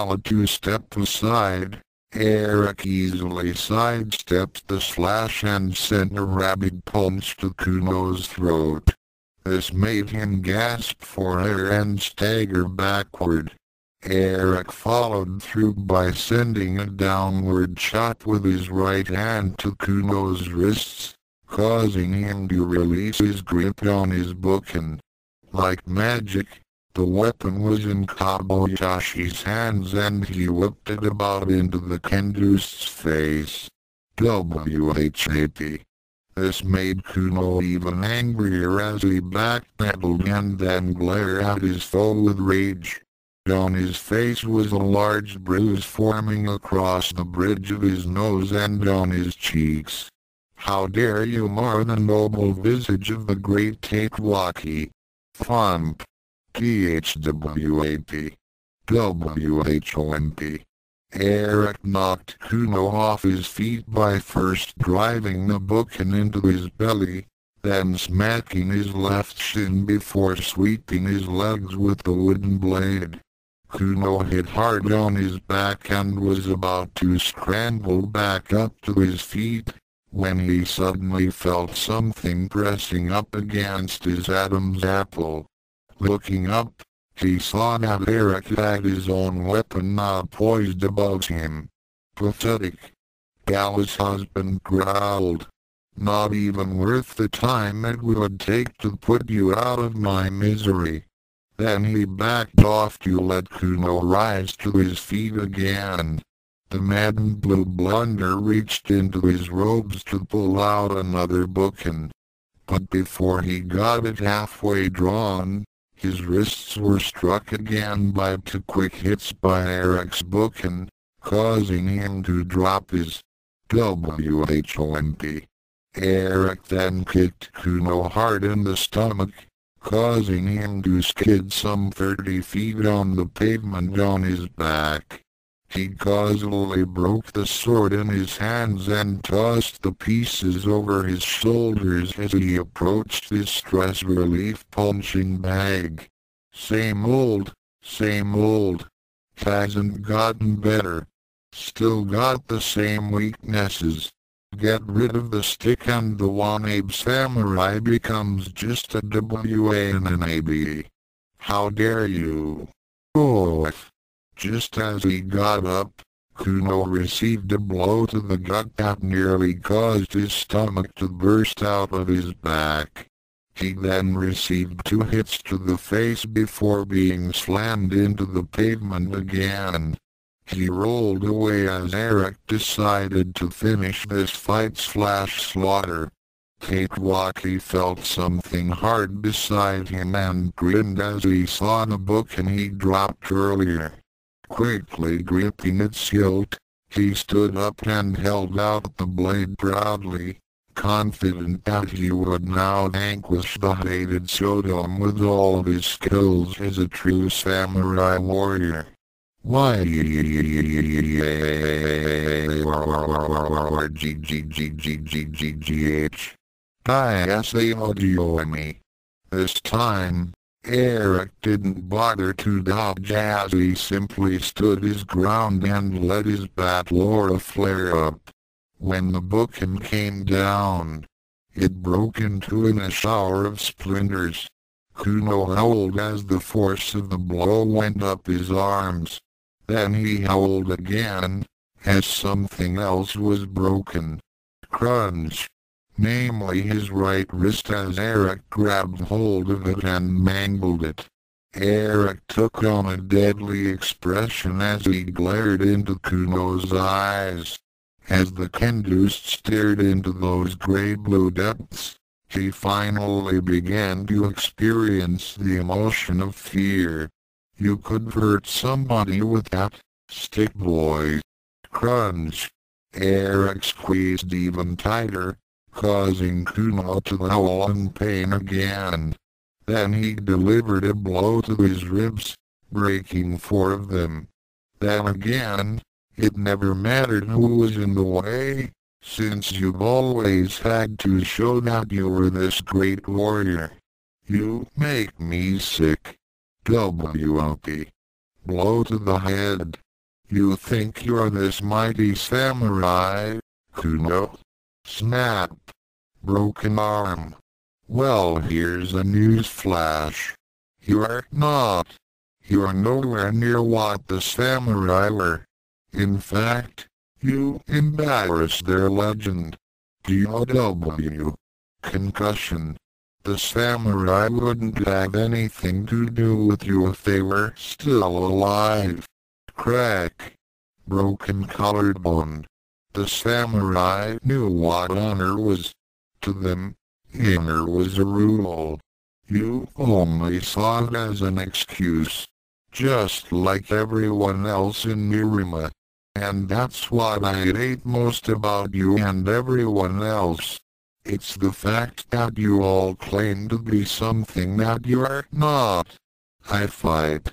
Gal two-stepped aside. Eric easily sidestepped the slash and sent a rabid punch to Kuno's throat. This made him gasp for air and stagger backward. Eric followed through by sending a downward shot with his right hand to Kuno's wrists, causing him to release his grip on his bookin. Like magic, the weapon was in Kobayashi's hands and he whipped it about into the Kendust's face. WHAP. This made Kuno even angrier as he backpedaled and then glared at his foe with rage. On his face was a large bruise forming across the bridge of his nose and on his cheeks. How dare you mar the noble visage of the great Tatewaki? Thump. THWAP. WHOMP. Eric knocked Kuno off his feet by first driving the bookin into his belly, then smacking his left shin before sweeping his legs with the wooden blade. Kuno hit hard on his back and was about to scramble back up to his feet, when he suddenly felt something pressing up against his Adam's apple. Looking up, he saw that Eric had his own weapon now poised above him. Pathetic. Gal's husband growled. Not even worth the time it would take to put you out of my misery. Then he backed off to let Kuno rise to his feet again. The maddened blue blunder reached into his robes to pull out another bookin. But before he got it halfway drawn, his wrists were struck again by two quick hits by Eric's bookin, causing him to drop his WHOMP. Eric then kicked Kuno hard in the stomach, causing him to skid some 30 feet on the pavement on his back. He causally broke the sword in his hands and tossed the pieces over his shoulders as he approached his stress relief punching bag. Same old, hasn't gotten better. Still got the same weaknesses. Get rid of the stick and the Wanabe Samurai becomes just a WANAB. How dare you? Oh! Just as he got up, Kuno received a blow to the gut that nearly caused his stomach to burst out of his back. He then received 2 hits to the face before being slammed into the pavement again. He rolled away as Eric decided to finish this fight/slaughter. Tatewaki felt something hard beside him and grinned as he saw the book and he dropped earlier. Quickly gripping its hilt, he stood up and held out the blade proudly, confident that he would now vanquish the hated Sodom with all of his skills as a true samurai warrior. Why? This time, Eric didn't bother to dodge as he simply stood his ground and let his battle aura flare up. When the bookin came down, it broke into a shower of splinters. Kuno howled as the force of the blow went up his arms. Then he howled again, as something else was broken. Crunch. Namely his right wrist as Eric grabbed hold of it and mangled it. Eric took on a deadly expression as he glared into Kuno's eyes. As the Kendust stared into those gray-blue depths, he finally began to experience the emotion of fear. You could hurt somebody with that stick, boy. Crunch. Eric squeezed even tighter, causing Kuno to howl in pain again. Then he delivered a blow to his ribs, breaking 4 of them. Then again, it never mattered who was in the way, since you've always had to show that you were this great warrior. You make me sick. WOP. Blow to the head. You think you're this mighty samurai, Kuno? Snap. Broken arm. Well, here's a news flash. You're not. You're nowhere near what the samurai were. In fact, you embarrass their legend. DOW. Concussion. The samurai wouldn't have anything to do with you if they were still alive. Crack. Broken collarbone. The samurai knew what honor was. To them, honor was a rule. You only saw it as an excuse. Just like everyone else in Nerima. And that's what I hate most about you and everyone else. It's the fact that you all claim to be something that you're not. I fight.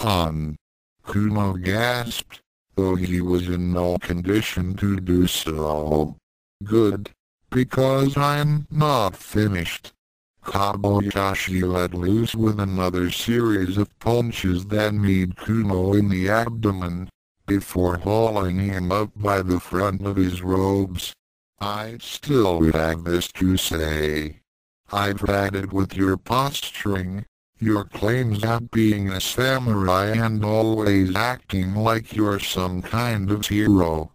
On. Kuno gasped, though he was in no condition to do so. Good, because I'm not finished. Kobayashi let loose with another series of punches that kneed Kuno in the abdomen, before hauling him up by the front of his robes. I still have this to say. I've had it with your posturing, your claims that being a samurai and always acting like you're some kind of hero.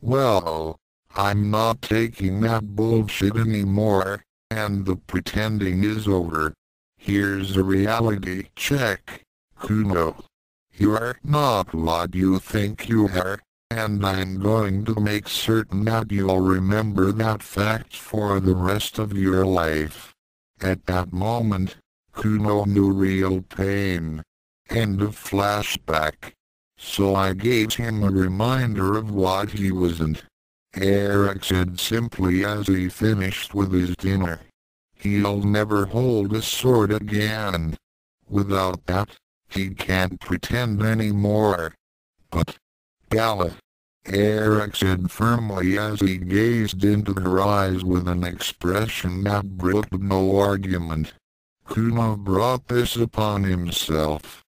Well, I'm not taking that bullshit anymore, and the pretending is over. Here's a reality check, Kuno. You're not what you think you are. And I'm going to make certain that you'll remember that fact for the rest of your life. At that moment, Kuno knew real pain. End of flashback. So I gave him a reminder of what he wasn't. Eric said simply as he finished with his dinner. He'll never hold a sword again. Without that, he can't pretend anymore. But Gala, Eric said firmly as he gazed into her eyes with an expression that brooked no argument. Kuno brought this upon himself.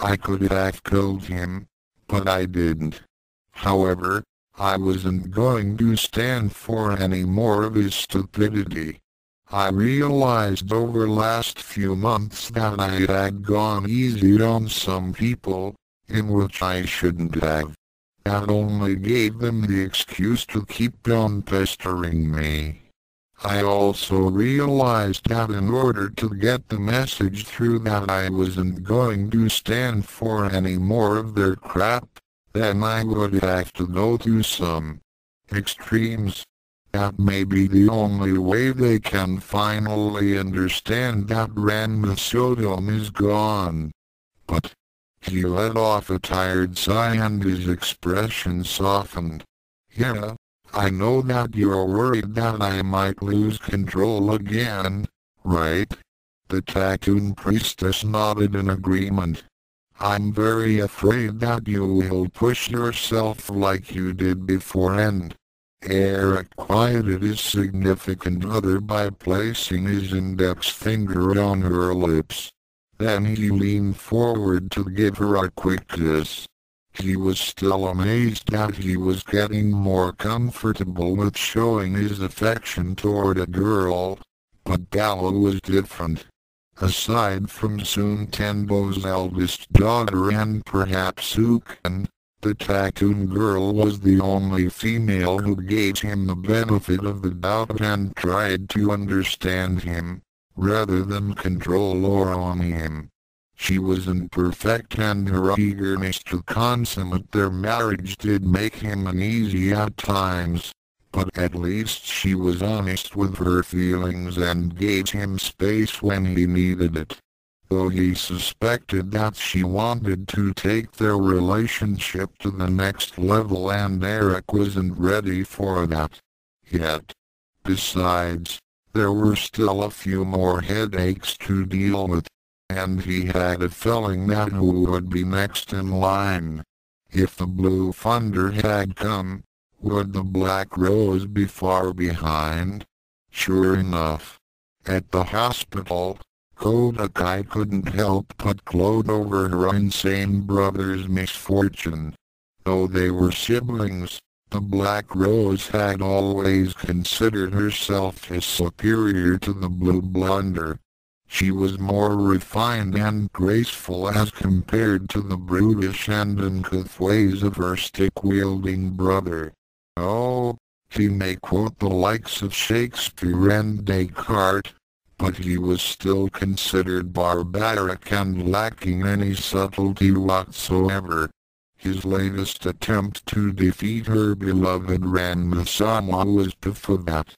I could have killed him, but I didn't. However, I wasn't going to stand for any more of his stupidity. I realized over last few months that I had gone easy on some people, in which I shouldn't have. That only gave them the excuse to keep on pestering me. I also realized that in order to get the message through that I wasn't going to stand for any more of their crap, then I would have to go to some extremes. That may be the only way they can finally understand that Ranma Sodom is gone. But he let off a tired sigh and his expression softened. Yeah, I know that you're worried that I might lose control again, right? The Tattoon priestess nodded in agreement. I'm very afraid that you will push yourself like you did before and Eric quieted his significant other by placing his index finger on her lips. Then he leaned forward to give her a quick kiss. He was still amazed that he was getting more comfortable with showing his affection toward a girl, but Gala was different. Aside from Suntenbo's eldest daughter and perhaps Ukan, the Tattoon girl was the only female who gave him the benefit of the doubt and tried to understand him, rather than control or own him. She wasn't perfect and her eagerness to consummate their marriage did make him uneasy at times, but at least she was honest with her feelings and gave him space when he needed it. Though he suspected that she wanted to take their relationship to the next level and Eric wasn't ready for that yet. Besides, there were still a few more headaches to deal with, and he had a feeling that who would be next in line. If the Blue Thunder had come, would the Black Rose be far behind? Sure enough. At the hospital, Kodakai couldn't help but gloat over her insane brother's misfortune. Though they were siblings, the Black Rose had always considered herself as superior to the Blue Blunder. She was more refined and graceful as compared to the brutish and uncouth ways of her stick-wielding brother. Oh, he may quote the likes of Shakespeare and Descartes, but he was still considered barbaric and lacking any subtlety whatsoever. His latest attempt to defeat her beloved Ranma-sama was proof of that.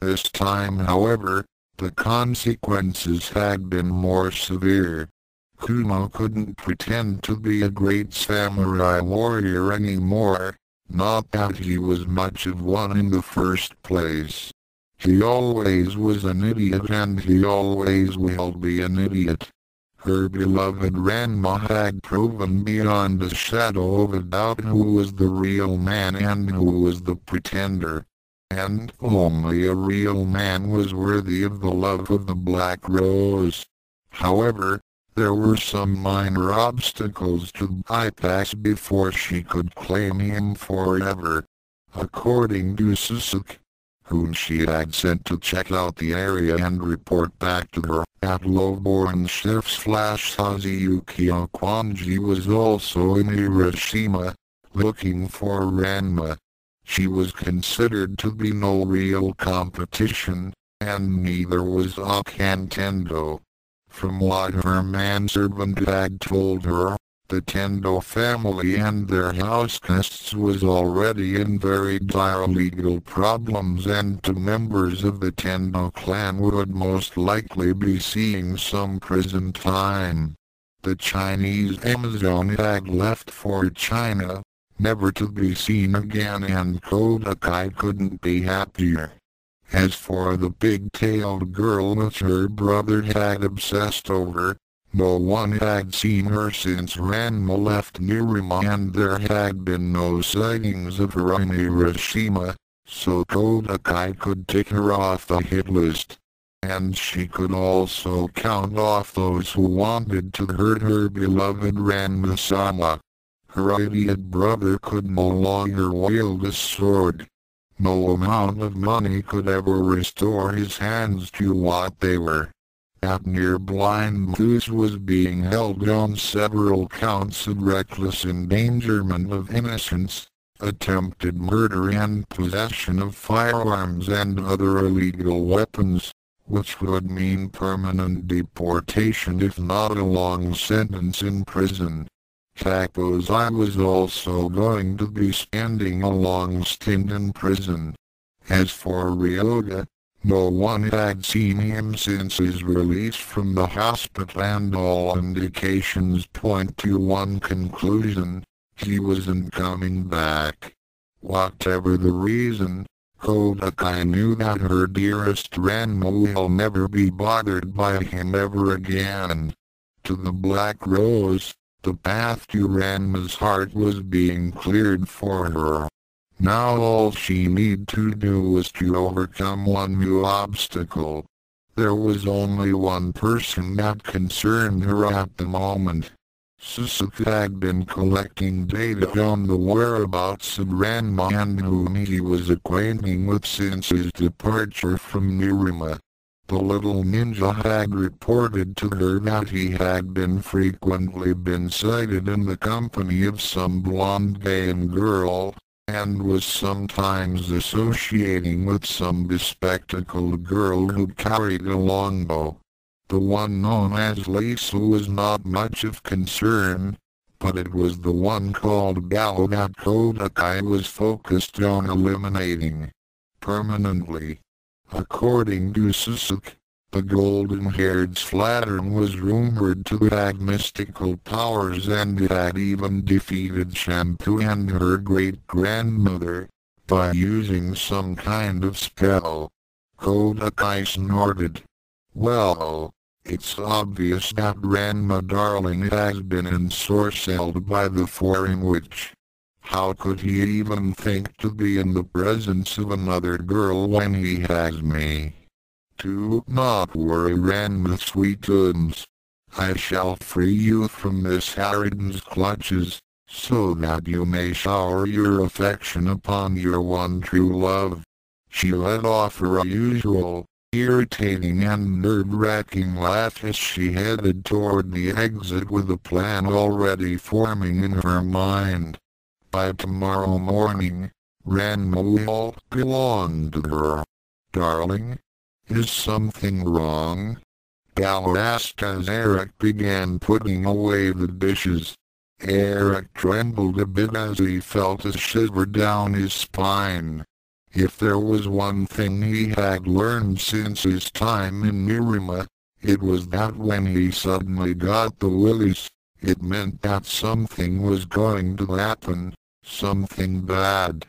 This time, however, the consequences had been more severe. Kumo couldn't pretend to be a great samurai warrior anymore, not that he was much of one in the first place. He always was an idiot and he always will be an idiot. Her beloved Ranma had proven beyond a shadow of a doubt who was the real man and who was the pretender. And only a real man was worthy of the love of the Black Rose. However, there were some minor obstacles to bypass before she could claim him forever. According to Suzuki, whom she had sent to check out the area and report back to her, at lowborn chef Sazuyuki Okwanji was also in Hiroshima, looking for Ranma. She was considered to be no real competition, and neither was Okantendo. From what her manservant had told her, the Tendo family and their house guests was already in very dire legal problems, and two members of the Tendo clan would most likely be seeing some prison time. The Chinese Amazon had left for China, never to be seen again, and Kodakai couldn't be happier. As for the pig-tailed girl which her brother had obsessed over, no one had seen her since Ranma left Nerima, and there had been no sightings of her in Hiroshima, so Kodakai could tick her off the hit list. And she could also count off those who wanted to hurt her beloved Ranma-sama. Her idiot brother could no longer wield a sword. No amount of money could ever restore his hands to what they were. That near-blind goose was being held on several counts of reckless endangerment of innocents, attempted murder and possession of firearms and other illegal weapons, which would mean permanent deportation if not a long sentence in prison. Kapozai was also going to be spending a long stint in prison. As for Ryoga, no one had seen him since his release from the hospital, and all indications point to one conclusion: he wasn't coming back. Whatever the reason, Kodakai knew that her dearest Ranma will never be bothered by him ever again. To the Black Rose, the path to Ranma's heart was being cleared for her. Now all she needed to do was to overcome one new obstacle. There was only one person that concerned her at the moment. Suzuki had been collecting data on the whereabouts of Ranma, and whom he was acquainting with since his departure from Nerima. The little ninja had reported to her that he had frequently been sighted in the company of some blonde game girl, and was sometimes associating with some bespectacled girl who carried a longbow. The one known as Lisa was not much of concern, but it was the one called Gao that Kodakai was focused on eliminating permanently. According to Suzuki, the golden-haired slattern was rumored to have mystical powers, and had even defeated Shampoo and her great-grandmother by using some kind of spell. Kodakai snorted. Well, it's obvious that Ranma darling has been ensorcelled by the foreign witch. How could he even think to be in the presence of another girl when he has me? Do not worry, Ranma sweetums. I shall free you from this harridan's clutches, so that you may shower your affection upon your one true love. She let off her usual, irritating and nerve-wracking laugh as she headed toward the exit with a plan already forming in her mind. By tomorrow morning, Ranma will belong to her. Darling, is something wrong? Gal asked as Eric began putting away the dishes. Eric trembled a bit as he felt a shiver down his spine. If there was one thing he had learned since his time in Nerima, it was that when he suddenly got the willies, it meant that something was going to happen, something bad.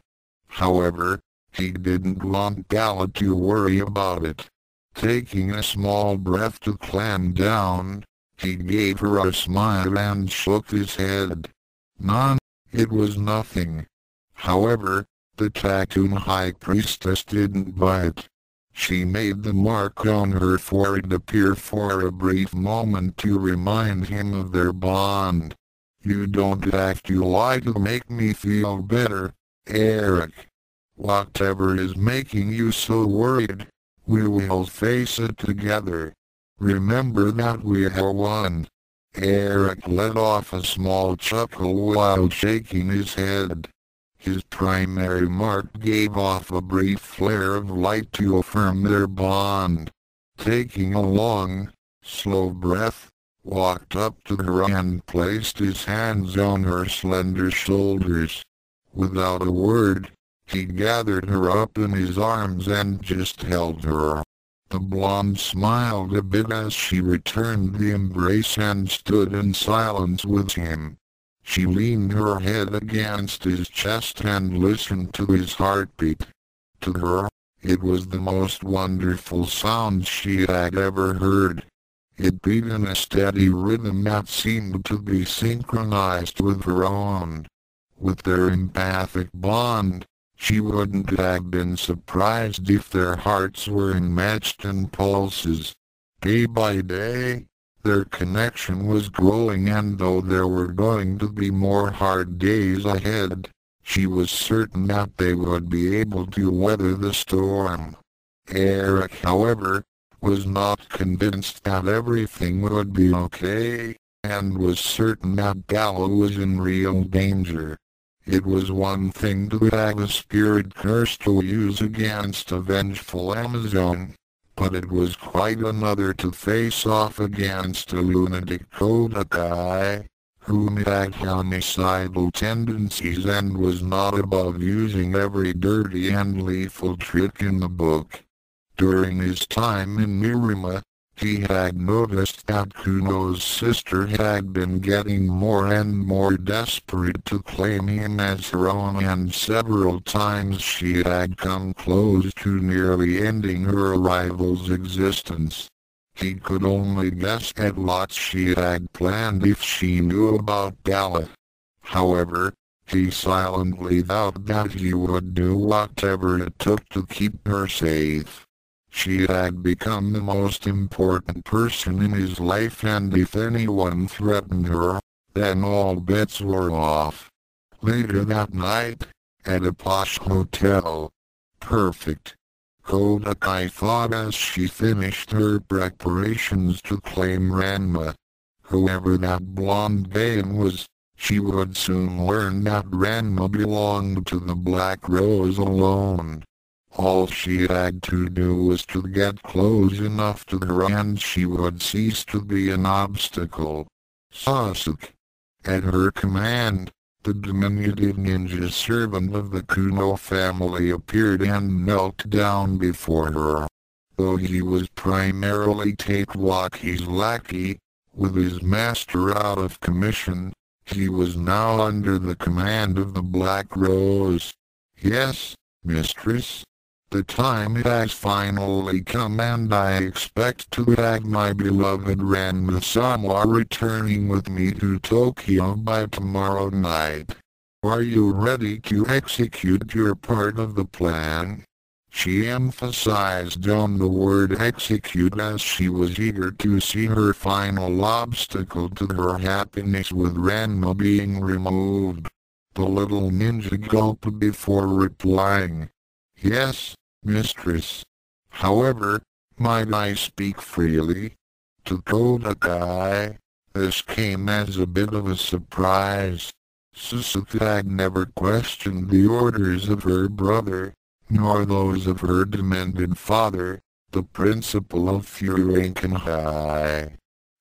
However, he didn't want Gala to worry about it. Taking a small breath to calm down, he gave her a smile and shook his head. None, it was nothing. However, the Tattoon High Priestess didn't bite. She made the mark on her forehead appear for a brief moment to remind him of their bond. You don't have to lie to make me feel better, Eric. Whatever is making you so worried, we will face it together. Remember that we are one. Eric let off a small chuckle while shaking his head. His primary mark gave off a brief flare of light to affirm their bond. Taking a long, slow breath, walked up to her and placed his hands on her slender shoulders. Without a word, he gathered her up in his arms and just held her. The blonde smiled a bit as she returned the embrace and stood in silence with him. She leaned her head against his chest and listened to his heartbeat. To her, it was the most wonderful sound she had ever heard. It beat in a steady rhythm that seemed to be synchronized with her own. With their empathic bond, she wouldn't have been surprised if their hearts were matched in pulses. Day by day, their connection was growing, and though there were going to be more hard days ahead, she was certain that they would be able to weather the storm. Eric, however, was not convinced that everything would be okay, and was certain that Gala was in real danger. It was one thing to have a spirit curse to use against a vengeful Amazon, but it was quite another to face off against a lunatic Kodakai, whom had homicidal tendencies and was not above using every dirty and lethal trick in the book. During his time in Nerima, he had noticed that Kuno's sister had been getting more and more desperate to claim him as her own, and several times she had come close to nearly ending her rival's existence. He could only guess at what she had planned if she knew about Gala. However, he silently vowed that he would do whatever it took to keep her safe. She had become the most important person in his life, and if anyone threatened her, then all bets were off. Later that night, at a posh hotel. Perfect. Kodakai thought as she finished her preparations to claim Ranma. Whoever that blonde dame was, she would soon learn that Ranma belonged to the Black Rose alone. All she had to do was to get close enough to her and she would cease to be an obstacle. Sasuke. At her command, the diminutive ninja servant of the Kuno family appeared and knelt down before her. Though he was primarily Takewaki's lackey, with his master out of commission, he was now under the command of the Black Rose. Yes, mistress. The time has finally come and I expect to have my beloved Ranma-sama returning with me to Tokyo by tomorrow night. Are you ready to execute your part of the plan? She emphasized on the word execute as she was eager to see her final obstacle to her happiness with Ranma being removed. The little ninja gulped before replying. Yes, mistress. However, might I speak freely? To Kodakai, this came as a bit of a surprise. Suzuki had never questioned the orders of her brother, nor those of her demented father, the principal of Furankenhai.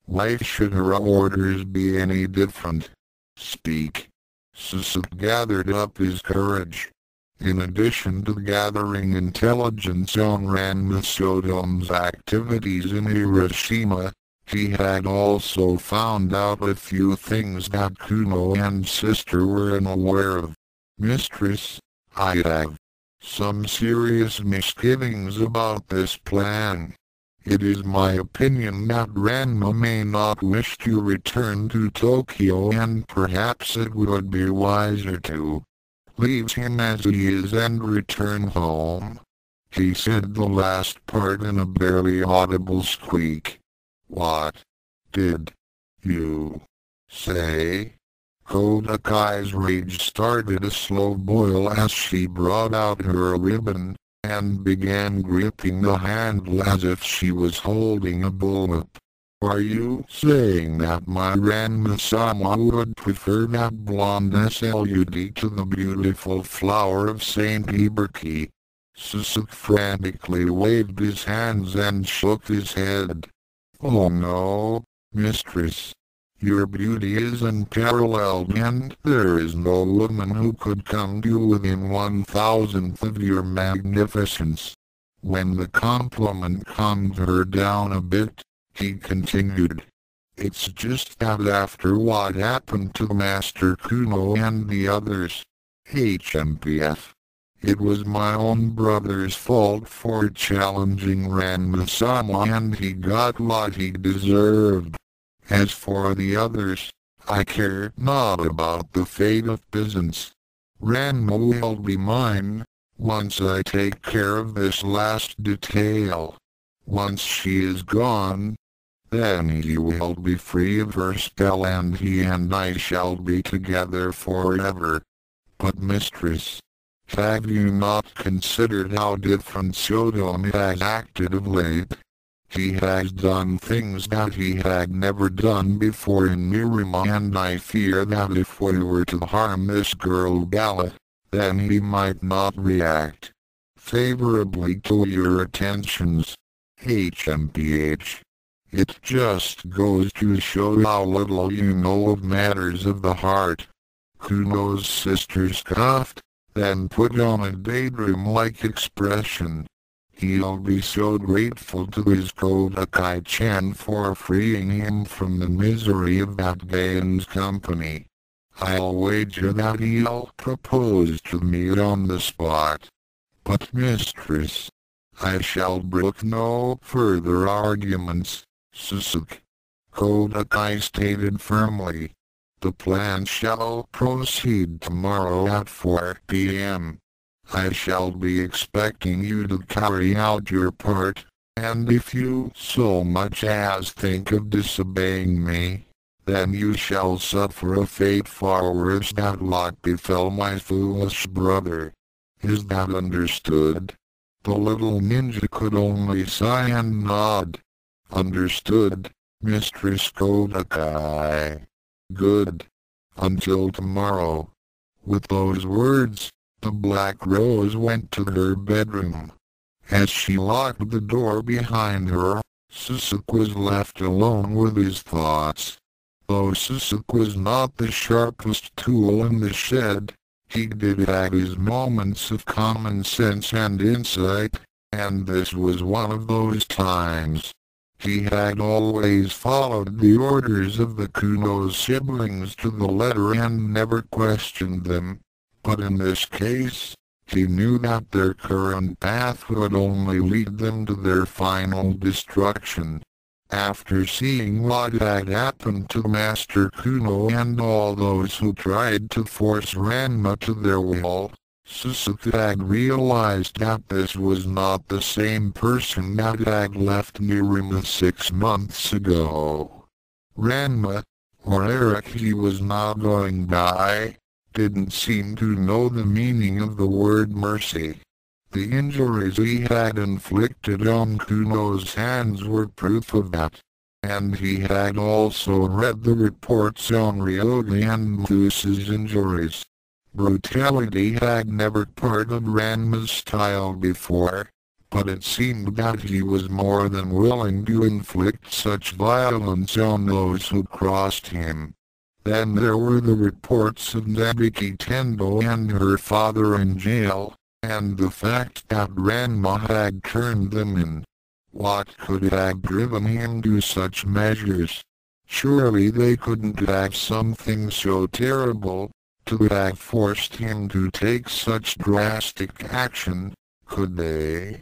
Why should her orders be any different? Speak. Suzuki gathered up his courage. In addition to gathering intelligence on Ranma Sodom's activities in Hiroshima, he had also found out a few things that Kuno and sister were unaware of. Mistress, I have some serious misgivings about this plan. It is my opinion that Ranma may not wish to return to Tokyo and perhaps it would be wiser to leave him as he is and return home. He said the last part in a barely audible squeak. What did you say? Kodakai's rage started a slow boil as she brought out her ribbon and began gripping the handle as if she was holding a bullwhip. Are you saying that my Ranma-sama would prefer that blonde SLUD to the beautiful flower of Saint Iberki? Suzuki frantically waved his hands and shook his head. Oh no, mistress. Your beauty is unparalleled and there is no woman who could come to within 1,000th of your magnificence. When the compliment calmed her down a bit, he continued. It's just that after what happened to Master Kuno and the others, HMPF, it was my own brother's fault for challenging Ranma-sama and he got what he deserved. As for the others, I care not about the fate of peasants. Ranma will be mine, once I take care of this last detail. Once she is gone, then he will be free of her spell and he and I shall be together forever. But mistress, have you not considered how different Sodom has acted of late? He has done things that he had never done before in Nerima and I fear that if we were to harm this girl Gala, then he might not react favorably to your attentions. HMPH. It just goes to show how little you know of matters of the heart. Kuno's sister scoffed, then put on a daydream-like expression. He'll be so grateful to his Kodakai-chan for freeing him from the misery of that Gaon's company. I'll wager that he'll propose to me on the spot. But mistress, I shall brook no further arguments, Suzuki. Kodakai stated firmly. The plan shall proceed tomorrow at 4 p.m. I shall be expecting you to carry out your part, and if you so much as think of disobeying me, then you shall suffer a fate far worse than what befell my foolish brother. Is that understood? The little ninja could only sigh and nod. Understood, Mistress Kodakai. Good. Until tomorrow. With those words, the Black Rose went to her bedroom. As she locked the door behind her, Suzuki was left alone with his thoughts. Though Suzuki was not the sharpest tool in the shed, he did have his moments of common sense and insight, and this was one of those times. He had always followed the orders of the Kuno siblings to the letter and never questioned them, but in this case, He knew that their current path would only lead them to their final destruction. After seeing what had happened to Master Kuno and all those who tried to force Ranma to their will, Suzuki had realized that this was not the same person that had left Nerima 6 months ago. Ranma, or Eric he was now going by, didn't seem to know the meaning of the word mercy. The injuries he had inflicted on Kuno's hands were proof of that, and he had also read the reports on Ryoga and Musa's injuries. Brutality had never part of Ranma's style before, but it seemed that he was more than willing to inflict such violence on those who crossed him. Then there were the reports of Nabiki Tendo and her father in jail, and the fact that Ranma had turned them in. What could have driven him to such measures? Surely they couldn't have something so terrible to have forced him to take such drastic action, could they?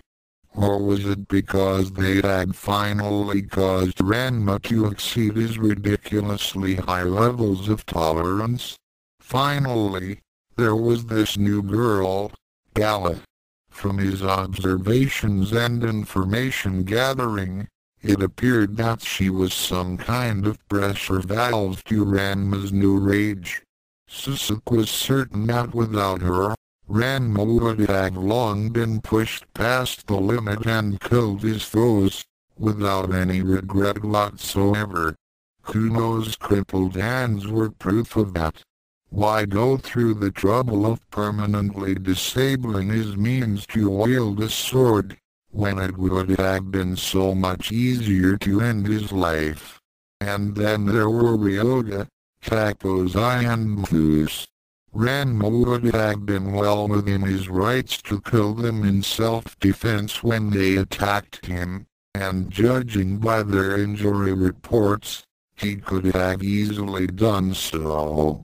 Or was it because they had finally caused Ranma to exceed his ridiculously high levels of tolerance? Finally, there was this new girl, Gala. From his observations and information gathering, it appeared that she was some kind of pressure valve to Ranma's new rage. Suzuki was certain that without her, Ranma would have long been pushed past the limit and killed his foes, without any regret whatsoever. Kuno's crippled hands were proof of that. Why go through the trouble of permanently disabling his means to wield a sword, when it would have been so much easier to end his life? And then there were Ryoga, Takozai and Muse. Ranma would have been well within his rights to kill them in self-defense when they attacked him, and judging by their injury reports, he could have easily done so.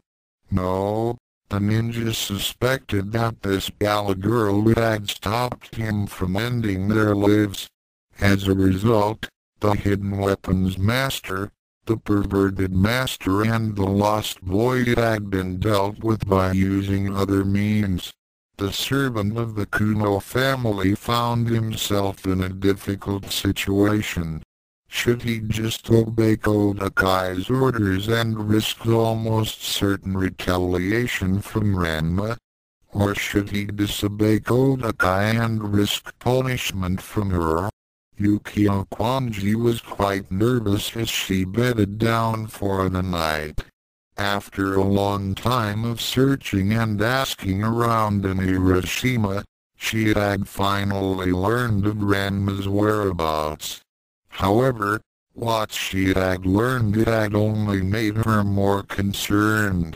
No, the ninja suspected that this Gala girl had stopped him from ending their lives. As a result, the hidden weapons master, the perverted master and the lost boy had been dealt with by using other means. The servant of the Kuno family found himself in a difficult situation. Should he just obey Kodakai's orders and risk almost certain retaliation from Ranma? Or should he disobey Kodakai and risk punishment from her? Yukio Kwanji was quite nervous as she bedded down for the night. After a long time of searching and asking around in Hiroshima, she had finally learned of Ranma's whereabouts. However, what she had learned had only made her more concerned.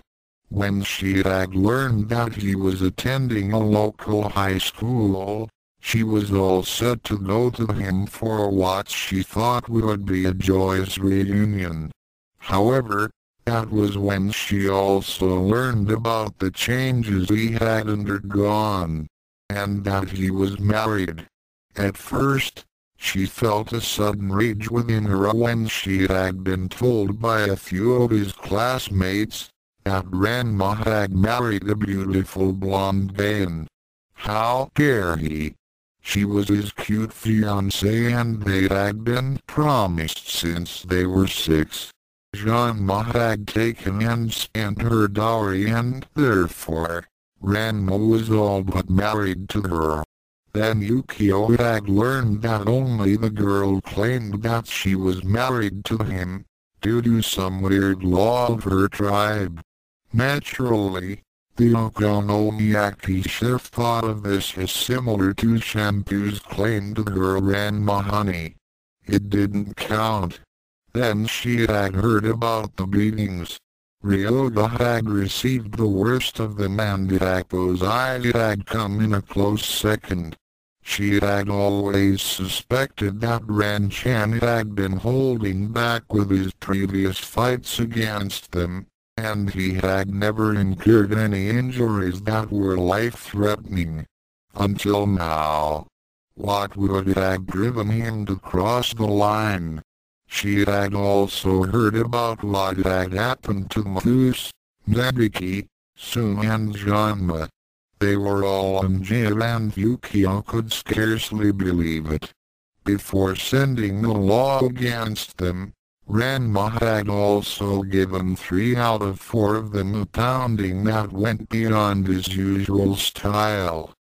When she had learned that he was attending a local high school, she was all set to go to him for what she thought would be a joyous reunion. However, that was when she also learned about the changes he had undergone, and that he was married. At first, she felt a sudden rage within her when she had been told by a few of his classmates that Ranma had married a beautiful blonde Bayan. How dare he? She was his cute fiancée and they had been promised since they were 6. Genma had taken and spent her dowry and therefore, Ranma was all but married to her. Then Yukio had learned that only the girl claimed that she was married to him, due to some weird law of her tribe. Naturally, the Okonomiyaki chef thought of this as similar to Shampoo's claim to her Ranma honey. It didn't count. Then she had heard about the beatings. Ryoga had received the worst of them and Takozai had come in a close second. She had always suspected that Ran-chan had been holding back with his previous fights against them, and he had never incurred any injuries that were life-threatening. Until now. What would have driven him to cross the line? She had also heard about what had happened to Mathus, Nebiki, Sun and Genma. They were all in jail and Yukio could scarcely believe it. Before sending the law against them, Ranma had also given 3 out of 4 of them a pounding that went beyond his usual style.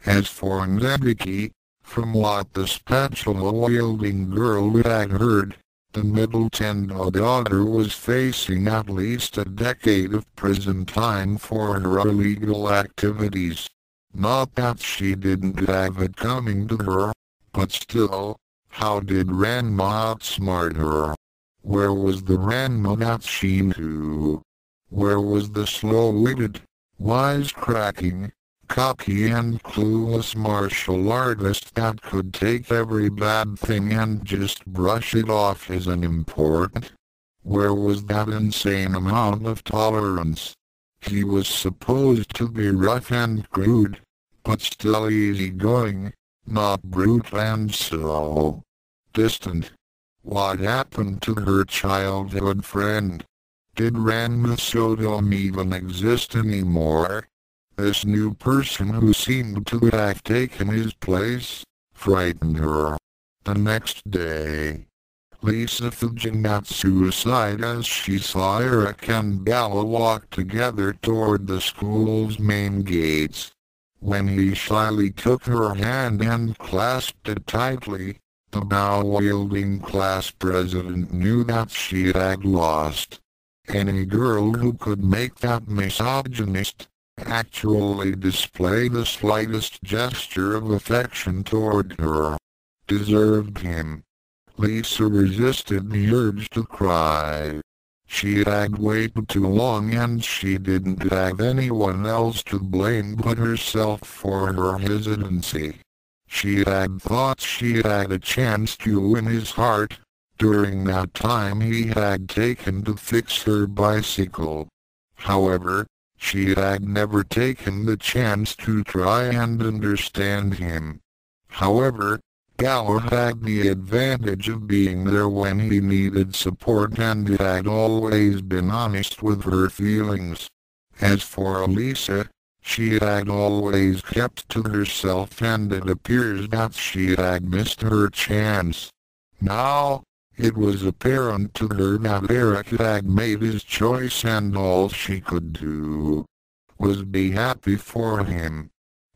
As for Nebiki, from what the spatula-wielding girl had heard, the middle Tendo daughter was facing at least a decade of prison time for her illegal activities. Not that she didn't have it coming to her, but still, how did Ranma outsmart her? Where was the Ranma that she knew? Where was the slow-witted, wisecracking, cocky and clueless martial artist that could take every bad thing and just brush it off as unimportant? Where was that insane amount of tolerance? He was supposed to be rough and crude, but still easygoing, not brute and so distant. What happened to her childhood friend? Did Ranma Sodom even exist anymore? This new person who seemed to have taken his place frightened her. The next day, Lisa fidgeted at suicide as she saw Eric and Gala walk together toward the school's main gates. When he shyly took her hand and clasped it tightly, the bow-wielding class president knew that she had lost. Any girl who could make that misogynist actually display the slightest gesture of affection toward her deserved him. Lisa resisted the urge to cry. She had waited too long and she didn't have anyone else to blame but herself for her hesitancy. She had thought she had a chance to win his heart during that time he had taken to fix her bicycle. However, she had never taken the chance to try and understand him. However, Gala had the advantage of being there when he needed support and had always been honest with her feelings. As for Elisa, she had always kept to herself and it appears that she had missed her chance. Now, it was apparent to her that Eric had made his choice and all she could do was be happy for him.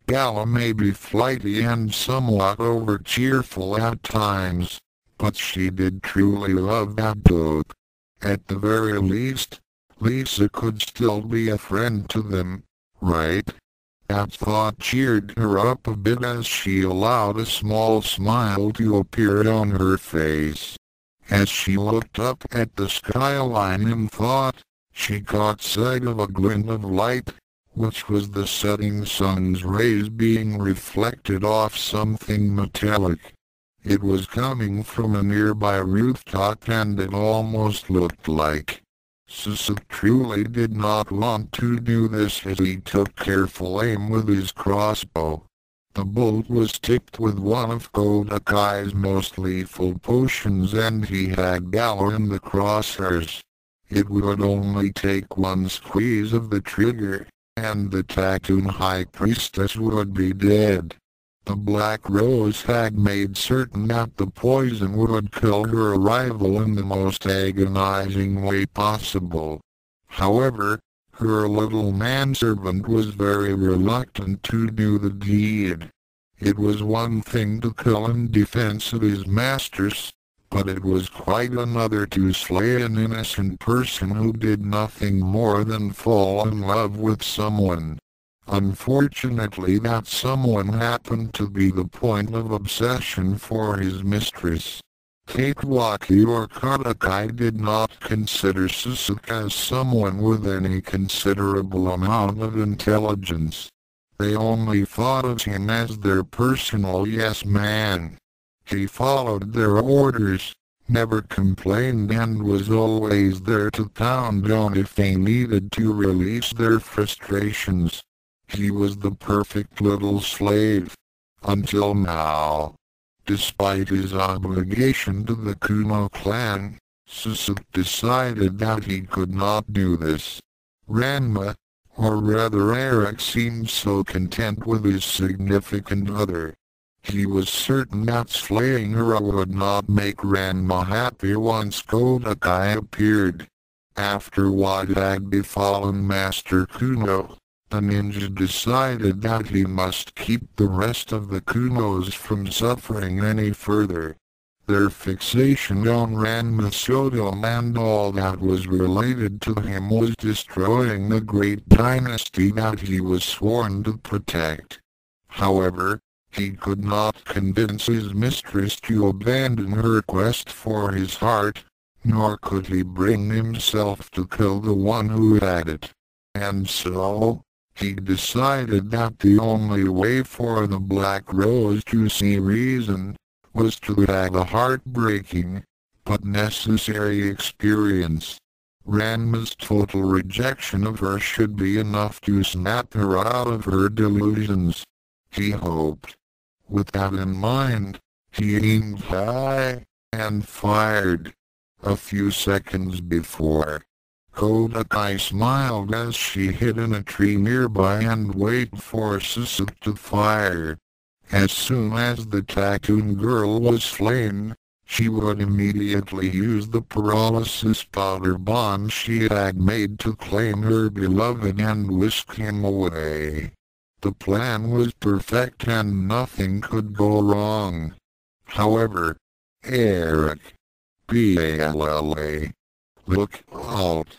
Gala may be flighty and somewhat over-cheerful at times, but she did truly love that dog. At the very least, Lisa could still be a friend to them, right? That thought cheered her up a bit as she allowed a small smile to appear on her face. As she looked up at the skyline in thought, she caught sight of a glint of light, which was the setting sun's rays being reflected off something metallic. It was coming from a nearby rooftop and it almost looked like Suzuki truly did not want to do this as he took careful aim with his crossbow. The bolt was tipped with one of Kodakai's most lethal potions and he had Gala in the crosshairs. It would only take one squeeze of the trigger, and the Tattoon High Priestess would be dead. The Black Rose had made certain that the poison would kill her rival in the most agonizing way possible. However, her little manservant was very reluctant to do the deed. It was one thing to kill in defense of his masters, but it was quite another to slay an innocent person who did nothing more than fall in love with someone. Unfortunately, that someone happened to be the point of obsession for his mistress. Cakewalkie or Kodakai did not consider Suzuki as someone with any considerable amount of intelligence. They only thought of him as their personal yes-man. He followed their orders, never complained and was always there to pound on if they needed to release their frustrations. He was the perfect little slave. Until now. Despite his obligation to the Kuno clan, Sasuke decided that he could not do this. Ranma, or rather Eric, seemed so content with his significant other. He was certain that slaying her would not make Ranma happy once Kodakai appeared. After what had befallen Master Kuno, the ninja decided that he must keep the rest of the Kunos from suffering any further. Their fixation on Ranma Sodom and all that was related to him was destroying the great dynasty that he was sworn to protect. However, he could not convince his mistress to abandon her quest for his heart, nor could he bring himself to kill the one who had it. And so, he decided that the only way for the Black Rose to see reason was to have a heartbreaking, but necessary experience. Ranma's total rejection of her should be enough to snap her out of her delusions, he hoped. With that in mind, he aimed high and fired. A few seconds before, Kodakai smiled as she hid in a tree nearby and waited for Sasuke to fire. As soon as the Tattoon girl was slain, she would immediately use the paralysis powder bomb she had made to claim her beloved and whisk him away. The plan was perfect and nothing could go wrong. However, Eric, P-A-L-L-A, look out.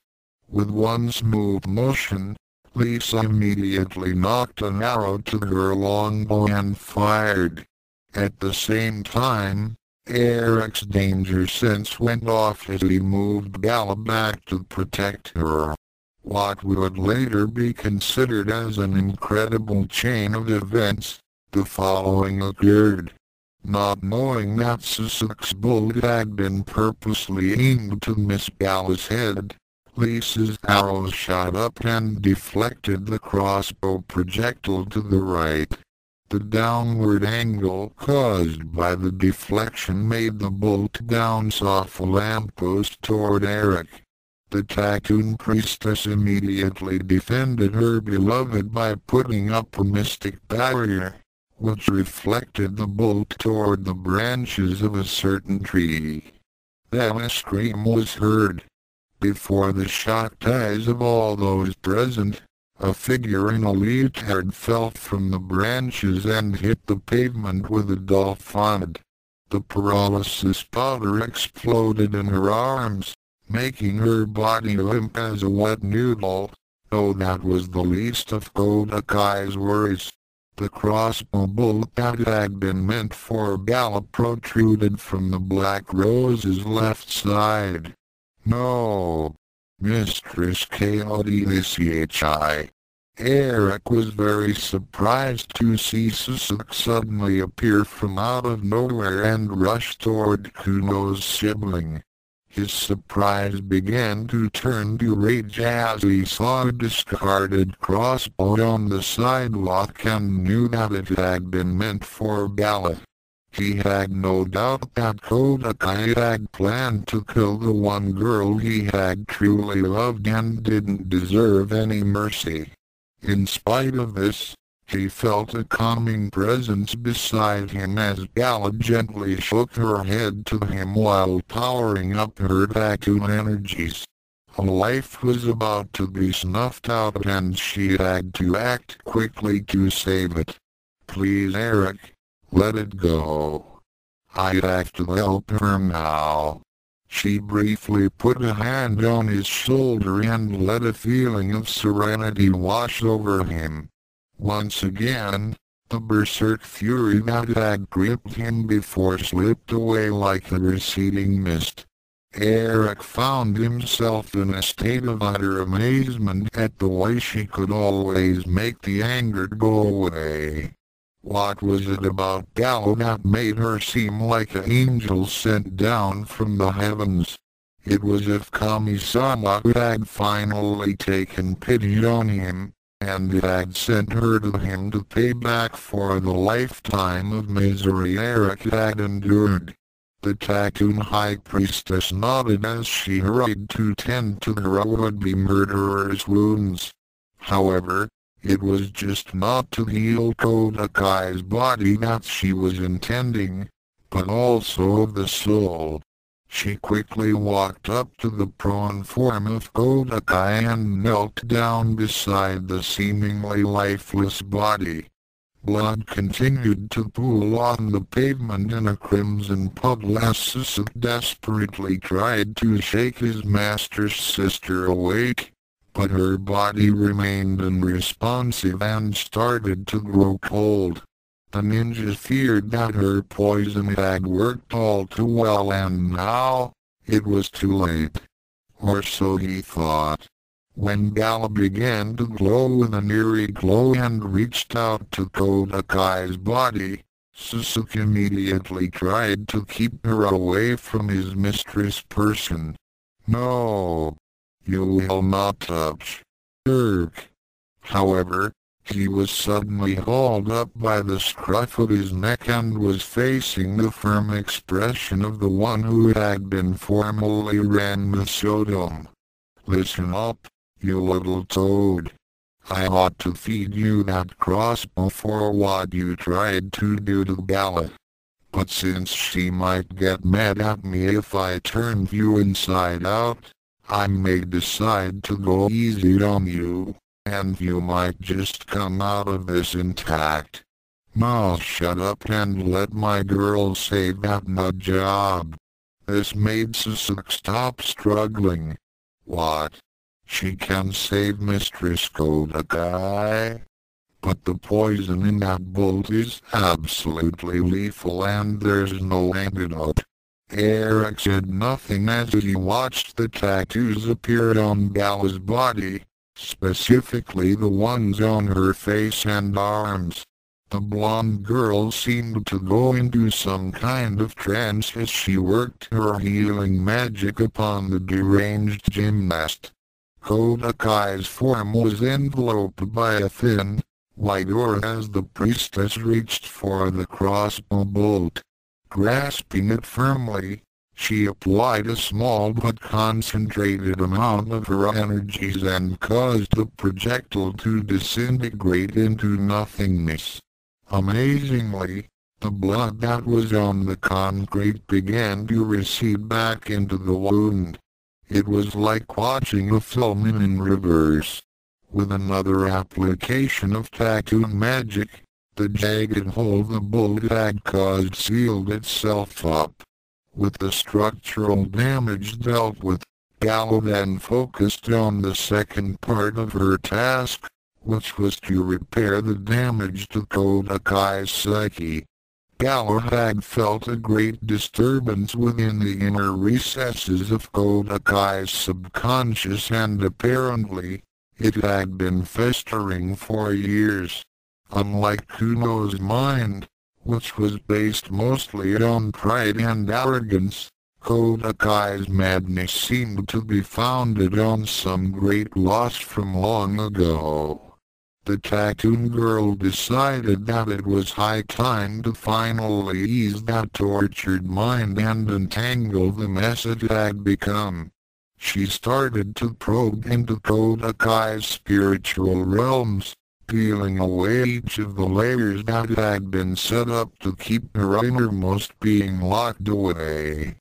With one smooth motion, Lisa immediately knocked an arrow to her longbow and fired. At the same time, Eric's danger sense went off as he moved Gala back to protect her. What would later be considered as an incredible chain of events, the following occurred. Not knowing that Sasuke's bullet had been purposely aimed to miss Gala's head, Lisa's arrow shot up and deflected the crossbow projectile to the right. The downward angle caused by the deflection made the bolt bounce off a lamppost toward Eric. The Tattoon priestess immediately defended her beloved by putting up a mystic barrier, which reflected the bolt toward the branches of a certain tree. Then a scream was heard. Before the shocked eyes of all those present, a figure in a leotard fell from the branches and hit the pavement with a dull thud. The paralysis powder exploded in her arms, making her body limp as a wet noodle. Oh, that was the least of Kodakai's worries. The crossbow bolt that had been meant for Gala protruded from the Black Rose's left side. No, Mistress Kodchi. Eric was very surprised to see Sasuke suddenly appear from out of nowhere and rush toward Kuno's sibling. His surprise began to turn to rage as he saw a discarded crossbow on the sidewalk and knew that it had been meant for Gala. He had no doubt that Kodakai had planned to kill the one girl he had truly loved and didn't deserve any mercy. In spite of this, he felt a calming presence beside him as Gala gently shook her head to him while powering up her Tattoon energies. A life was about to be snuffed out and she had to act quickly to save it. Please, Eric, let it go. I have to help her now. She briefly put a hand on his shoulder and let a feeling of serenity wash over him. Once again, the berserk fury that had gripped him before slipped away like a receding mist. Eric found himself in a state of utter amazement at the way she could always make the anger go away. What was it about Gala that made her seem like an angel sent down from the heavens? It was as if Kami-sama had finally taken pity on him, and it had sent her to him to pay back for the lifetime of misery Eric had endured. The Tattoon High Priestess nodded as she hurried to tend to her would-be murderer's wounds. However, it was just not to heal Kodakai's body that she was intending, but also of the soul. She quickly walked up to the prone form of Kodakai and knelt down beside the seemingly lifeless body. Blood continued to pool on the pavement in a crimson puddle as Sasuke desperately tried to shake his master's sister awake, but her body remained unresponsive and started to grow cold. The ninja feared that her poison had worked all too well, and now it was too late. Or so he thought. When Gala began to glow with an eerie glow and reached out to Kodakai's body, Sasuke immediately tried to keep her away from his mistress person. "No! You will not touch. Urk." However, he was suddenly hauled up by the scruff of his neck and was facing the firm expression of the one who had been formerly Ranma Sodom. "Listen up, you little toad. I ought to feed you that crossbow for what you tried to do to Gala. But since she might get mad at me if I turned you inside out, I may decide to go easy on you, and you might just come out of this intact. Now shut up and let my girl say that nut job." This made Sasuke stop struggling. "What? She can save Mistress Kodakai? But the poison in that bolt is absolutely lethal and there's no antidote." Eric said nothing as he watched the tattoos appear on Gala's body, specifically the ones on her face and arms. The blonde girl seemed to go into some kind of trance as she worked her healing magic upon the deranged gymnast. Kodakai's form was enveloped by a thin, white aura as the priestess reached for the crossbow bolt. Grasping it firmly, she applied a small but concentrated amount of her energies and caused the projectile to disintegrate into nothingness. Amazingly, the blood that was on the concrete began to recede back into the wound. It was like watching a film in reverse. With another application of Tattoon magic, the jagged hole the bolt had caused sealed itself up. With the structural damage dealt with, Gala then focused on the second part of her task, which was to repair the damage to Kodakai's psyche. Gala had felt a great disturbance within the inner recesses of Kodakai's subconscious, and apparently, it had been festering for years. Unlike Kuno's mind, which was based mostly on pride and arrogance, Kodakai's madness seemed to be founded on some great loss from long ago. The Tattoon girl decided that it was high time to finally ease that tortured mind and untangle the mess it had become. She started to probe into Kodakai's spiritual realms, peeling away each of the layers that had been set up to keep her innermost being locked away.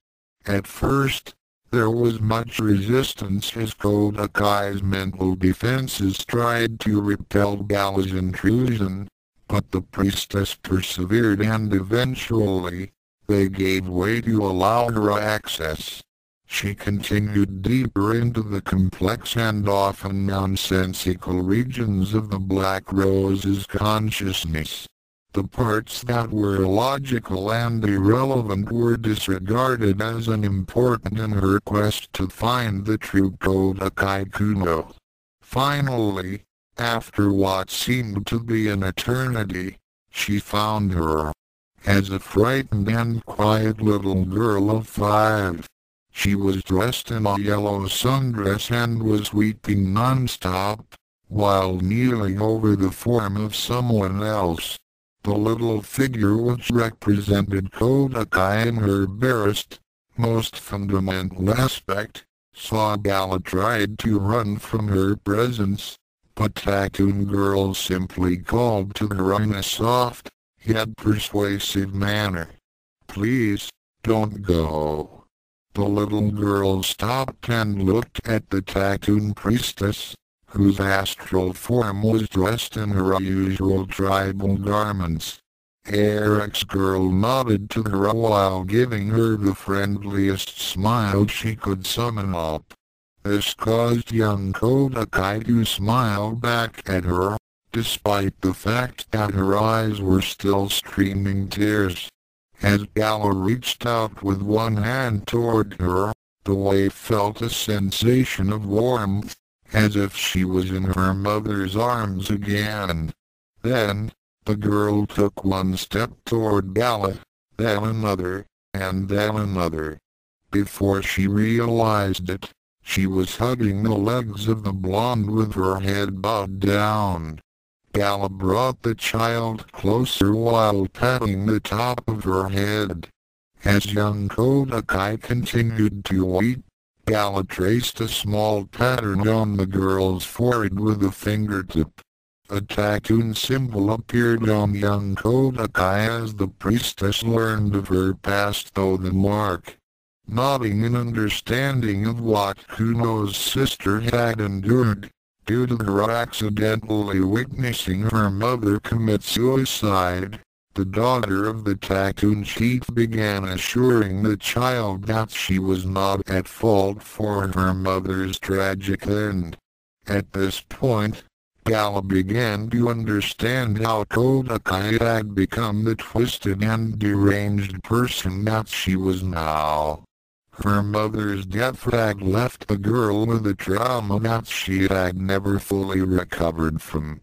At first, there was much resistance as Kodakai's mental defenses tried to repel Gala's intrusion, but the priestess persevered and eventually, they gave way to allow her access. She continued deeper into the complex and often nonsensical regions of the Black Rose's consciousness. The parts that were illogical and irrelevant were disregarded as unimportant in her quest to find the true Kodakai Kuno. Finally, after what seemed to be an eternity, she found her. As a frightened and quiet little girl of 5. She was dressed in a yellow sundress and was weeping non-stop, while kneeling over the form of someone else. The little figure which represented Kodakai in her barest, most fundamental aspect, saw Gala tried to run from her presence, but Tattoon Girl simply called to her in a soft, yet persuasive manner. "Please, don't go." The little girl stopped and looked at the Tattoon priestess, whose astral form was dressed in her usual tribal garments. Eric's girl nodded to her while giving her the friendliest smile she could summon up. This caused young Kodakai to smile back at her, despite the fact that her eyes were still streaming tears. As Gala reached out with one hand toward her, the waif felt a sensation of warmth, as if she was in her mother's arms again. Then, the girl took one step toward Gala, then another, and then another. Before she realized it, she was hugging the legs of the blonde with her head bowed down. Gala brought the child closer while patting the top of her head. As young Kodakai continued to weep, Gala traced a small pattern on the girl's forehead with a fingertip. A Tattoon symbol appeared on young Kodakai as the priestess learned of her past, though the mark, nodding in understanding of what Kuno's sister had endured, due to her accidentally witnessing her mother commit suicide. The daughter of the Tattoon chief began assuring the child that she was not at fault for her mother's tragic end. At this point, Gala began to understand how Kodakai had become the twisted and deranged person that she was now. Her mother's death had left the girl with a trauma that she had never fully recovered from.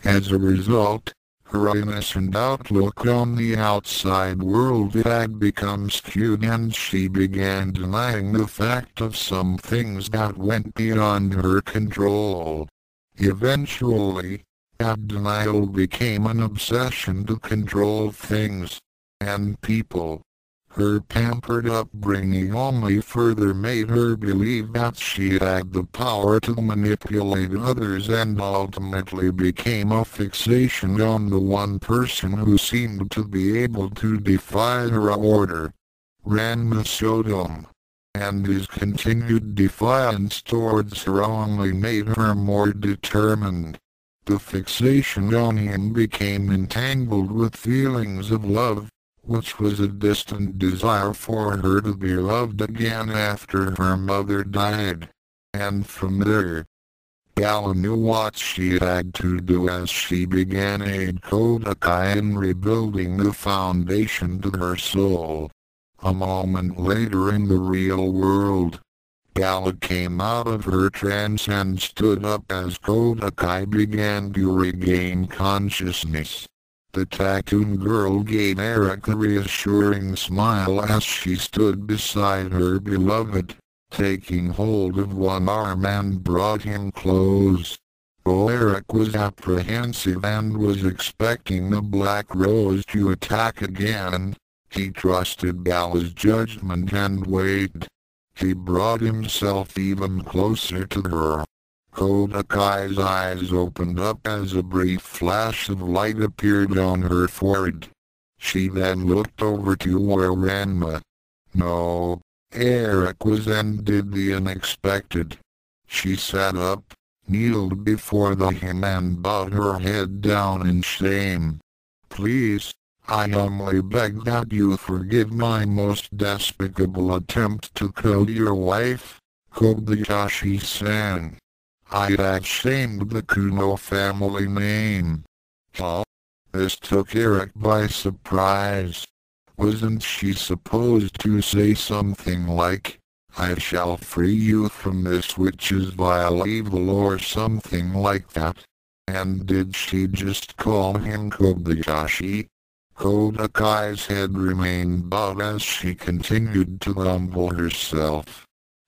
As a result, her innocent outlook on the outside world had become skewed, and she began denying the fact of some things that went beyond her control. Eventually, that denial became an obsession to control things and people. Her pampered upbringing only further made her believe that she had the power to manipulate others, and ultimately became a fixation on the one person who seemed to be able to defy her order. Ranma Sodom. And his continued defiance towards her only made her more determined. The fixation on him became entangled with feelings of love, which was a distant desire for her to be loved again after her mother died. And from there, Gala knew what she had to do as she began aid Kodakai in rebuilding the foundation to her soul. A moment later in the real world, Gala came out of her trance and stood up as Kodakai began to regain consciousness. The Tattoon girl gave Eric a reassuring smile as she stood beside her beloved, taking hold of one arm and brought him close. Though Eric was apprehensive and was expecting the Black Rose to attack again, he trusted Gala's judgment and waited. He brought himself even closer to her. Kodakai's eyes opened up as a brief flash of light appeared on her forehead. She then looked over to where Ranma, no, Eric was, and did the unexpected. She sat up, kneeled before him and bowed her head down in shame. "Please, I humbly beg that you forgive my most despicable attempt to kill your wife, Kobayashi-san. I had shamed the Kuno family name." Huh? This took Eric by surprise. Wasn't she supposed to say something like, "I shall free you from this witch's vile evil," or something like that? And did she just call him Kobayashi? Kodakai's head remained bowed as she continued to humble herself.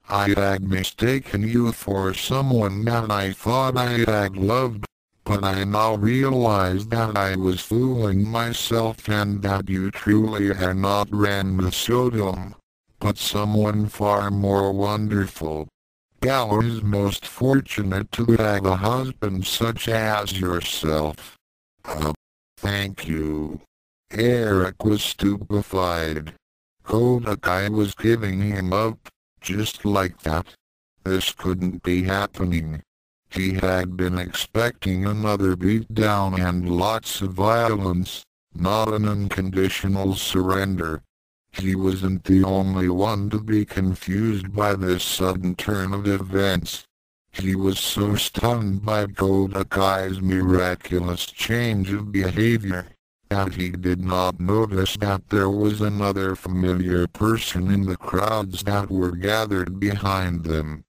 I had mistaken you for someone that I thought I had loved, but I now realize that I was fooling myself and that you truly are not Ranma Sodom, but someone far more wonderful. Gal is most fortunate to have a husband such as yourself. Thank you. Eric was stupefied. Kodakai was giving him up, just like that. This couldn't be happening. He had been expecting another beatdown and lots of violence, not an unconditional surrender. He wasn't the only one to be confused by this sudden turn of events. He was so stunned by Kodakai's miraculous change of behavior that he did not notice that there was another familiar person in the crowds that were gathered behind them.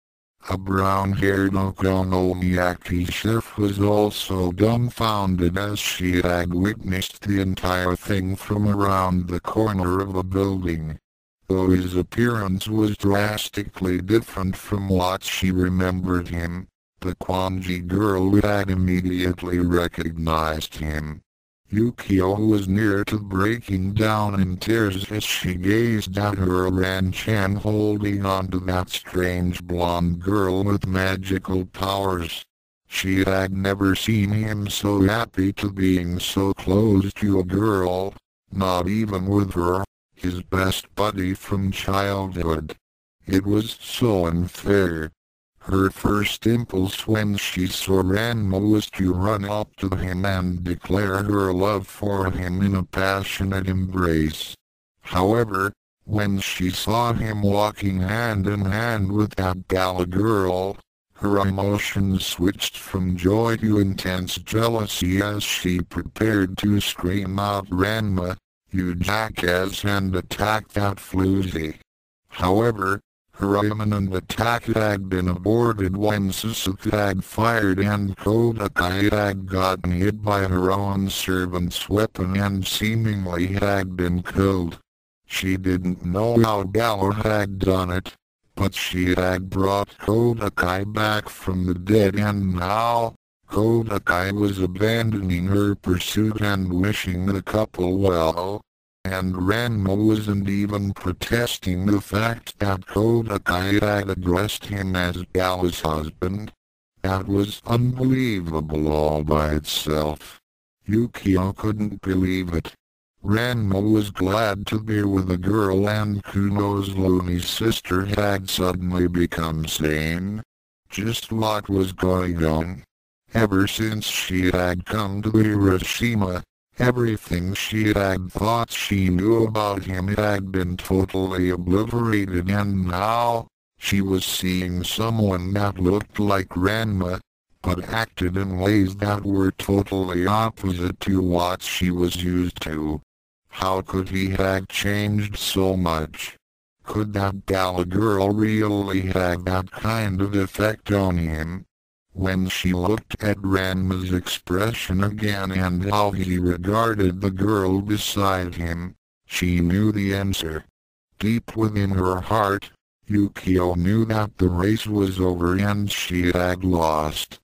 A brown-haired Okonomiyaki chef was also dumbfounded as she had witnessed the entire thing from around the corner of a building. Though his appearance was drastically different from what she remembered him, the Kwanji girl had immediately recognized him. Yukio was near to breaking down in tears as she gazed at her Ran-chan holding onto that strange blonde girl with magical powers. She had never seen him so happy to being so close to a girl, not even with her, his best buddy from childhood. It was so unfair. Her first impulse when she saw Ranma was to run up to him and declare her love for him in a passionate embrace. However, when she saw him walking hand in hand with that gala girl, her emotions switched from joy to intense jealousy as she prepared to scream out Ranma, "You jackass," and attack that floozy. However, her imminent attack had been aborted when Suzuki had fired and Kodakai had gotten hit by her own servant's weapon and seemingly had been killed. She didn't know how Gala had done it, but she had brought Kodakai back from the dead and now, Kodakai was abandoning her pursuit and wishing the couple well. And Ranma wasn't even protesting the fact that Kodakai had addressed him as Gala's husband. That was unbelievable all by itself. Yukio couldn't believe it. Ranma was glad to be with a girl and Kuno's lonely sister had suddenly become sane. Just what was going on? Ever since she had come to Hiroshima, everything she had thought she knew about him had been totally obliterated and now, she was seeing someone that looked like Ranma, but acted in ways that were totally opposite to what she was used to. How could he have changed so much? Could that gala girl really have that kind of effect on him? When she looked at Ranma's expression again and how he regarded the girl beside him, she knew the answer. Deep within her heart, Yukio knew that the race was over and she had lost.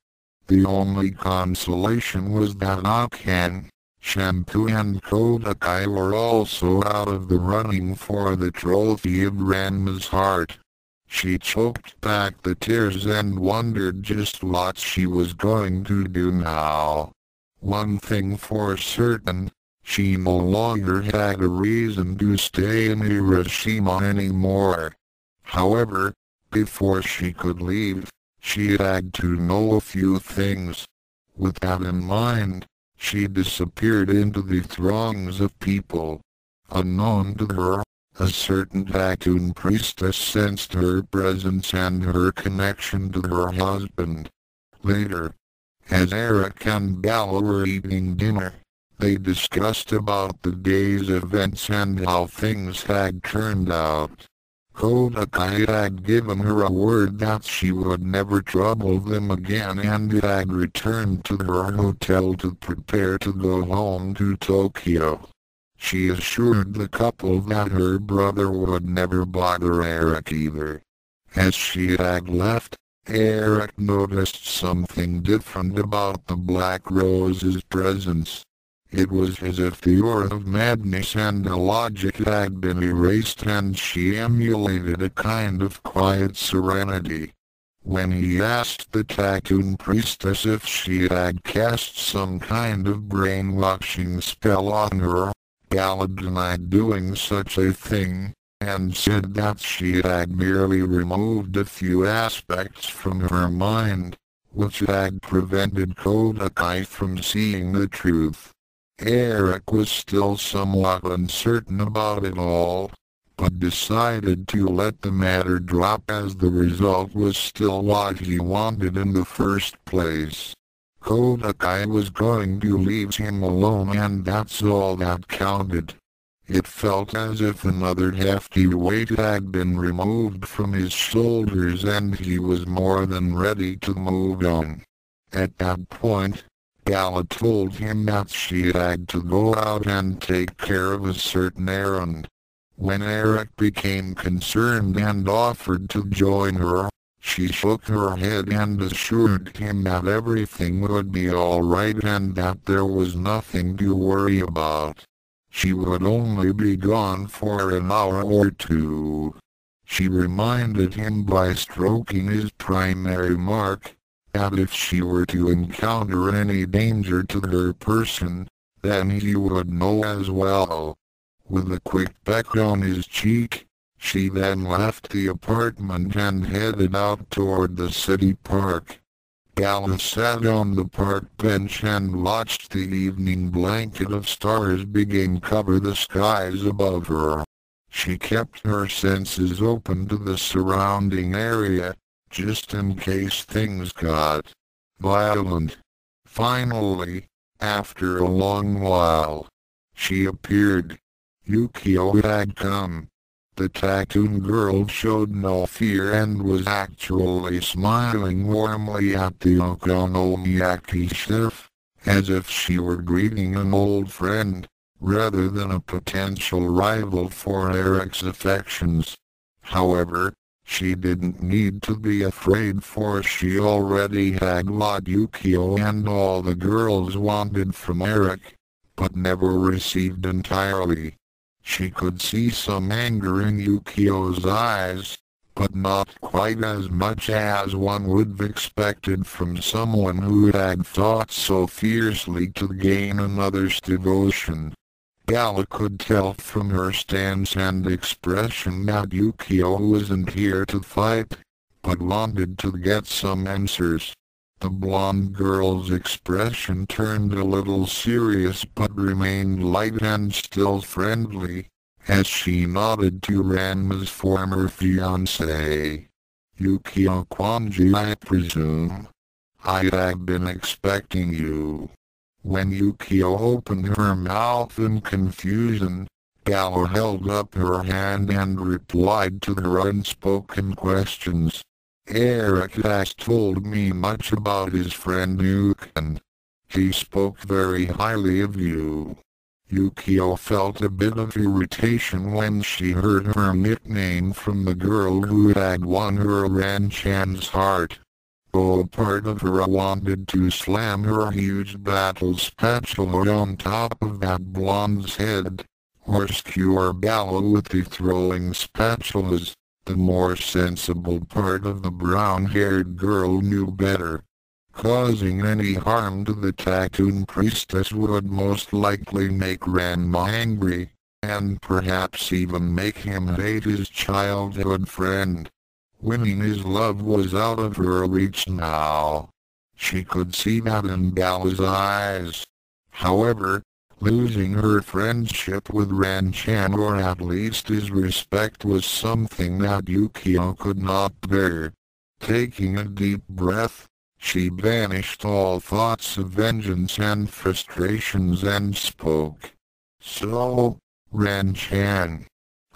The only consolation was that Akan, Shampoo and Kodakai were also out of the running for the trophy of Ranma's heart. She choked back the tears and wondered just what she was going to do now. One thing for certain, she no longer had a reason to stay in Hiroshima anymore. However, before she could leave, she had to know a few things. With that in mind, she disappeared into the throngs of people. Unknown to her, a certain Tattoon priestess sensed her presence and her connection to her husband. Later, as Eric and Gala were eating dinner, they discussed about the day's events and how things had turned out. Kodakai had given her a word that she would never trouble them again and had returned to her hotel to prepare to go home to Tokyo. She assured the couple that her brother would never bother Eric either. As she had left, Eric noticed something different about the Black Rose's presence. It was as if the aura of madness and illogic had been erased, and she emulated a kind of quiet serenity. When he asked the Tattoon priestess if she had cast some kind of brainwashing spell on her, Gala denied doing such a thing, and said that she had merely removed a few aspects from her mind, which had prevented Kodakai from seeing the truth. Eric was still somewhat uncertain about it all, but decided to let the matter drop as the result was still what he wanted in the first place. Kodakai was going to leave him alone, and that's all that counted. It felt as if another hefty weight had been removed from his shoulders, and he was more than ready to move on. At that point, Gala told him that she had to go out and take care of a certain errand. When Eric became concerned and offered to join her, she shook her head and assured him that everything would be all right and that there was nothing to worry about. She would only be gone for an hour or two. She reminded him by stroking his primary mark, that if she were to encounter any danger to her person, then he would know as well. With a quick peck on his cheek, she then left the apartment and headed out toward the city park. Gala sat on the park bench and watched the evening blanket of stars begin cover the skies above her. She kept her senses open to the surrounding area, just in case things got violent. Finally, after a long while, she appeared. Yukio had come. The Tattoon girl showed no fear and was actually smiling warmly at the okonomiyaki chef, as if she were greeting an old friend, rather than a potential rival for Eric's affections. However, she didn't need to be afraid, for she already had what Yukio and all the girls wanted from Eric, but never received entirely. She could see some anger in Yukio's eyes, but not quite as much as one would have expected from someone who had fought so fiercely to gain another's devotion. Gala could tell from her stance and expression that Yukio wasn't here to fight, but wanted to get some answers. The blonde girl's expression turned a little serious but remained light and still friendly, as she nodded to Ranma's former fiancé. Yukio Kwanji, I presume. I have been expecting you. When Yukio opened her mouth in confusion, Gala held up her hand and replied to her unspoken questions. Eric has told me much about his friend Yukon. He spoke very highly of you. Yukio felt a bit of irritation when she heard her nickname from the girl who had won her Ranchan's heart. Though a part of her wanted to slam her huge battle spatula on top of that blonde's head, or skewer Gala with the throwing spatulas. The more sensible part of the brown-haired girl knew better. Causing any harm to the Tattoon priestess would most likely make Ranma angry, and perhaps even make him hate his childhood friend. Winning his love was out of her reach now. She could see that in Gala's eyes. However, losing her friendship with Ranchan, or at least his respect, was something that Yukio could not bear. Taking a deep breath, she banished all thoughts of vengeance and frustrations and spoke. So, Ranchan.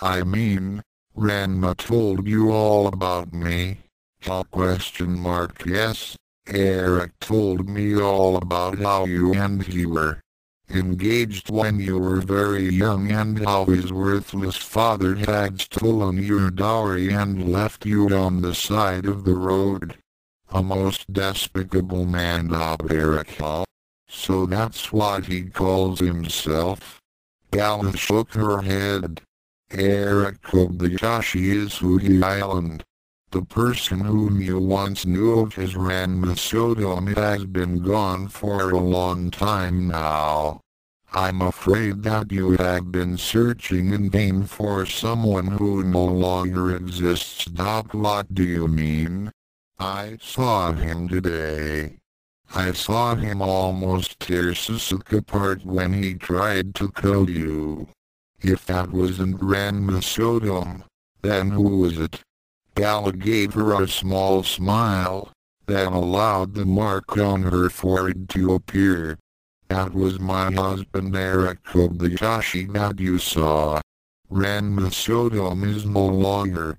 I mean, Ranma told you all about me? Yes, Eric told me all about how you and he were. engaged when you were very young, and how his worthless father had stolen your dowry and left you on the side of the road. A most despicable man, Erica. So that's what he calls himself? Gala shook her head. Erica Kobayashi is Huhi Island. The person whom you once knew of as Ranma Sodom has been gone for a long time now. I'm afraid that you have been searching in vain for someone who no longer exists. What do you mean? I saw him today. I saw him almost tear Sasuke apart when he tried to kill you. If that wasn't Ranma Sodom, then who was it? Gala gave her a small smile, then allowed the mark on her forehead to appear. That was my husband Eric Kobayashi that you saw. Ranma Sodom is no longer.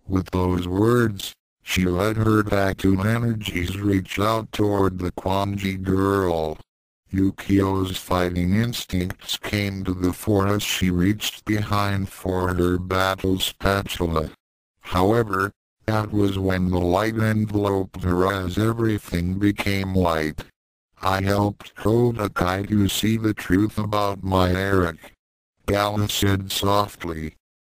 With those words, she let her Tattoon energies reach out toward the Kwanji girl. Yukio's fighting instincts came to the fore as she reached behind for her battle spatula. However, that was when the light enveloped her as everything became light. I helped Kodakai to see the truth about my Eric. Gala said softly.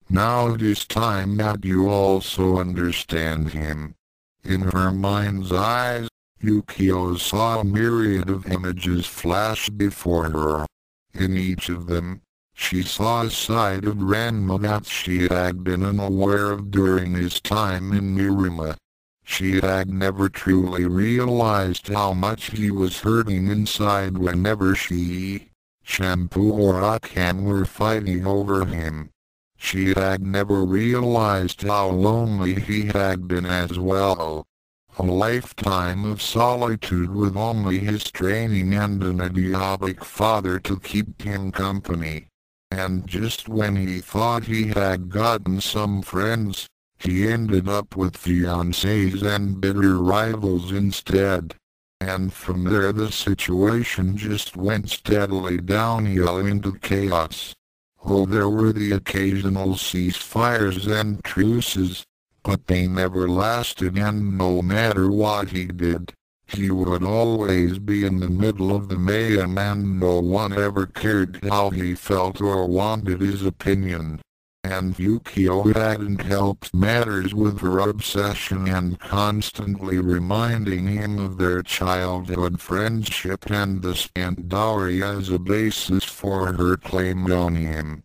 Now it is time that you also understand him. In her mind's eyes, Yukio saw a myriad of images flash before her. In each of them, she saw a side of Ranma that she had been unaware of during his time in Nerima. She had never truly realized how much he was hurting inside whenever she, Shampoo or Akan were fighting over him. She had never realized how lonely he had been as well. A lifetime of solitude with only his training and an idiotic father to keep him company. And just when he thought he had gotten some friends, he ended up with fiancés and bitter rivals instead. And from there the situation just went steadily downhill into chaos. Oh, there were the occasional ceasefires and truces, but they never lasted, and no matter what he did, he would always be in the middle of the mayhem, and no one ever cared how he felt or wanted his opinion. And Yukio hadn't helped matters with her obsession and constantly reminding him of their childhood friendship and the spent dowry as a basis for her claim on him.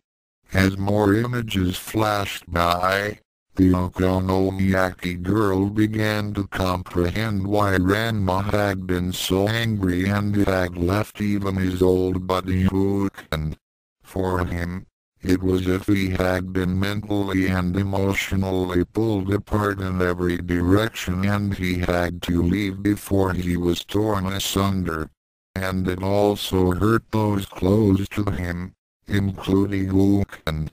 As more images flashed by, the Okonomiyaki girl began to comprehend why Ranma had been so angry and had left even his old buddy Huken. For him, it was as if he had been mentally and emotionally pulled apart in every direction, and he had to leave before he was torn asunder. And it also hurt those close to him, including Huken.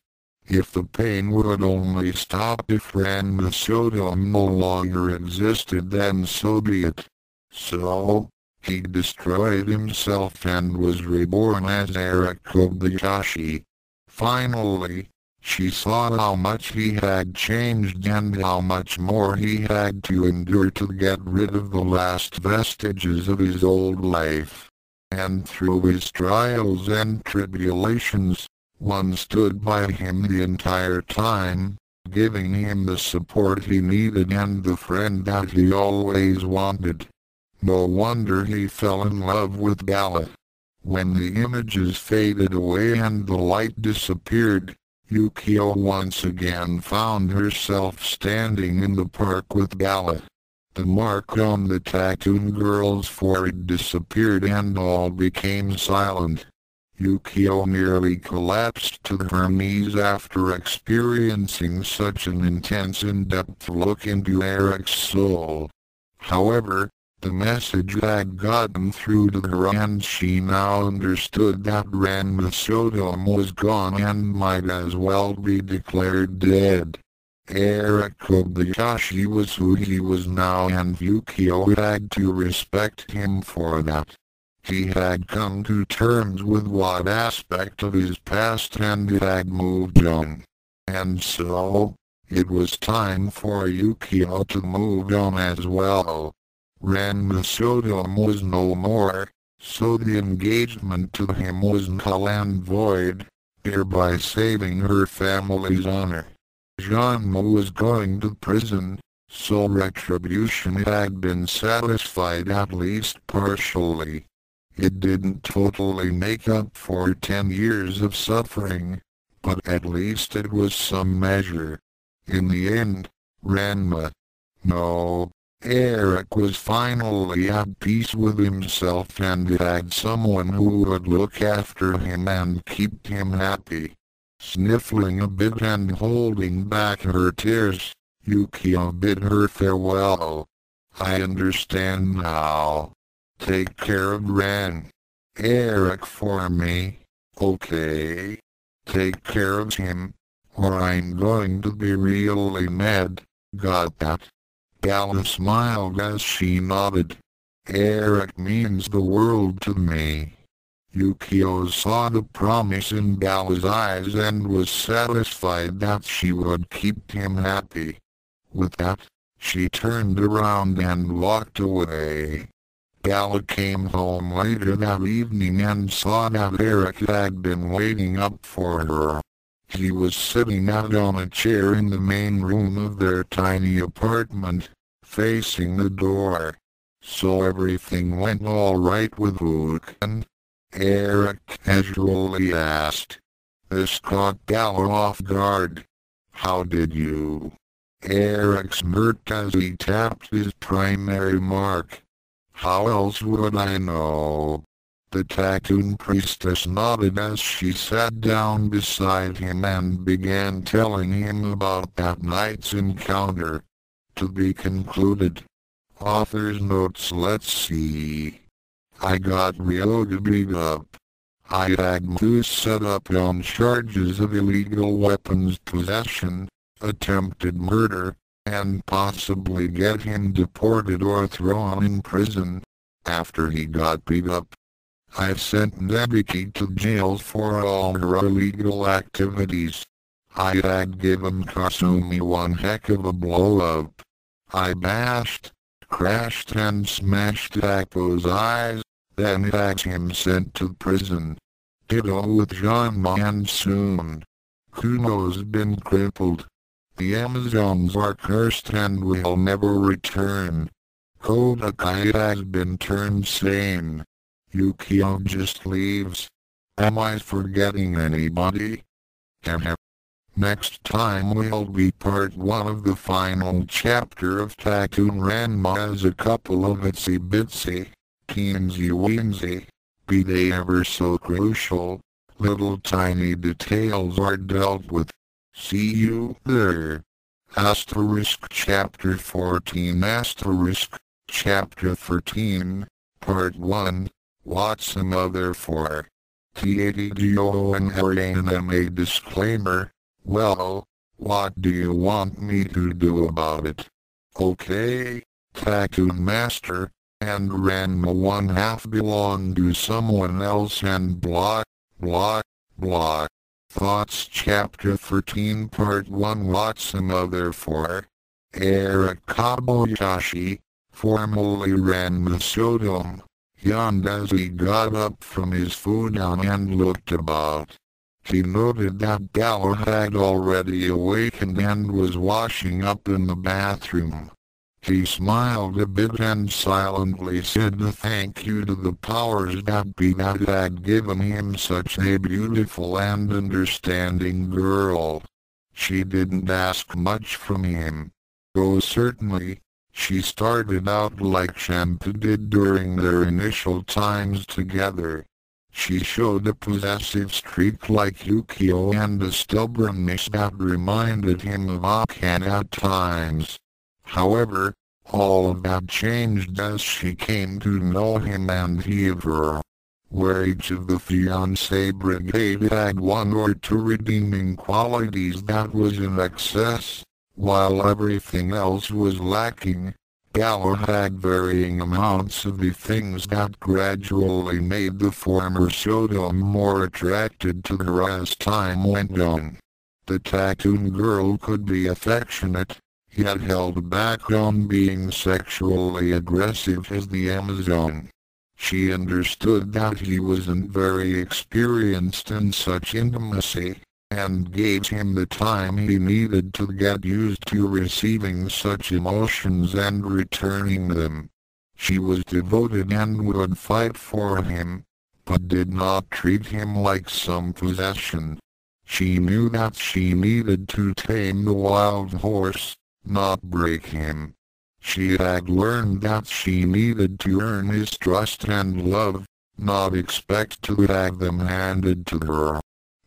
If the pain would only stop if Ranma Sodom no longer existed, then so be it. So, he destroyed himself and was reborn as Eric Kobayashi. Finally, she saw how much he had changed and how much more he had to endure to get rid of the last vestiges of his old life. And through his trials and tribulations, one stood by him the entire time, giving him the support he needed and the friend that he always wanted. No wonder he fell in love with Gala. When the images faded away and the light disappeared, Yukio once again found herself standing in the park with Gala. The mark on the Tattoon girl's forehead disappeared and all became silent. Yukio nearly collapsed to her knees after experiencing such an intense in-depth look into Eric's soul. However, the message had gotten through to her, and she now understood that Ranma Sodom was gone and might as well be declared dead. Eric Kobayashi was who he was now, and Yukio had to respect him for that. He had come to terms with what aspect of his past and had moved on. And so, it was time for Yukio to move on as well. Ranma Sodom was no more, so the engagement to him was null and void, thereby saving her family's honor. Genma was going to prison, so retribution had been satisfied at least partially. It didn't totally make up for 10 years of suffering, but at least it was some measure. In the end, Eric was finally at peace with himself and had someone who would look after him and keep him happy. Sniffling a bit and holding back her tears, Yukio bid her farewell. I understand now. Take care of Eric for me, okay? Take care of him, or I'm going to be really mad, got that? Gala smiled as she nodded. Eric means the world to me. Yukio saw the promise in Gala's eyes and was satisfied that she would keep him happy. With that, she turned around and walked away. Gala came home later that evening and saw that Eric had been waiting up for her. He was sitting out on a chair in the main room of their tiny apartment, facing the door. So everything went all right with Hook? Eric casually asked. This caught Gala off guard. How did you? Eric smirked as he tapped his primary mark. How else would I know? The Tattoon priestess nodded as she sat down beside him and began telling him about that night's encounter. To be concluded. Author's notes. Let's see. I got Ryoga beat up. I had Moose set up on charges of illegal weapons possession, attempted murder, and possibly get him deported or thrown in prison. After he got beat up, I sent Nebiki to jail for all her illegal activities. I had given Kasumi one heck of a blow-up. I bashed, crashed and smashed Akko's eyes, then had him sent to prison. Ditto with Genma and soon. Kuno's been crippled. The Amazons are cursed and will never return. Kodakai has been turned sane. Yukio just leaves. Am I forgetting anybody? Next time will be part 1 of the final chapter of Tattoon Ranma as a couple of itsy bitsy, teensy weensy, be they ever so crucial, little tiny details are dealt with. See you there. Asterisk Chapter 14 Asterisk Chapter 13 Part 1 What's another for? TATGO and anime disclaimer. Well, what do you want me to do about it? Okay, Tattoon Master, and Ranma 1/2 belong to someone else and blah, blah, blah. Thoughts Chapter 13 Part 1 What's another for? Eric Kobayashi, formerly Ranma Sodom, yawned as he got up from his futon and looked about. He noted that Gala had already awakened and was washing up in the bathroom. He smiled a bit and silently said a thank you to the powers that be that had given him such a beautiful and understanding girl. She didn't ask much from him. Though certainly, she started out like Shampoo did during their initial times together. She showed a possessive streak like Yukio and a stubbornness that reminded him of Akan at times. However, all of that changed as she came to know him and he of her. Where each of the fiancee brigade had one or two redeeming qualities that was in excess, while everything else was lacking, Gala had varying amounts of the things that gradually made the former Shoto more attracted to her as time went on. The Tattoon girl could be affectionate, yet held back on being sexually aggressive as the Amazon. She understood that he wasn't very experienced in such intimacy, and gave him the time he needed to get used to receiving such emotions and returning them. She was devoted and would fight for him, but did not treat him like some possession. She knew that she needed to tame the wild horse, not break him. She had learned that she needed to earn his trust and love, not expect to have them handed to her.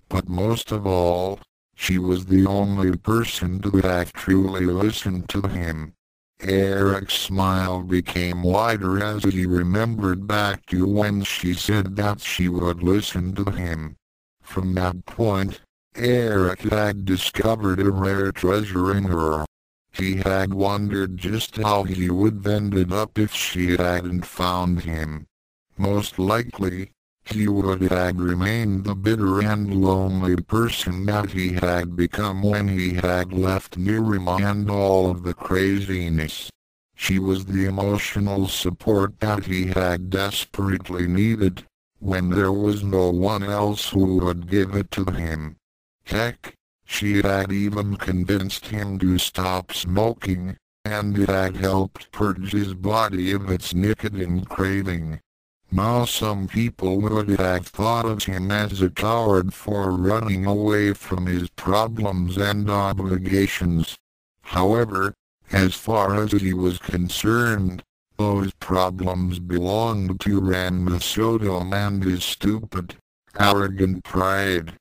But most of all, she was the only person to have truly listened to him. Eric's smile became wider as he remembered back to when she said that she would listen to him. From that point, Eric had discovered a rare treasure in her. He had wondered just how he would have ended up if she hadn't found him. Most likely, he would have remained the bitter and lonely person that he had become when he had left Nerima and all of the craziness. She was the emotional support that he had desperately needed, when there was no one else who would give it to him. Heck, she had even convinced him to stop smoking, and it had helped purge his body of its nicotine craving. Now some people would have thought of him as a coward for running away from his problems and obligations. However, as far as he was concerned, those problems belonged to Ranma Sodom and his stupid, arrogant pride.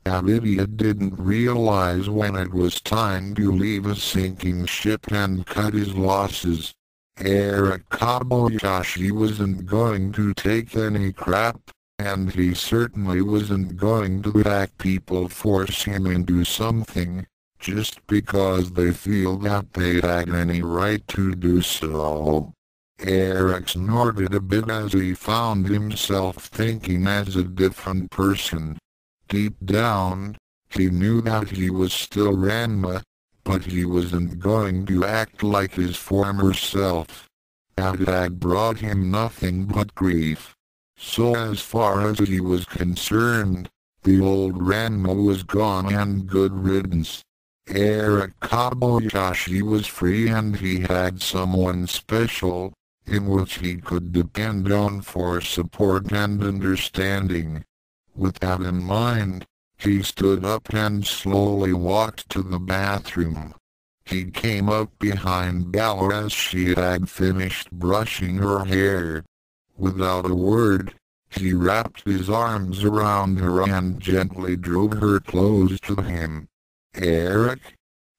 That idiot didn't realize when it was time to leave a sinking ship and cut his losses. Eric Kobayashi wasn't going to take any crap, and he certainly wasn't going to let people force him into something, just because they feel that they had any right to do so. Eric snorted a bit as he found himself thinking as a different person. Deep down, he knew that he was still Ranma, but he wasn't going to act like his former self. That had brought him nothing but grief. So as far as he was concerned, the old Ranma was gone and good riddance. Eric Kobayashi was free and he had someone special, in which he could depend on for support and understanding. With that in mind, he stood up and slowly walked to the bathroom. He came up behind Gala as she had finished brushing her hair. Without a word, he wrapped his arms around her and gently drew her close to him. "Eric?"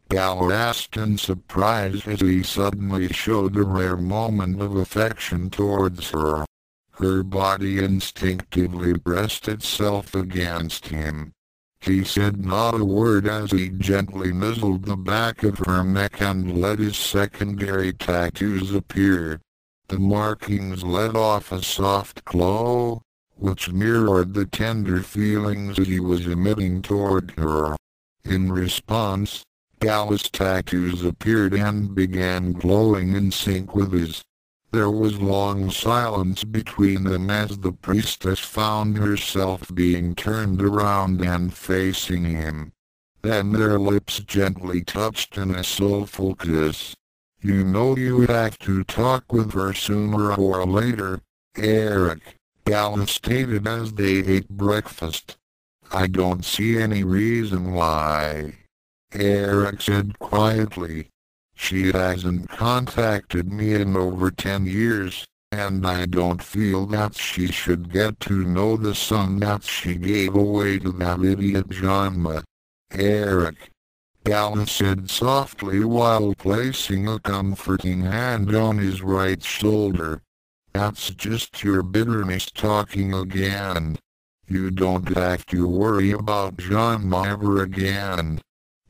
Gala asked in surprise as he suddenly showed a rare moment of affection towards her. Her body instinctively pressed itself against him. He said not a word as he gently nuzzled the back of her neck and let his secondary tattoos appear. The markings let off a soft glow, which mirrored the tender feelings he was emitting toward her. In response, Gala's tattoos appeared and began glowing in sync with his. There was long silence between them as the priestess found herself being turned around and facing him. Then their lips gently touched in a soulful kiss. "You know you have to talk with her sooner or later, Eric," Gala stated as they ate breakfast. "I don't see any reason why," Eric said quietly. "She hasn't contacted me in over 10 years, and I don't feel that she should get to know the son that she gave away to that idiot Genma." "Eric," Gala said softly while placing a comforting hand on his right shoulder. "That's just your bitterness talking again. You don't have to worry about Genma ever again.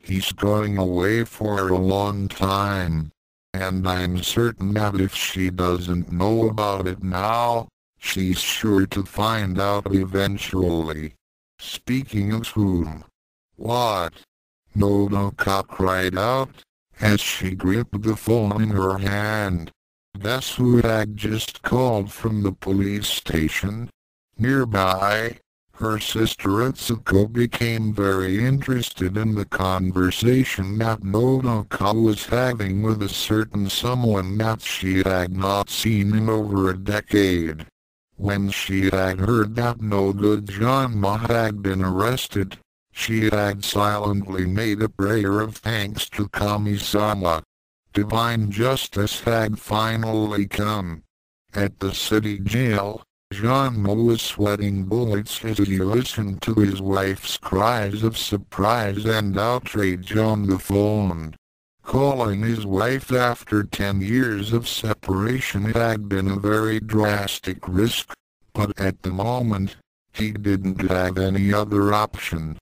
He's going away for a long time, and I'm certain that if she doesn't know about it now, she's sure to find out eventually. Speaking of whom? What? Nodoka cried out, as she gripped the phone in her hand. Guess who had just called from the police station? Nearby, her sister Etsuko became very interested in the conversation that Nodoka was having with a certain someone that she had not seen in over a decade. When she had heard that no good Genma had been arrested, she had silently made a prayer of thanks to Kami-sama. Divine justice had finally come. At the city jail, Genma was sweating bullets as he listened to his wife's cries of surprise and outrage on the phone. Calling his wife after 10 years of separation had been a very drastic risk, but at the moment, he didn't have any other option.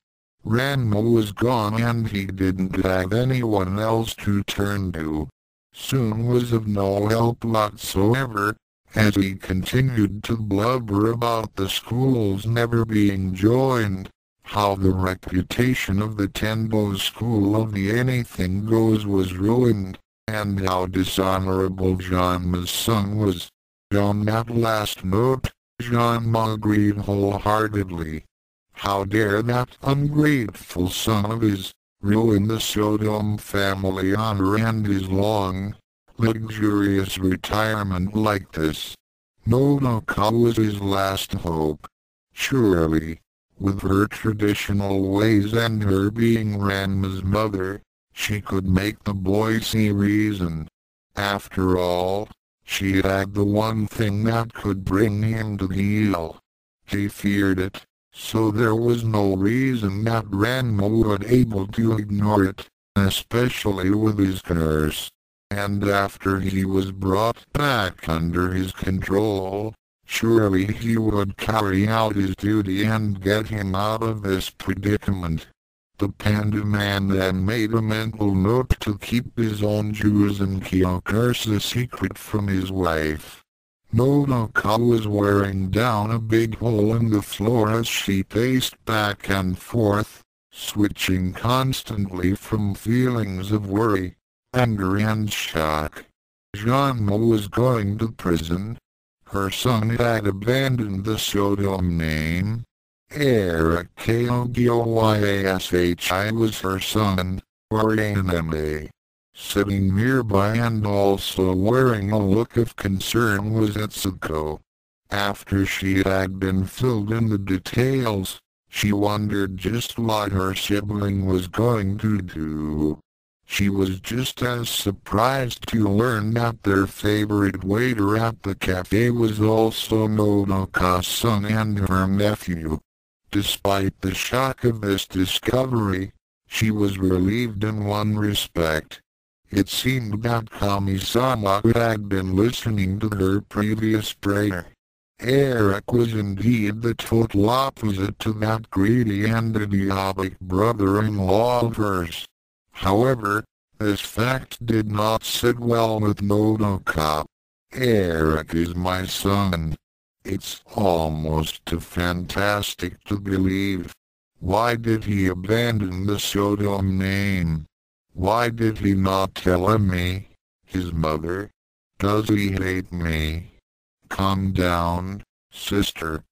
Ranma was gone and he didn't have anyone else to turn to. Soon was of no help whatsoever, as he continued to blubber about the schools never being joined, how the reputation of the Tendo school of the anything goes was ruined, and how dishonorable Genma's son was. On that last note, Genma agreed wholeheartedly. How dare that ungrateful son of his ruin the Sodom family honor and his long, luxurious retirement like this. Nodoka was his last hope. Surely, with her traditional ways and her being Ranma's mother, she could make the boy see reason. After all, she had the one thing that could bring him to heel. He feared it, so there was no reason that Ranma would able to ignore it, especially with his curse. And after he was brought back under his control, surely he would carry out his duty and get him out of this predicament. The panda man then made a mental note to keep his own Jews and curse a secret from his wife. Nodoka was wearing down a big hole in the floor as she paced back and forth, switching constantly from feelings of worry, anger and shock. Genma was going to prison. Her son had abandoned the Sodom name. Eric Kogyoyashi was her son, or anime. Sitting nearby and also wearing a look of concern was Etsuko. After she had been filled in the details, she wondered just what her sibling was going to do. She was just as surprised to learn that their favorite waiter at the cafe was also Nodoka's son and her nephew. Despite the shock of this discovery, she was relieved in one respect. It seemed that Kami-sama had been listening to her previous prayer. Eric was indeed the total opposite to that greedy and idiotic brother-in-law of hers. However, this fact did not sit well with Nodoka. Eric is my son. It's almost too fantastic to believe. Why did he abandon the Sodom name? Why did he not tell me? His mother? Does he hate me? Calm down, sister.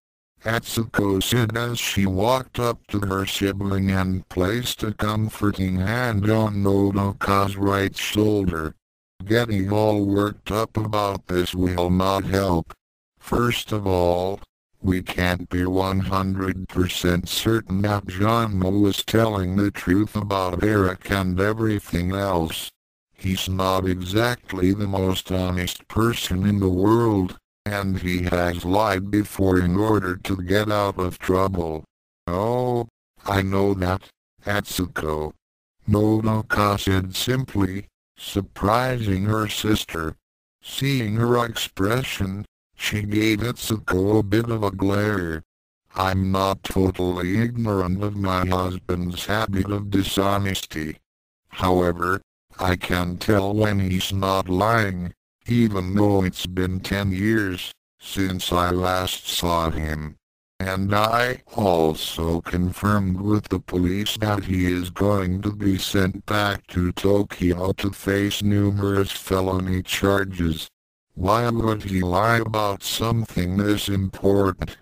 Etsuko said as she walked up to her sibling and placed a comforting hand on Nodoka's right shoulder. Getting all worked up about this will not help. First of all, we can't be 100% certain that Genma was telling the truth about Eric and everything else. He's not exactly the most honest person in the world, and he has lied before in order to get out of trouble. Oh, I know that, Etsuko. Nodoka said simply, surprising her sister. Seeing her expression, she gave Etsuko a bit of a glare. I'm not totally ignorant of my husband's habit of dishonesty. However, I can tell when he's not lying, even though it's been 10 years since I last saw him. And I also confirmed with the police that he is going to be sent back to Tokyo to face numerous felony charges. Why would he lie about something this important?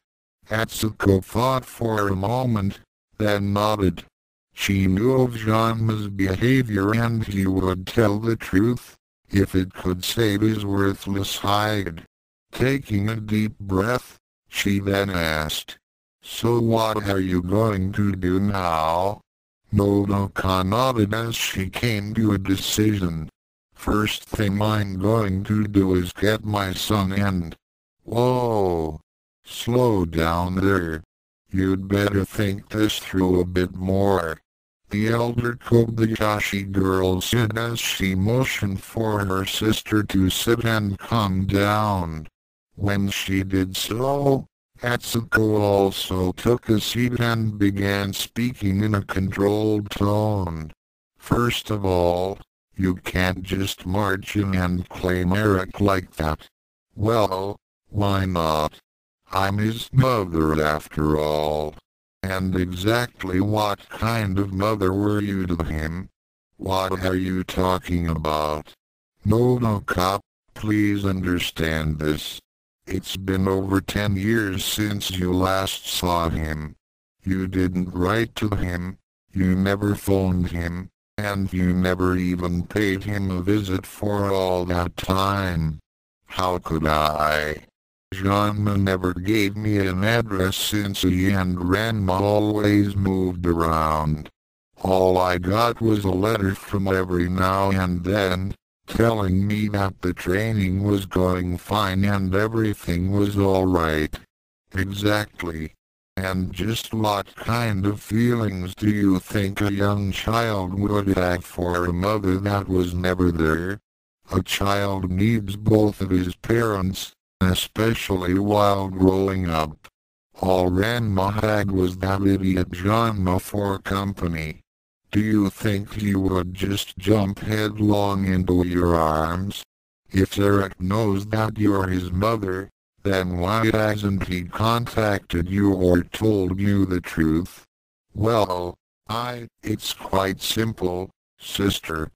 Atsuko thought for a moment, then nodded. She knew of Genma's behavior and he would tell the truth, if it could save his worthless hide. Taking a deep breath, she then asked, "So what are you going to do now?" Nodoka nodded as she came to a decision. "First thing I'm going to do is get my son and—" "Whoa! Slow down there. You'd better think this through a bit more," the elder Kobayashi girl said as she motioned for her sister to sit and calm down. When she did so, Atsuko also took a seat and began speaking in a controlled tone. "First of all, you can't just march in and claim Eric like that." "Well, why not? I'm his mother after all." "And exactly what kind of mother were you to him? What are you talking about?" "Nodoka, please understand this. It's been over 10 years since you last saw him. You didn't write to him, you never phoned him, and you never even paid him a visit for all that time. How could I? Genma never gave me an address since he and Ranma always moved around. All I got was a letter from every now and then, telling me that the training was going fine and everything was alright." "Exactly. And just what kind of feelings do you think a young child would have for a mother that was never there? A child needs both of his parents, especially while growing up. All Ranma had was that idiot Genma for company. Do you think he would just jump headlong into your arms? If Eric knows that you're his mother, then why hasn't he contacted you or told you the truth?" "Well, it's quite simple, sister.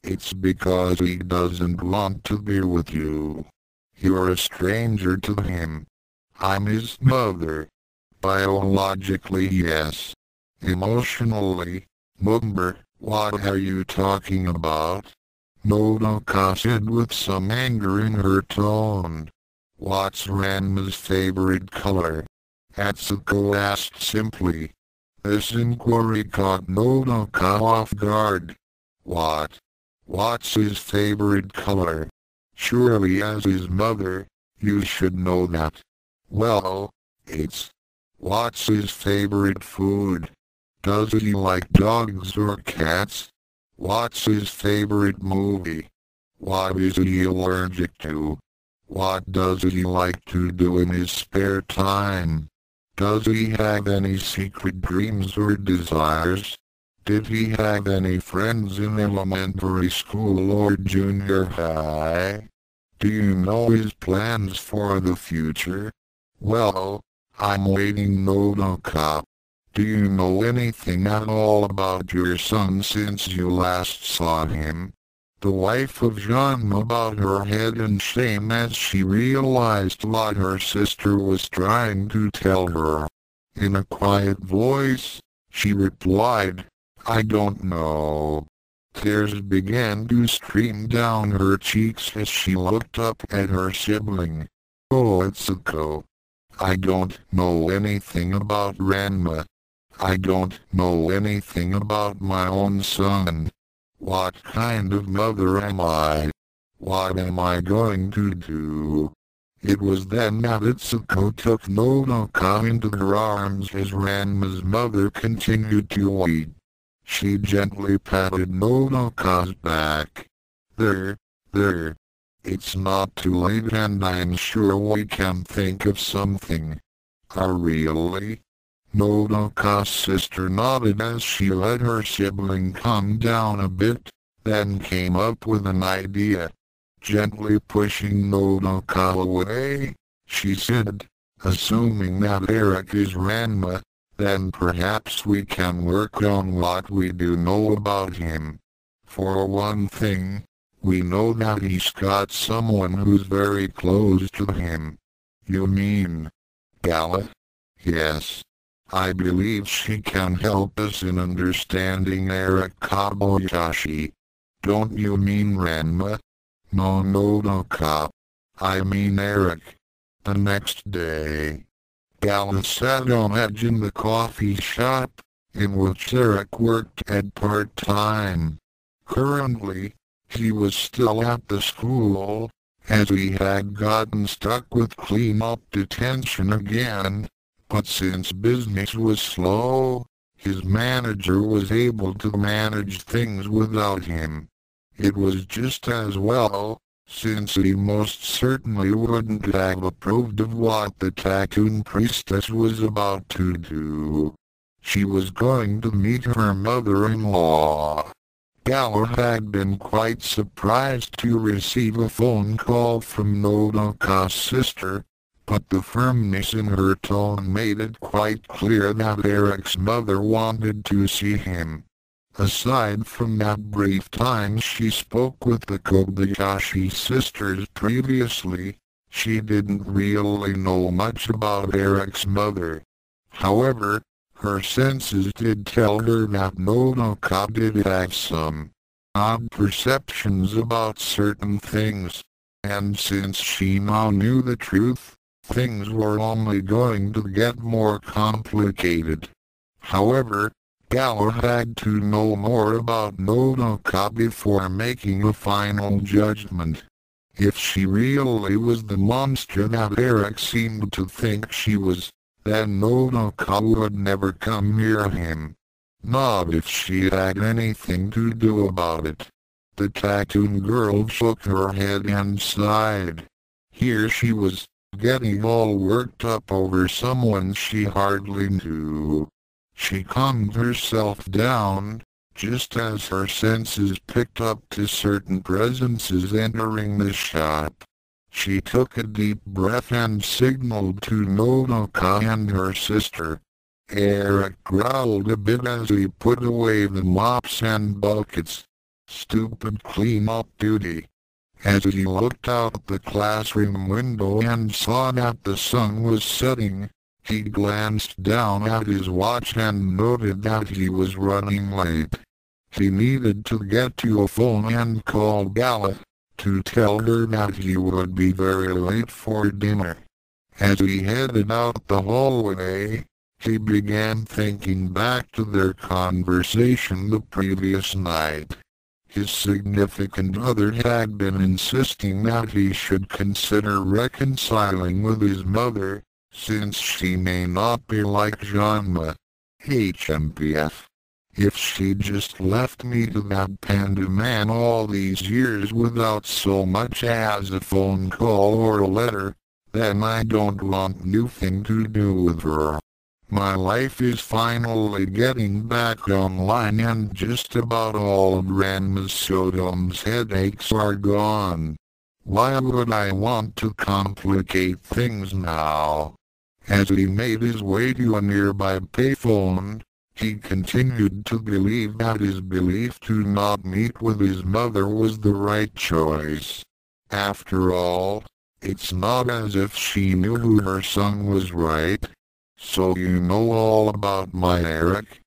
It's because he doesn't want to be with you. You're a stranger to him. I'm his mother. Biologically, yes. Emotionally, Mumber, what are you talking about?" Nodoka said with some anger in her tone. "What's Ranma's favorite color?" Atsuko asked simply. This inquiry caught Nodoka off guard. What's his favorite color? Surely as his mother, you should know that. "Well, what's his favorite food? Does he like dogs or cats? What's his favorite movie? What is he allergic to? What does he like to do in his spare time? Does he have any secret dreams or desires? Did he have any friends in elementary school or junior high? Do you know his plans for the future?" "Well, I'm waiting, Nodoka. Do you know anything at all about your son since you last saw him?" The wife of Genma bowed her head in shame as she realized what her sister was trying to tell her. In a quiet voice, she replied, "I don't know." Tears began to stream down her cheeks as she looked up at her sibling. "Oh, Itsuko. I don't know anything about Ranma. I don't know anything about my own son. What kind of mother am I? What am I going to do?" It was then that Itsuko took Nodoka into her arms as Ranma's mother continued to weep. She gently patted Nodoka's back. There. It's not too late and I'm sure we can think of something." Really?" Nodoka's sister nodded as she let her sibling calm down a bit, then came up with an idea. Gently pushing Nodoka away, she said, assuming that Eric is Ranma, then perhaps we can work on what we do know about him. For one thing, we know that he's got someone who's very close to him. You mean Gala? Yes. I believe she can help us in understanding Eric Kobayashi. Don't you mean Ranma? No, Nodoka. I mean Eric. The next day, Gala sat on edge in the coffee shop, in which Eric worked at part-time. Currently, he was still at the school, as he had gotten stuck with clean-up detention again, but since business was slow, his manager was able to manage things without him. It was just as well, since he most certainly wouldn't have approved of what the Tattoon priestess was about to do. She was going to meet her mother-in-law. Gala had been quite surprised to receive a phone call from Nodoka's sister, but the firmness in her tone made it quite clear that Eric's mother wanted to see him. Aside from that brief time she spoke with the Kobayashi sisters previously, she didn't really know much about Eric's mother. However, her senses did tell her that Nodoka did have some odd perceptions about certain things, and since she now knew the truth, things were only going to get more complicated. However, Gala had to know more about Nodoka before making a final judgment. If she really was the monster that Eric seemed to think she was, then Nodoka would never come near him. Not if she had anything to do about it. The Tattoon girl shook her head and sighed. Here she was, getting all worked up over someone she hardly knew. She calmed herself down, just as her senses picked up to certain presences entering the shop. She took a deep breath and signaled to Nodoka and her sister. Eric growled a bit as he put away the mops and buckets. Stupid clean-up duty. As he looked out the classroom window and saw that the sun was setting, he glanced down at his watch and noted that he was running late. He needed to get to a phone and call Gala, to tell her that he would be very late for dinner. As he headed out the hallway, he began thinking back to their conversation the previous night. His significant other had been insisting that he should consider reconciling with his mother, since she may not be like Genma. HMPF. If she just left me to that panda man all these years without so much as a phone call or a letter, then I don't want nothing to do with her. My life is finally getting back online and just about all of Ranma's Sodom's headaches are gone. Why would I want to complicate things now? As he made his way to a nearby payphone, he continued to believe that his belief to not meet with his mother was the right choice. After all, it's not as if she knew who her son was, right? So you know all about my Eric?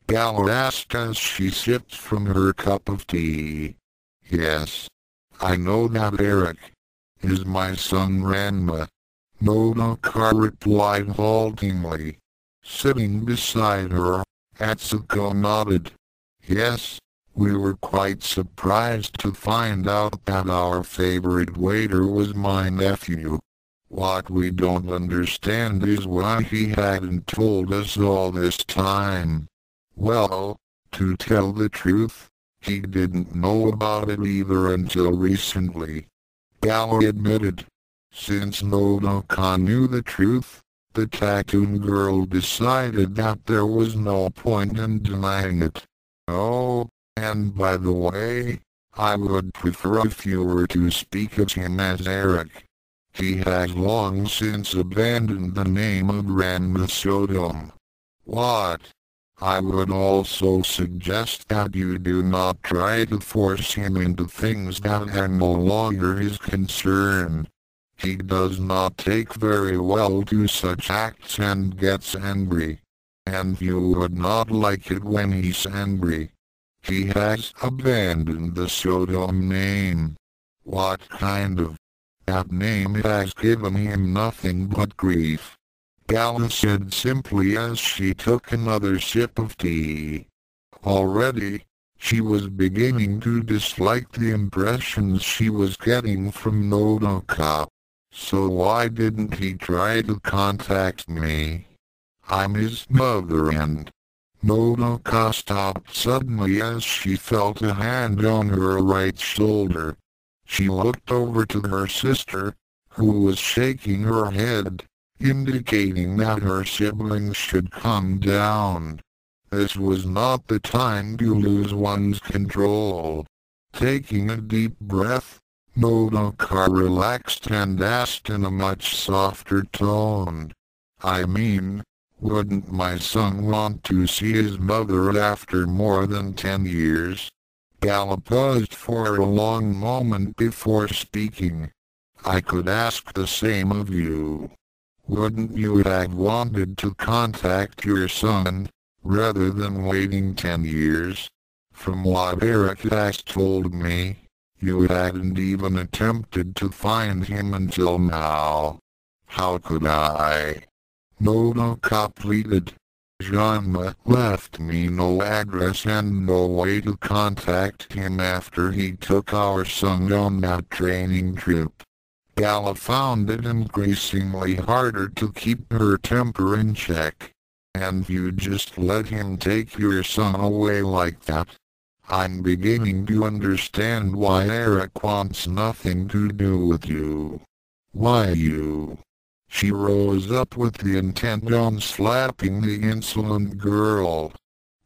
Gala asked as she sipped from her cup of tea. Yes. I know that Eric is my son Ranma. Nodoka replied haltingly. Sitting beside her, Atsuko nodded. Yes, we were quite surprised to find out that our favorite waiter was my nephew. What we don't understand is why he hadn't told us all this time. Well, to tell the truth, he didn't know about it either until recently. Gala admitted. Since Nodoka knew the truth, the Tattoon girl decided that there was no point in denying it. Oh, and by the way, I would prefer if you were to speak of him as Eric. He has long since abandoned the name of Ranma Sodom. What? I would also suggest that you do not try to force him into things that are no longer his concern. He does not take very well to such acts and gets angry. And you would not like it when he's angry. He has abandoned the Sodom name. What kind of? That name has given him nothing but grief. Gala said simply as she took another sip of tea. Already, she was beginning to dislike the impressions she was getting from Nodoka. So why didn't he try to contact me? I'm his mother and... Nodoka stopped suddenly as she felt a hand on her right shoulder. She looked over to her sister, who was shaking her head, indicating that her siblings should calm down. This was not the time to lose one's control. Taking a deep breath, Nodoka relaxed and asked in a much softer tone, I mean, wouldn't my son want to see his mother after more than 10 years? Gala paused for a long moment before speaking. I could ask the same of you. Wouldn't you have wanted to contact your son, rather than waiting 10 years? From what Eric has told me, you hadn't even attempted to find him until now. How could I? Nodoka pleaded. Genma left me no address and no way to contact him after he took our son on that training trip. Gala found it increasingly harder to keep her temper in check. And you just let him take your son away like that? I'm beginning to understand why Eric wants nothing to do with you. Why you? She rose up with the intent on slapping the insolent girl.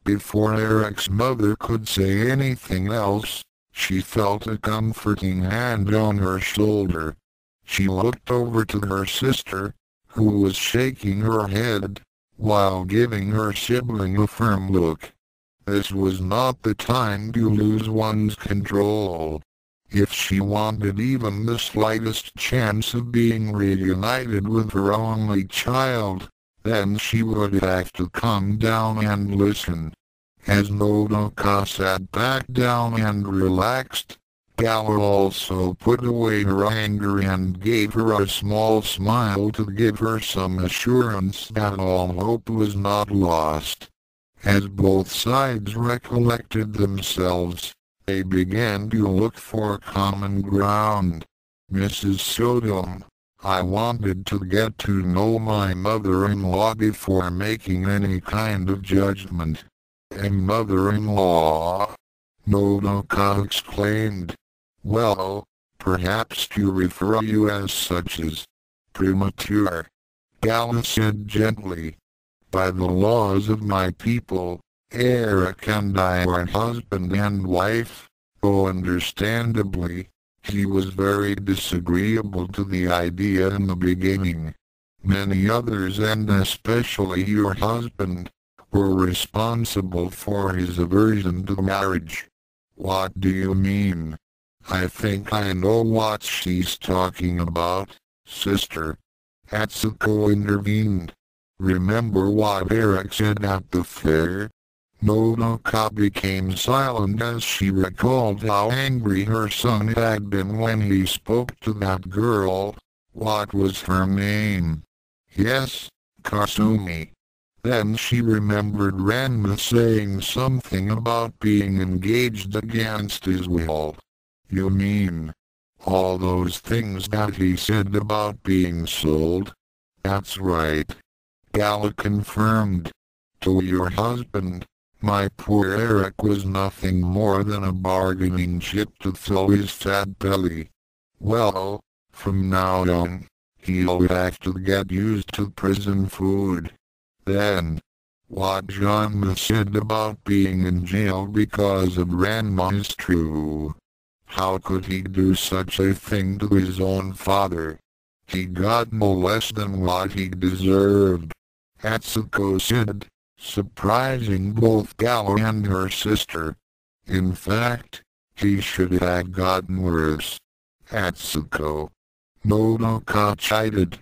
Before Eric's mother could say anything else, she felt a comforting hand on her shoulder. She looked over to her sister, who was shaking her head, while giving her sibling a firm look. This was not the time to lose one's control. If she wanted even the slightest chance of being reunited with her only child, then she would have to calm down and listen. As Nodoka sat back down and relaxed, Gala also put away her anger and gave her a small smile to give her some assurance that all hope was not lost. As both sides recollected themselves, they began to look for common ground. Mrs. Sodom, I wanted to get to know my mother-in-law before making any kind of judgment. A mother-in-law? Nodoka exclaimed. Well, perhaps to refer you as such as premature. Gala said gently. By the laws of my people, Eric and I are husband and wife, though understandably, he was very disagreeable to the idea in the beginning. Many others and especially your husband, were responsible for his aversion to marriage. What do you mean? I think I know what she's talking about, sister. Atsuko intervened. Remember what Eric said at the fair? Nodoka became silent as she recalled how angry her son had been when he spoke to that girl. What was her name? Yes, Kasumi. Then she remembered Ranma saying something about being engaged against his will. You mean, all those things that he said about being sold? That's right. Gala confirmed. To your husband, my poor Eric was nothing more than a bargaining chip to fill his fat belly. Well, from now on, he'll have to get used to prison food. Then, what Genma said about being in jail because of Ranma is true. How could he do such a thing to his own father? He got no less than what he deserved, Atsuko said, surprising both Galo and her sister. In fact, he should have gotten worse. Atsuko, Nodoka chided.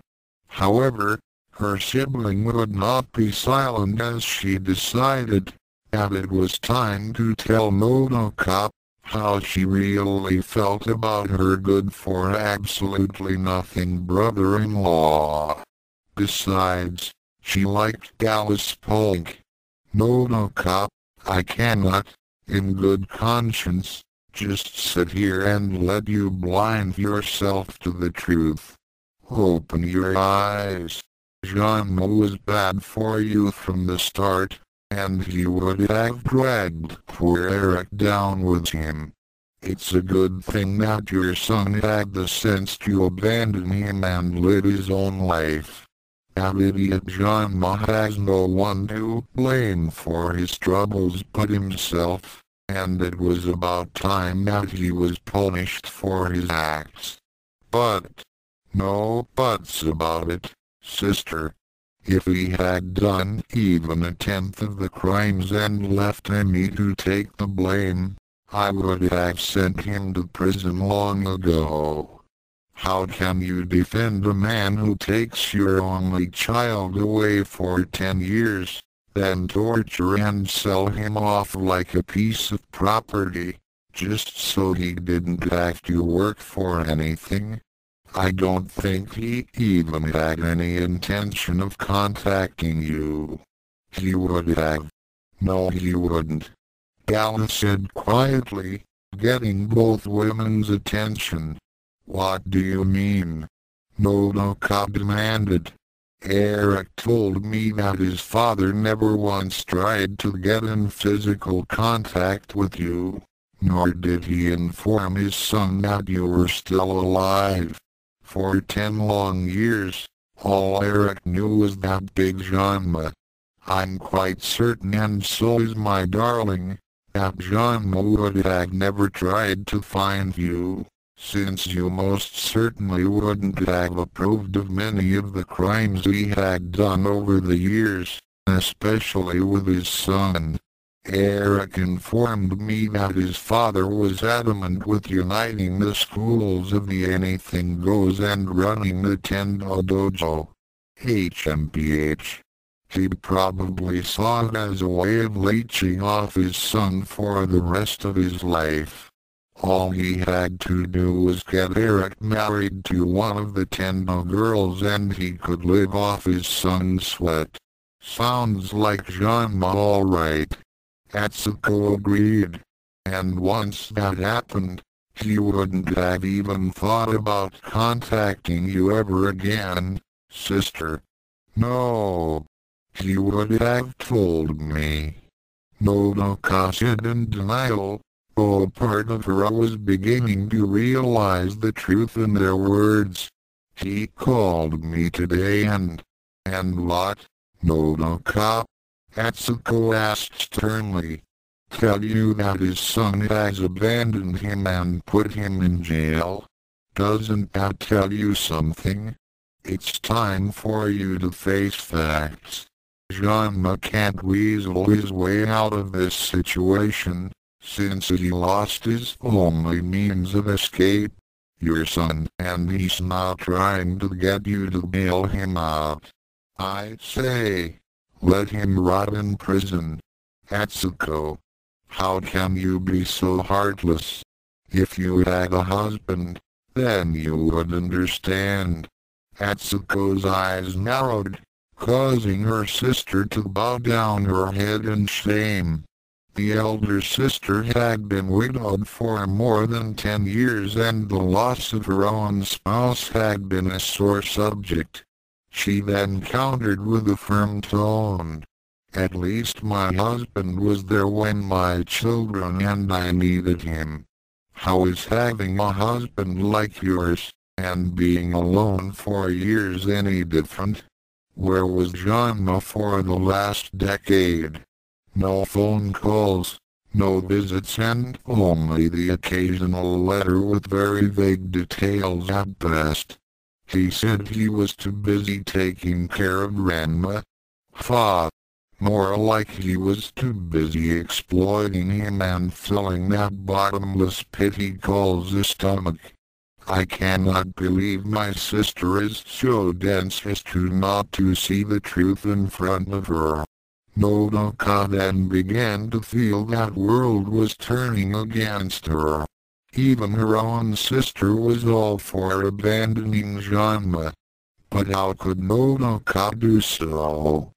However, her sibling would not be silent as she decided that it was time to tell Nodoka how she really felt about her good-for-absolutely-nothing brother-in-law. Besides, she liked Gallus Polk. Nodoka, I cannot, in good conscience, just sit here and let you blind yourself to the truth. Open your eyes. Genma was bad for you from the start, and he would have dragged poor Eric down with him. It's a good thing that your son had the sense to abandon him and live his own life. That idiot Genma has no one to blame for his troubles but himself, and it was about time that he was punished for his acts. But, no buts about it, sister. If he had done even a tenth of the crimes and left me to take the blame, I would have sent him to prison long ago. How can you defend a man who takes your only child away for 10 years, then torture and sell him off like a piece of property, just so he didn't have to work for anything? I don't think he even had any intention of contacting you. He would have. No, he wouldn't. Gala said quietly, getting both women's attention. What do you mean? Nodoka demanded. Eric told me that his father never once tried to get in physical contact with you, nor did he inform his son that you were still alive. For 10 long years, all Eric knew was that big Genma. I'm quite certain, and so is my darling, that Genma would have never tried to find you, since you most certainly wouldn't have approved of many of the crimes he had done over the years, especially with his son. Eric informed me that his father was adamant with uniting the schools of the Anything Goes and running the Tendo Dojo. HMPH. He probably saw it as a way of leeching off his son for the rest of his life. All he had to do was get Eric married to one of the Tendo girls and he could live off his son's sweat. Sounds like Genma all right. Atsuko agreed. And once that happened, he wouldn't have even thought about contacting you ever again, sister. No. He would have told me. Nodoka said in denial, though part of her was beginning to realize the truth in their words. He called me today and what? Nodoka? Atsuko asked sternly. Tell you that his son has abandoned him and put him in jail? Doesn't that tell you something? It's time for you to face facts. Genma can't weasel his way out of this situation, since he lost his only means of escape, your son, and he's now trying to get you to bail him out. I say, let him rot in prison. Atsuko, how can you be so heartless? If you had a husband, then you would understand. Atsuko's eyes narrowed, causing her sister to bow down her head in shame. The elder sister had been widowed for more than 10 years and the loss of her own spouse had been a sore subject. She then countered with a firm tone. At least my husband was there when my children and I needed him. How is having a husband like yours, and being alone for years any different? Where was Genma for the last decade? No phone calls, No visits and only the occasional letter with very vague details at best. He said he was too busy taking care of Ranma. More like he was too busy exploiting him and filling that bottomless pit he calls a stomach. I cannot believe my sister is so dense as to not to see the truth in front of her. Nodoka then began to feel that world was turning against her. Even her own sister was all for abandoning Genma. But how could Nodoka do so?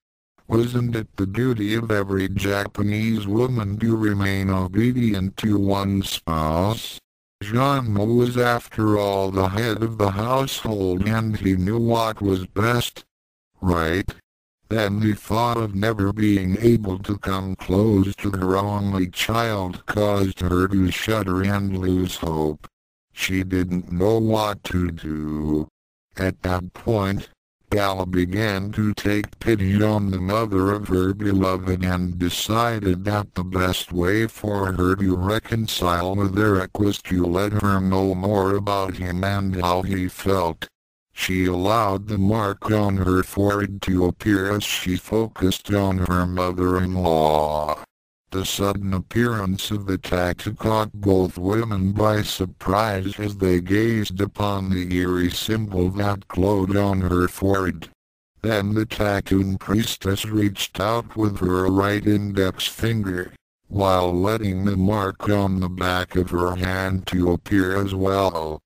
Wasn't it the duty of every Japanese woman to remain obedient to one's spouse? Genma was after all the head of the household and he knew what was best. Right? Then the thought of never being able to come close to her only child caused her to shudder and lose hope. She didn't know what to do. At that point, Gala began to take pity on the mother of her beloved and decided that the best way for her to reconcile with Eric was to let her know more about him and how he felt. She allowed the mark on her forehead to appear as she focused on her mother-in-law. The sudden appearance of the tattoo caught both women by surprise as they gazed upon the eerie symbol that glowed on her forehead. Then the tattooed priestess reached out with her right index finger, while letting the mark on the back of her hand to appear as well.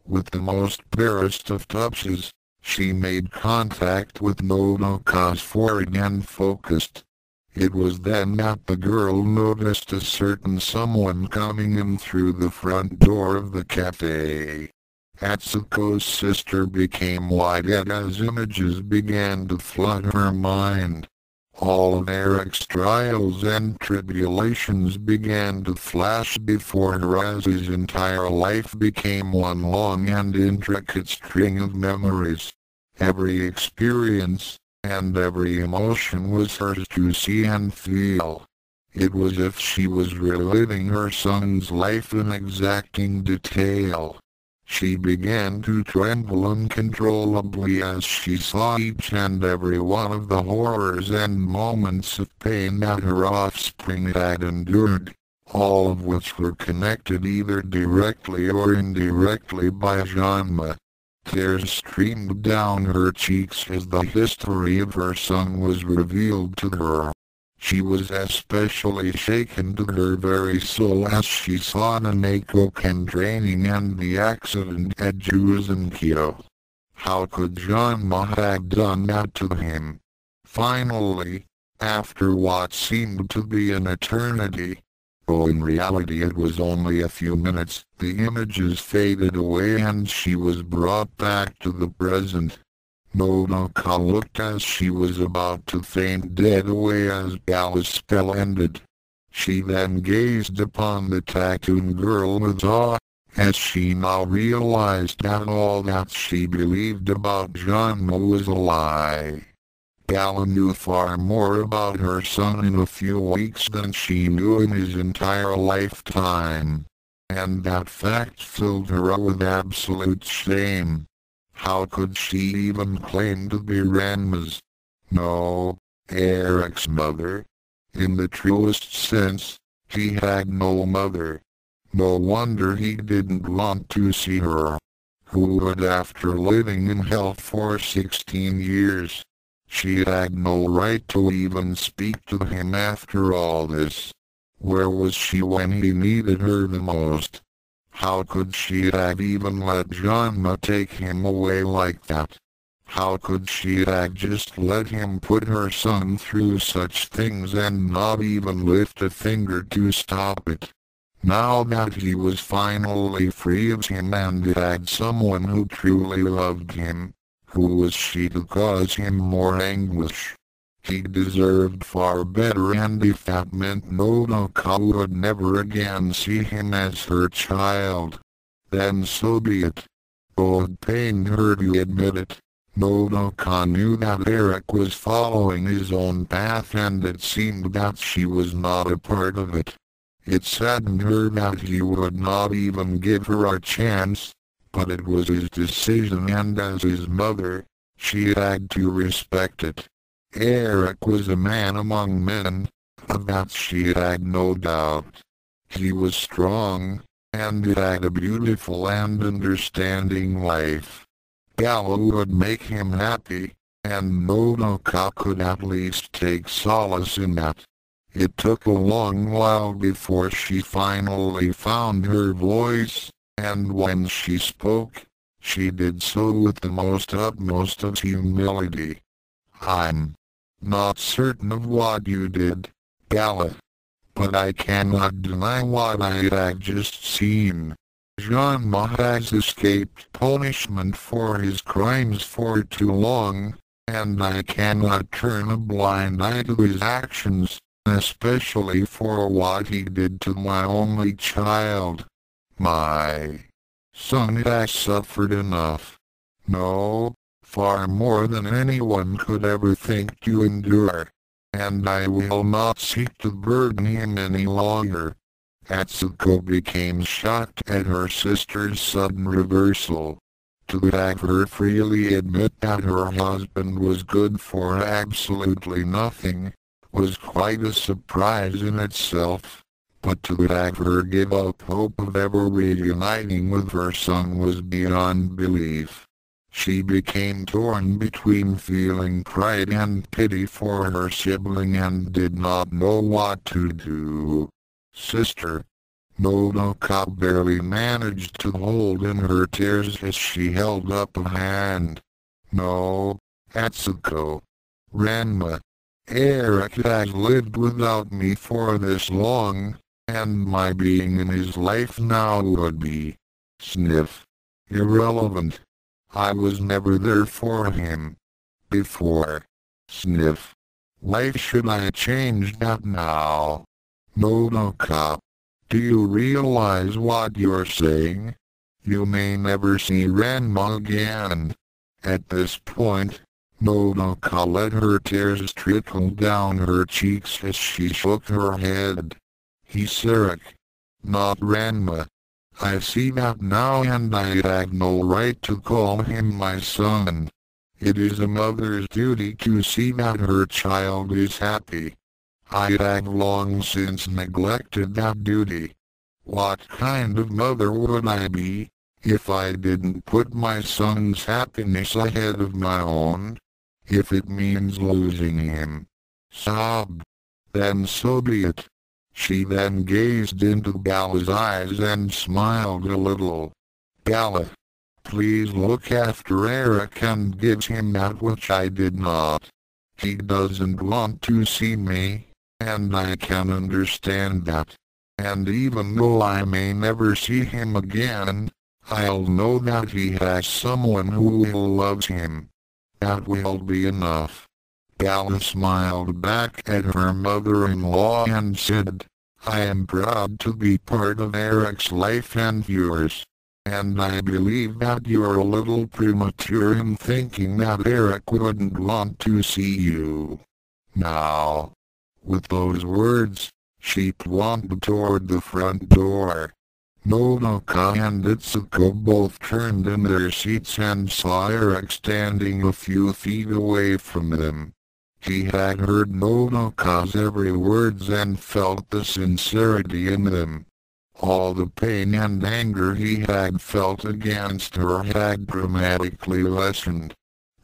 With the most barest of touches, she made contact with Nodoka's forehead and focused. It was then that the girl noticed a certain someone coming in through the front door of the cafe. Atsuko's sister became wide-eyed as images began to flood her mind. All of Eric's trials and tribulations began to flash before her as his entire life became one long and intricate string of memories. Every experience and every emotion was hers to see and feel. It was as if she was reliving her son's life in exacting detail. She began to tremble uncontrollably as she saw each and every one of the horrors and moments of pain that her offspring had endured, all of which were connected either directly or indirectly by Genma. Tears streamed down her cheeks as the history of her son was revealed to her. She was especially shaken to her very soul as she saw Nanako-ken training and the accident at Juzenkyo. How could Genma have done that to him? Finally, after what seemed to be an eternity, in reality it was only a few minutes, the images faded away and she was brought back to the present. Nodoka looked as she was about to faint dead away as Gala's spell ended. She then gazed upon the tattooed girl with awe, as she now realized that all that she believed about Genma was a lie. Gala knew far more about her son in a few weeks than she knew in his entire lifetime. And that fact filled her with absolute shame. How could she even claim to be Ranma's? No, Eric's mother. In the truest sense, he had no mother. No wonder he didn't want to see her. Who would, after living in hell for 16 years? She had no right to even speak to him after all this. Where was she when he needed her the most? How could she have even let Genma take him away like that? How could she have just let him put her son through such things and not even lift a finger to stop it? Now that he was finally free of him and had someone who truly loved him, who was she to cause him more anguish? He deserved far better, and if that meant Nodoka would never again see him as her child, then so be it. Though it pained her to admit it, Nodoka knew that Eric was following his own path and it seemed that she was not a part of it. It saddened her that he would not even give her a chance, but it was his decision, and as his mother, she had to respect it. Eric was a man among men, of that she had no doubt. He was strong, and had a beautiful and understanding wife. Gala would make him happy, and Nodoka could at least take solace in that. It took a long while before she finally found her voice, and when she spoke, she did so with the utmost of humility. "I'm not certain of what you did, Gala, but I cannot deny what I had just seen. Genma has escaped punishment for his crimes for too long, and I cannot turn a blind eye to his actions, especially for what he did to my only child. My son has suffered enough. No, far more than anyone could ever think to endure, and I will not seek to burden him any longer." Atsuko became shocked at her sister's sudden reversal. To have her freely admit that her husband was good for absolutely nothing was quite a surprise in itself, but to have her give up hope of ever reuniting with her son was beyond belief. She became torn between feeling pride and pity for her sibling and did not know what to do. "Sister," Nodoka barely managed to hold in her tears as she held up a hand. "No, Atsuko. Ranma. Eric has lived without me for this long, and my being in his life now would be, sniff, irrelevant. I was never there for him before, sniff. Why should I change that now? Nodoka, do you realize what you're saying? You may never see Ranma again." At this point, Nodoka let her tears trickle down her cheeks as she shook her head. "He's Eric, not Ranma. I see that now, and I have no right to call him my son. It is a mother's duty to see that her child is happy. I have long since neglected that duty. What kind of mother would I be if I didn't put my son's happiness ahead of my own? If it means losing him, then so be it." She then gazed into Gala's eyes and smiled a little. "Gala, please look after Eric and give him that which I did not. He doesn't want to see me, and I can understand that. And even though I may never see him again, I'll know that he has someone who will love him. That will be enough." Gala smiled back at her mother-in-law and said, "I am proud to be part of Eric's life and yours. And I believe that you're a little premature in thinking that Eric wouldn't want to see you now." With those words, she plunged toward the front door. Nodoka and Itsuko both turned in their seats and saw Eric standing a few feet away from them. He had heard Nodoka's every words and felt the sincerity in them. All the pain and anger he had felt against her had dramatically lessened.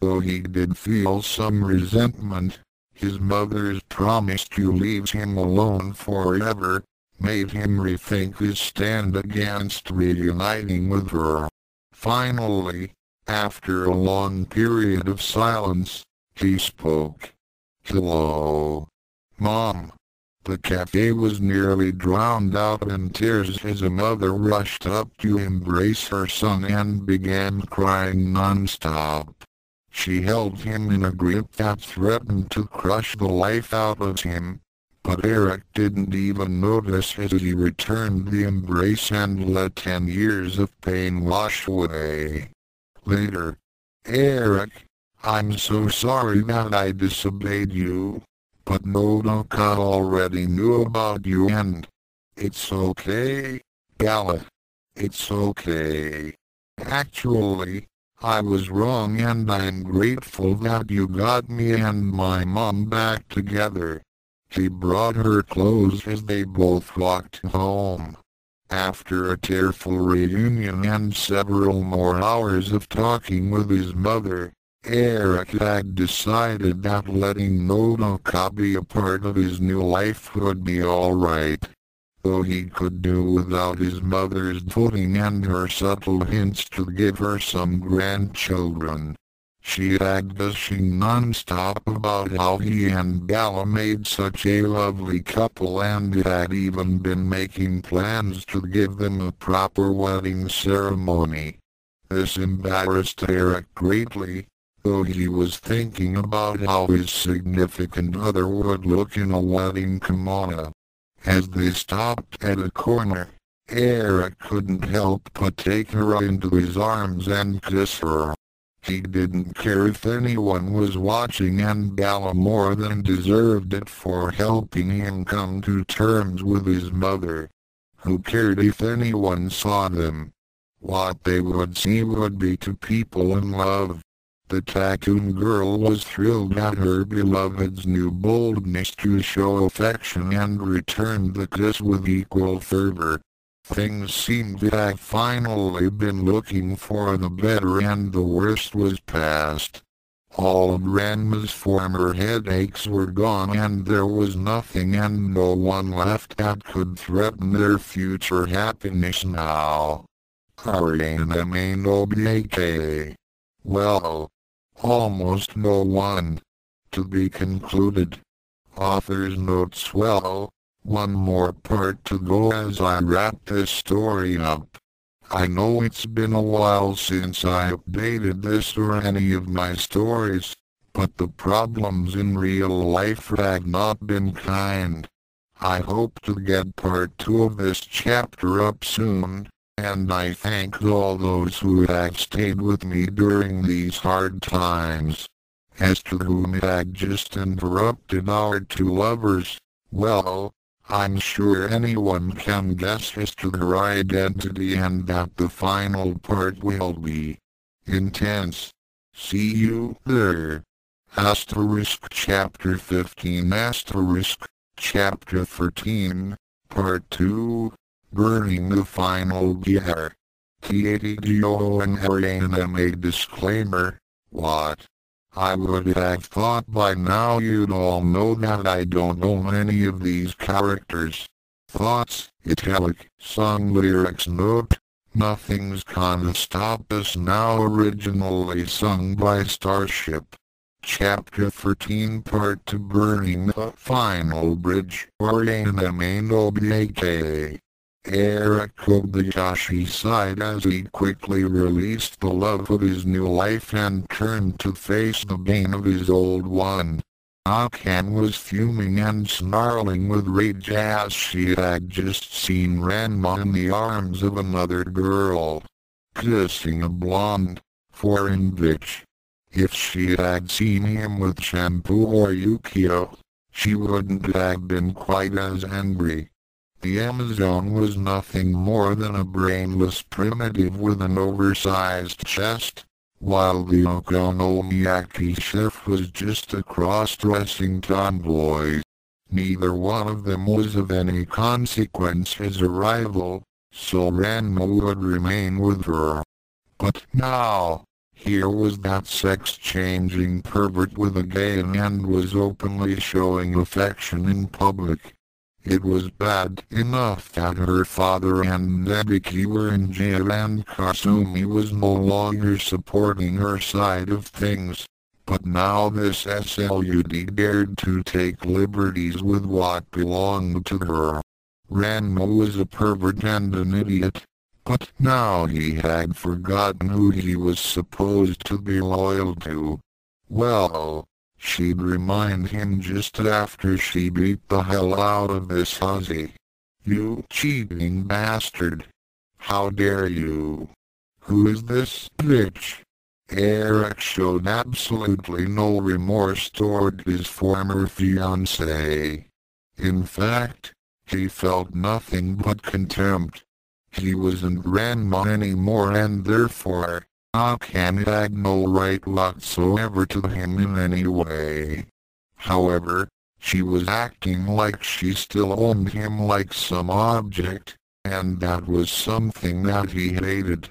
Though he did feel some resentment, his mother's promise to leave him alone forever made him rethink his stand against reuniting with her. Finally, after a long period of silence, he spoke. "Hello, Mom." The cafe was nearly drowned out in tears as a mother rushed up to embrace her son and began crying non-stop. She held him in a grip that threatened to crush the life out of him, but Eric didn't even notice as he returned the embrace and let 10 years of pain wash away. Later, "Eric, I'm so sorry that I disobeyed you, but Nodoka already knew about you and It's okay, Bella. It's okay. Actually, I was wrong and I'm grateful that you got me and my mom back together. He brought her clothes as they both walked home. After a tearful reunion and several more hours of talking with his mother, Eric had decided that letting Nodoka be a part of his new life would be alright. Though he could do without his mother's pudding and her subtle hints to give her some grandchildren. She had gushing non-stop about how he and Bella made such a lovely couple and had even been making plans to give them a proper wedding ceremony. This embarrassed Eric greatly, though he was thinking about how his significant other would look in a wedding kimono. As they stopped at a corner, Eric couldn't help but take her into his arms and kiss her. He didn't care if anyone was watching and Bella more than deserved it for helping him come to terms with his mother. Who cared if anyone saw them? What they would see would be two people in love. The Tattoon girl was thrilled at her beloved's new boldness to show affection and returned the kiss with equal fervor. Things seemed to have finally been looking for the better and the worst was past. All of Ranma's former headaches were gone and there was nothing and no one left that could threaten their future happiness now. Harana no BK. Well, almost no one. To be concluded. Author's notes. Well, one more part to go as I wrap this story up. I know it's been a while since I updated this or any of my stories, but the problems in real life have not been kind. I hope to get part 2 of this chapter up soon, and I thank all those who have stayed with me during these hard times. As to whom had just interrupted our two lovers, well, I'm sure anyone can guess as to their identity and that the final part will be intense. See you there. Asterisk Chapter 15 Asterisk Chapter 13 Part 2 Burning the Final Gear. TATGO and Harana disclaimer. What? I would have thought by now you'd all know that I don't own any of these characters. Thoughts, italic, song lyrics note, Nothing's Gonna Stop Us Now originally sung by Starship. Chapter 13 Part 2 Burning the Final Bridge Harana no BK. Eric Kobayashi sighed as he quickly released the love of his new life and turned to face the bane of his old one. Akan was fuming and snarling with rage as she had just seen Ranma in the arms of another girl, kissing a blonde, foreign bitch. If she had seen him with Shampoo or Yukio, she wouldn't have been quite as angry. The Amazon was nothing more than a brainless primitive with an oversized chest, while the Okonomiyaki chef was just a cross-dressing tomboy. Neither one of them was of any consequence as a rival, so Ranma would remain with her. But now, here was that sex-changing pervert with a game and was openly showing affection in public. It was bad enough that her father and Nebiki were in jail and Kasumi was no longer supporting her side of things, but now this SLUD dared to take liberties with what belonged to her. Ranma was a pervert and an idiot, but now he had forgotten who he was supposed to be loyal to. Well, she'd remind him just after she beat the hell out of this hussy. You cheating bastard. How dare you? Who is this bitch? Eric showed absolutely no remorse toward his former fiancée. In fact, He felt nothing but contempt. He wasn't Ranma anymore, and therefore, Akan had no right whatsoever to him in any way. However, she was acting like she still owned him like some object, and that was something that he hated.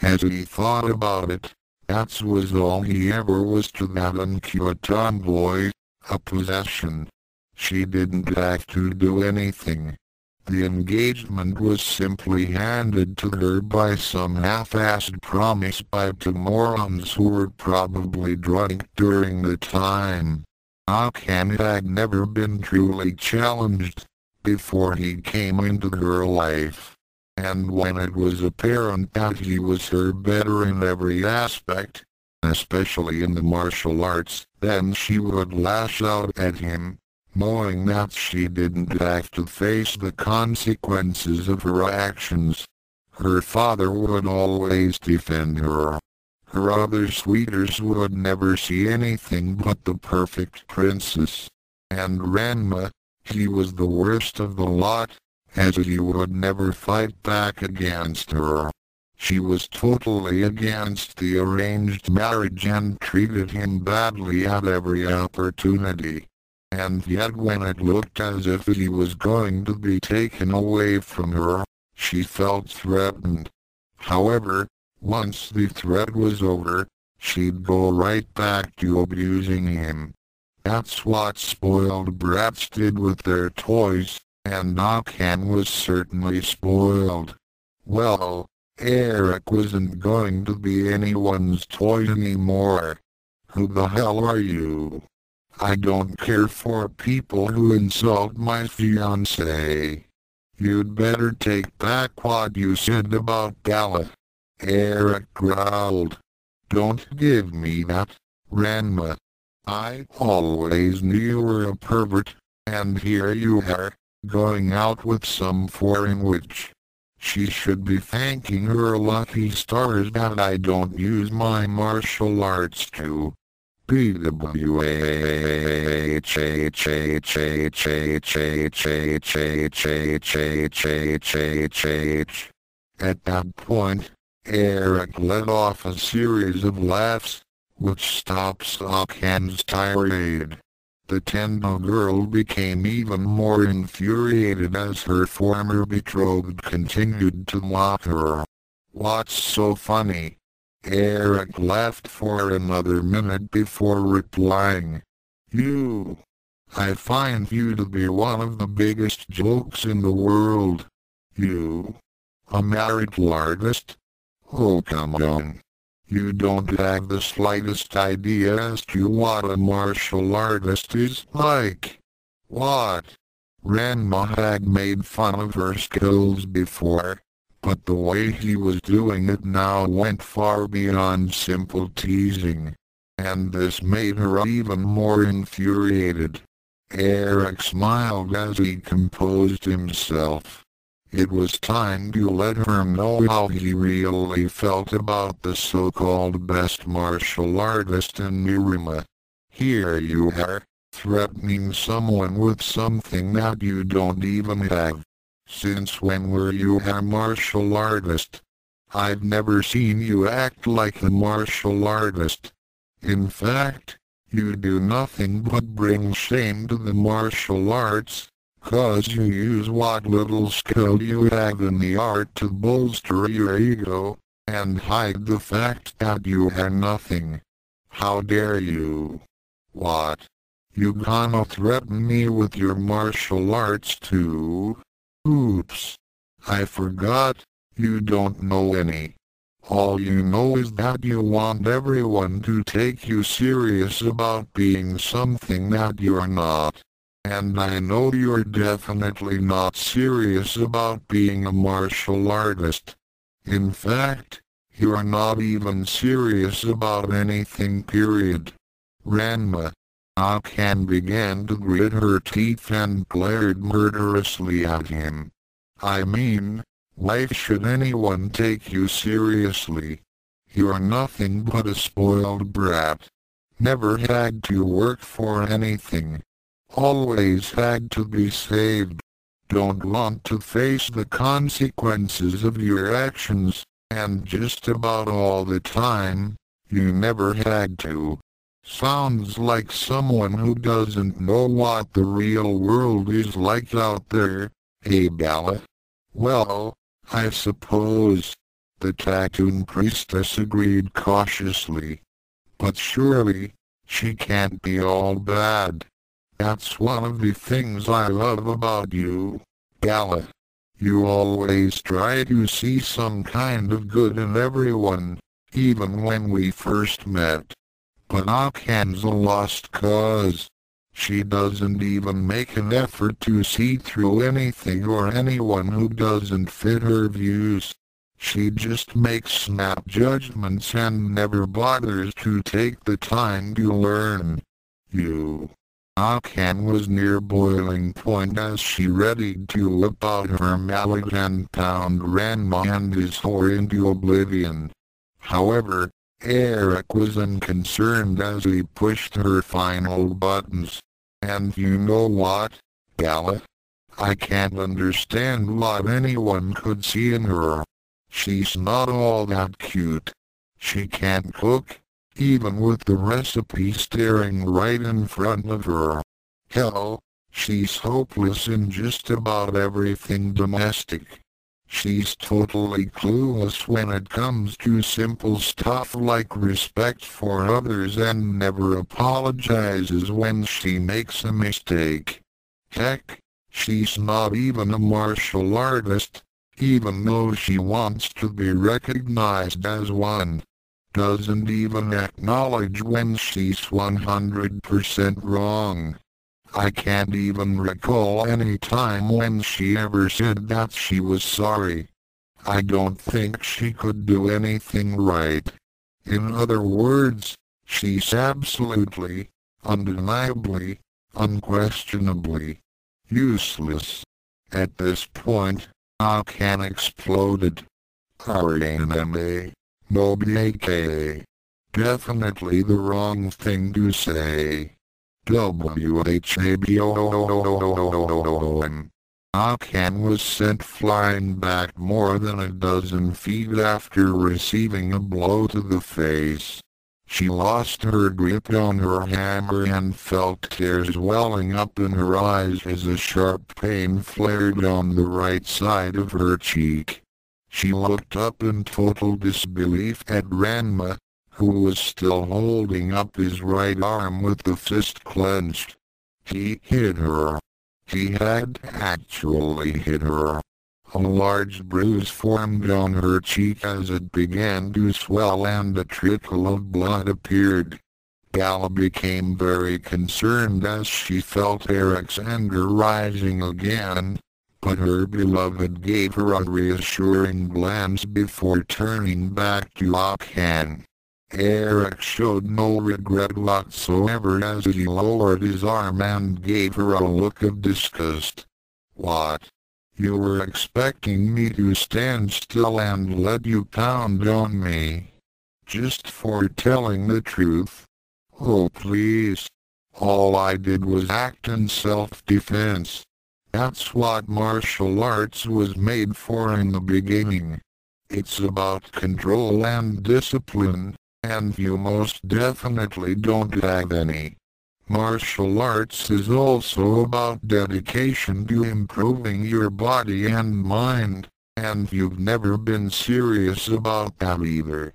As he thought about it, that was all he ever was to that uncouth tomboy, a possession. She didn't have to do anything. The engagement was simply handed to her by some half-assed promise by two morons who were probably drunk during the time. Akan had never been truly challenged before he came into her life. And when it was apparent that he was her better in every aspect, especially in the martial arts, then she would lash out at him, knowing that she didn't have to face the consequences of her actions. Her father would always defend her. Her other suitors would never see anything but the perfect princess. And Ranma, he was the worst of the lot, as he would never fight back against her. She was totally against the arranged marriage and treated him badly at every opportunity. And yet when it looked as if he was going to be taken away from her, she felt threatened. However, once the threat was over, she'd go right back to abusing him. That's what spoiled brats did with their toys, and Akan was certainly spoiled. Well, Eric wasn't going to be anyone's toy anymore. Who the hell are you? I don't care for people who insult my fiancé. You'd better take back what you said about Gala. Eric growled. Don't give me that, Ranma. I always knew you were a pervert, and here you are, going out with some foreign witch. She should be thanking her lucky stars that I don't use my martial arts to. At that point, Eric let off a series of laughs, which stopped Akan's tirade. The Tendo girl became even more infuriated as her former betrothed continued to mock her. What's so funny? Eric laughed for another minute before replying. You. I find you to be one of the biggest jokes in the world. You. A martial artist? Oh, come on. You don't have the slightest idea as to what a martial artist is like. What? Ranma had made fun of her skills before, but the way he was doing it now went far beyond simple teasing, and this made her even more infuriated. Eric smiled as he composed himself. It was time to let her know how he really felt about the so-called best martial artist in Nerima. Here you are, threatening someone with something that you don't even have. Since when were you a martial artist? I've never seen you act like a martial artist. In fact, you do nothing but bring shame to the martial arts. 'Cause you use what little skill you have in the art to bolster your ego, and hide the fact that you are nothing. How dare you? What? You gonna threaten me with your martial arts too? Oops. I forgot, you don't know any. All you know is that you want everyone to take you serious about being something that you're not. And I know you're definitely not serious about being a martial artist. In fact, you're not even serious about anything, period. Ranma. Akan began to grit her teeth and glared murderously at him. I mean, why should anyone take you seriously? You're nothing but a spoiled brat. Never had to work for anything. Always had to be saved. don't want to face the consequences of your actions, and just about all the time, you never had to. Sounds like someone who doesn't know what the real world is like out there, eh, Bella? Well, I suppose. The Tattoon priestess agreed cautiously. But surely, she can't be all bad. That's one of the things I love about you, Bella. You always try to see some kind of good in everyone, even when we first met. But Akan's a lost cause. She doesn't even make an effort to see through anything or anyone who doesn't fit her views. She just makes snap judgments and never bothers to take the time to learn. Akan was near boiling point as she readied to whip out her mallet and pound Ranma and his whore into oblivion. However, Eric was unconcerned as he pushed her final buttons. And you know what, Bella? I can't understand what anyone could see in her. She's not all that cute. She can't cook, even with the recipe staring right in front of her. Hell, she's hopeless in just about everything domestic. She's totally clueless when it comes to simple stuff like respect for others and never apologizes when she makes a mistake. Heck, she's not even a martial artist, even though she wants to be recognized as one. Doesn't even acknowledge when she's 100% wrong. I can't even recall any time when she ever said that she was sorry. I don't think she could do anything right. In other words, she's absolutely, undeniably, unquestionably useless. At this point, Akan exploded. RNMA, no BAKA. Definitely the wrong thing to say. WHABOM. Akan was sent flying back more than a dozen feet after receiving a blow to the face. She lost her grip on her hammer and felt tears welling up in her eyes as a sharp pain flared on the right side of her cheek. She looked up in total disbelief at Ranma, who was still holding up his right arm with the fist clenched. He hit her. He had actually hit her. A large bruise formed on her cheek as it began to swell and a trickle of blood appeared. Bella became very concerned as she felt Eric's anger rising again, but her beloved gave her a reassuring glance before turning back to Akan. Eric showed no regret whatsoever as he lowered his arm and gave her a look of disgust. What? You were expecting me to stand still and let you pound on me? Just for telling the truth? Oh please. All I did was act in self-defense. That's what martial arts was made for in the beginning. It's about control and discipline, and you most definitely don't have any. Martial arts is also about dedication to improving your body and mind, and you've never been serious about that either.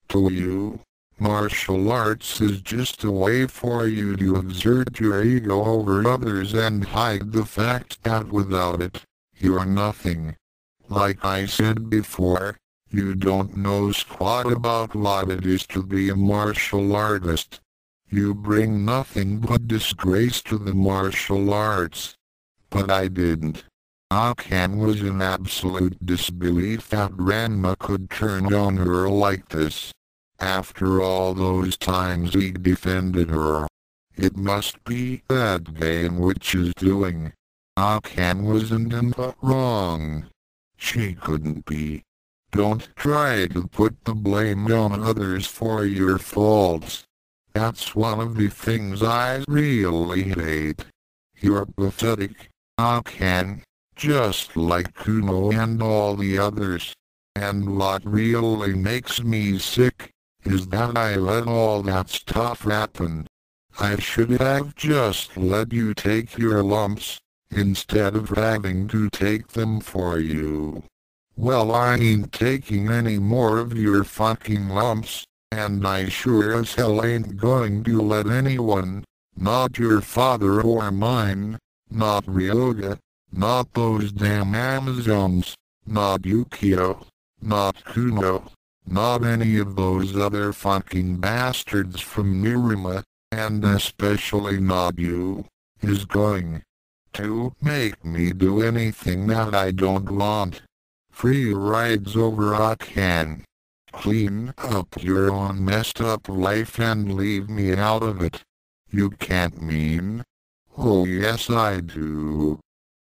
To you, martial arts is just a way for you to exert your ego over others and hide the fact that without it, you're nothing. Like I said before, you don't know squat about what it is to be a martial artist. You bring nothing but disgrace to the martial arts. But I didn't. Akan was in absolute disbelief that Ranma could turn on her like this. After all those times he defended her. It must be that game which is doing. Akan wasn't wrong. She couldn't be. Don't try to put the blame on others for your faults. That's one of the things I really hate. You're pathetic, Akan. just like Kuno and all the others. And what really makes me sick is that I let all that stuff happen. I should have just let you take your lumps, instead of having to take them for you. Well, I ain't taking any more of your fucking lumps, and I sure as hell ain't going to let anyone, not your father or mine, not Ryoga, not those damn Amazons, not Yukio, not Kuno, not any of those other fucking bastards from Nerima, and especially not you, is going to make me do anything that I don't want. Free rides over I can. Clean up your own messed up life and leave me out of it. You can't mean? Oh yes I do.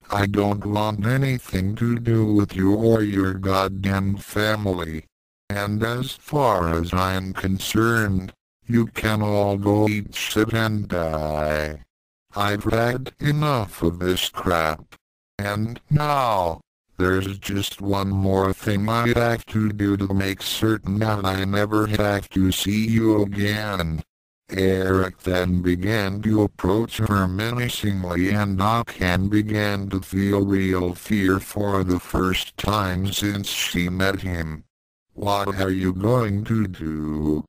I don't want anything to do with you or your goddamn family. And as far as I'm concerned, you can all go eat shit and die. I've had enough of this crap. And now, there's just one more thing I have to do to make certain that I never have to see you again. Eric then began to approach her menacingly, and Akan began to feel real fear for the first time since she met him. What are you going to do?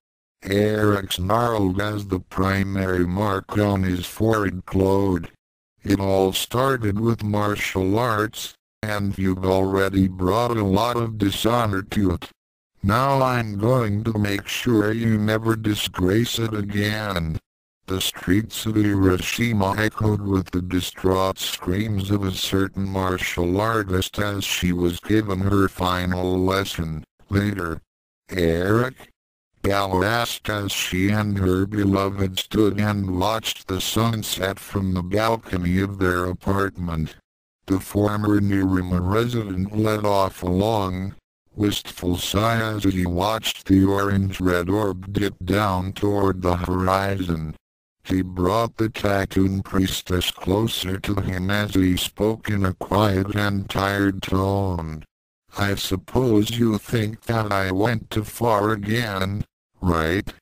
Eric snarled as the primary mark on his forehead glowed. It all started with martial arts, and you've already brought a lot of dishonor to it. Now I'm going to make sure you never disgrace it again. The streets of Hiroshima echoed with the distraught screams of a certain martial artist as she was given her final lesson. Later, Eric? Gal asked as she and her beloved stood and watched the sunset from the balcony of their apartment. The former Nerima resident let off a long, wistful sigh as he watched the orange-red orb dip down toward the horizon. He brought the Tattoon priestess closer to him as he spoke in a quiet and tired tone. I suppose you think that I went too far again, right?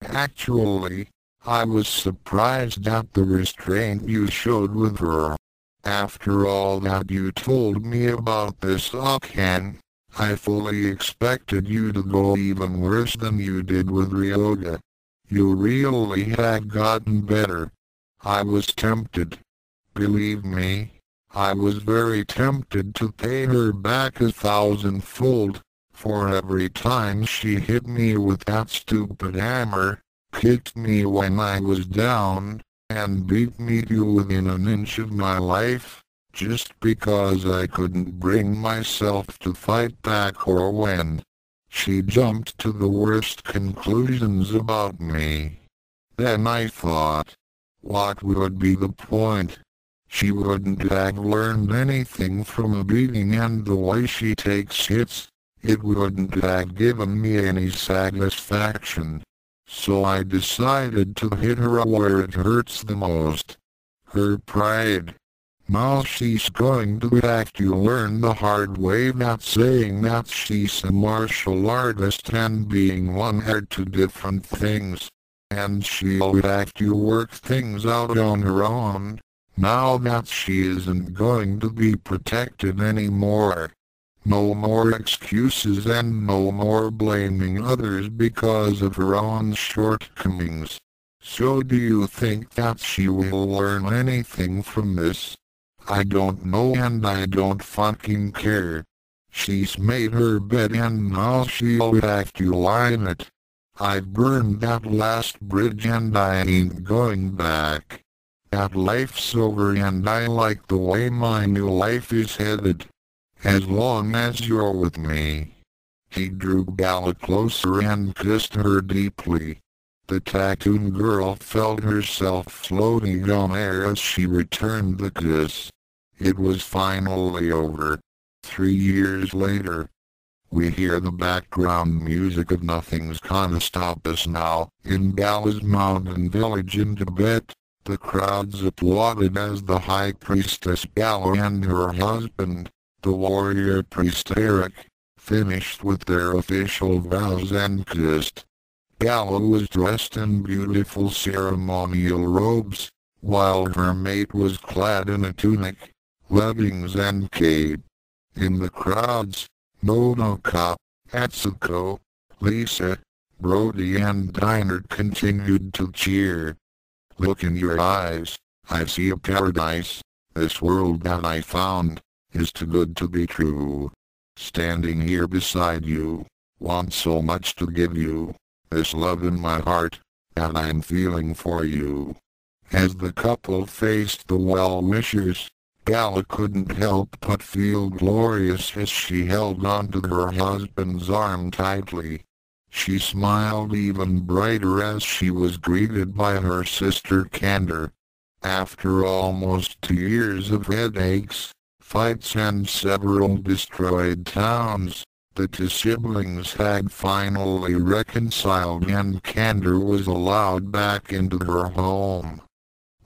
Actually, I was surprised at the restraint you showed with her. After all that you told me about this Akan, I fully expected you to go even worse than you did with Ryoga. You really had gotten better. I was tempted. Believe me, I was very tempted to pay her back 1,000-fold, for every time she hit me with that stupid hammer, kicked me when I was down, and beat me to within an inch of my life, just because I couldn't bring myself to fight back or when. She jumped to the worst conclusions about me. Then I thought, what would be the point? She wouldn't have learned anything from a beating, and the way she takes hits, it wouldn't have given me any satisfaction. So I decided to hit her where it hurts the most. Her pride. Now she's going to have to learn the hard way that saying that she's a martial artist and being one are two different things. And she'll have to work things out on her own, now that she isn't going to be protected anymore. No more excuses and no more blaming others because of her own shortcomings. So do you think that she will learn anything from this? I don't know, and I don't fucking care. She's made her bed and now she'll have to lie in it. I've burned that last bridge and I ain't going back. That life's over and I like the way my new life is headed. As long as you're with me. He drew Gala closer and kissed her deeply. The Tattoon girl felt herself floating on air as she returned the kiss. It was finally over. 3 years later. We hear the background music of Nothing's Gonna Stop Us Now in Gala's mountain village in Tibet. The crowds applauded as the high priestess Gala and her husband, the warrior priest Eric, finished with their official vows and kissed. Gala was dressed in beautiful ceremonial robes, while her mate was clad in a tunic, leggings and cape. In the crowds, Nodoka, Atsuko, Lisa, Brody and Diner continued to cheer. Look in your eyes, I see a paradise. This world that I found is too good to be true. Standing here beside you, want so much to give you, this love in my heart, that I'm feeling for you. As the couple faced the well-wishers, Gala couldn't help but feel glorious as she held onto her husband's arm tightly. She smiled even brighter as she was greeted by her sister Candor. After almost 2 years of headaches, fights and several destroyed towns, the two siblings had finally reconciled and Candor was allowed back into her home.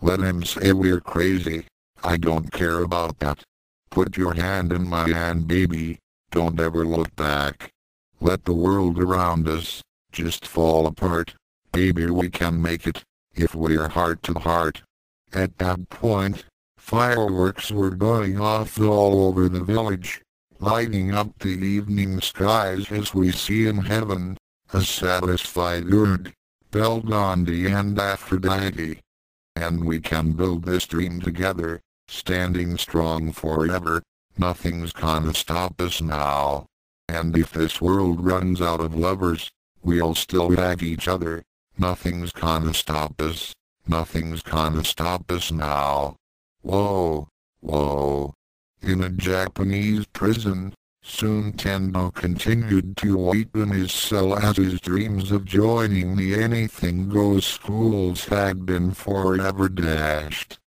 Let him say we're crazy. I don't care about that. Put your hand in my hand, baby. Don't ever look back. Let the world around us just fall apart. Baby, we can make it, if we're heart to heart. At that point, fireworks were going off all over the village, lighting up the evening skies as we see in heaven, a satisfied Urd, Belgandi and Aphrodite. And we can build this dream together, standing strong forever. Nothing's gonna stop us now. And if this world runs out of lovers, we'll still have each other. Nothing's gonna stop us. Nothing's gonna stop us now. Whoa, whoa. In a Japanese prison, soon Tendo continued to wait in his cell as his dreams of joining the Anything Goes schools had been forever dashed.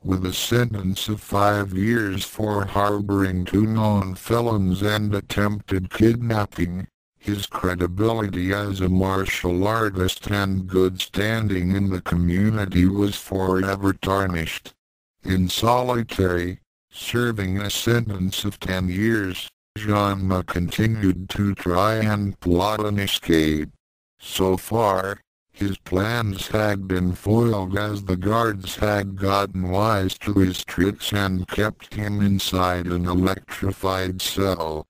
With a sentence of 5 years for harboring 2 known felons and attempted kidnapping, his credibility as a martial artist and good standing in the community was forever tarnished. In solitary, serving a sentence of 10 years, Genma continued to try and plot an escape. So far, his plans had been foiled as the guards had gotten wise to his tricks and kept him inside an electrified cell.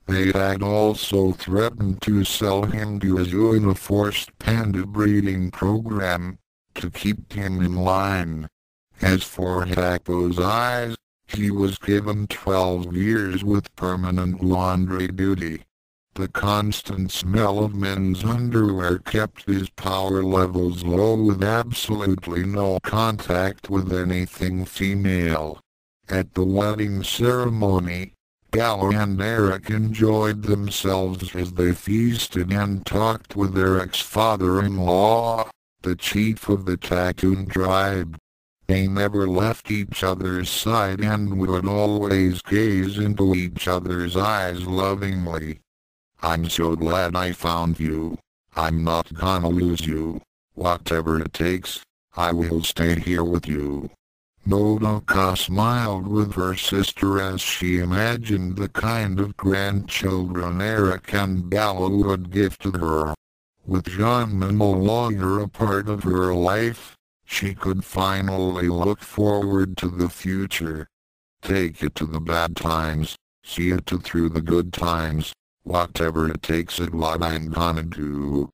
They had also threatened to sell him to a zoo in a forced panda breeding program, to keep him in line. As for Hako's eyes, he was given 12 years with permanent laundry duty. The constant smell of men's underwear kept his power levels low with absolutely no contact with anything female. At the wedding ceremony, Gala and Eric enjoyed themselves as they feasted and talked with Eric's father-in-law, the chief of the Tattoon tribe. They never left each other's side and would always gaze into each other's eyes lovingly. I'm so glad I found you. I'm not gonna lose you. Whatever it takes, I will stay here with you. Nodoka smiled with her sister as she imagined the kind of grandchildren Eric and Gala would give to her. With Genma no longer a part of her life, she could finally look forward to the future. Take it to the bad times, see it through the good times. Whatever it takes is what I'm gonna do.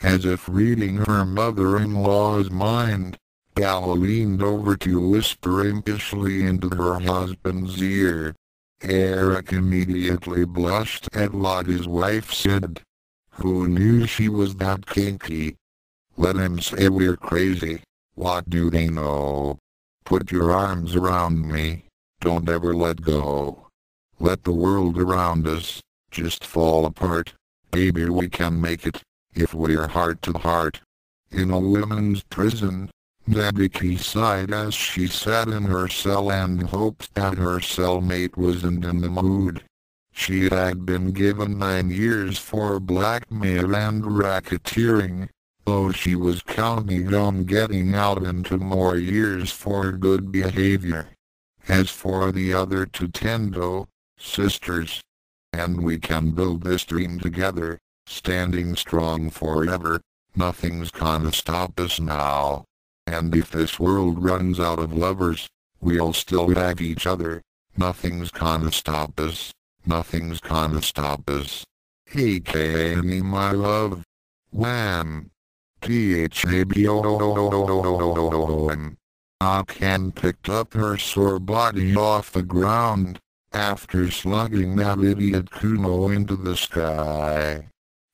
As if reading her mother-in-law's mind, Gala leaned over to whisper impishly into her husband's ear. Eric immediately blushed at what his wife said. Who knew she was that kinky? Let him say we're crazy. What do they know? Put your arms around me. Don't ever let go. Let the world around us just fall apart. Baby, we can make it, if we're heart to heart. In a women's prison, Nadiki sighed as she sat in her cell and hoped that her cellmate wasn't in the mood. She had been given 9 years for blackmail and racketeering, though she was counting on getting out into more years for good behavior. As for the other two Tendo sisters, and we can build this dream together, standing strong forever, nothing's gonna stop us now. And if this world runs out of lovers, we'll still have each other, nothing's gonna stop us, nothing's gonna stop us. Hey Kenny my love. Wham! THABOOM. Akan picked up her sore body off the ground, after slugging that idiot Kuno into the sky.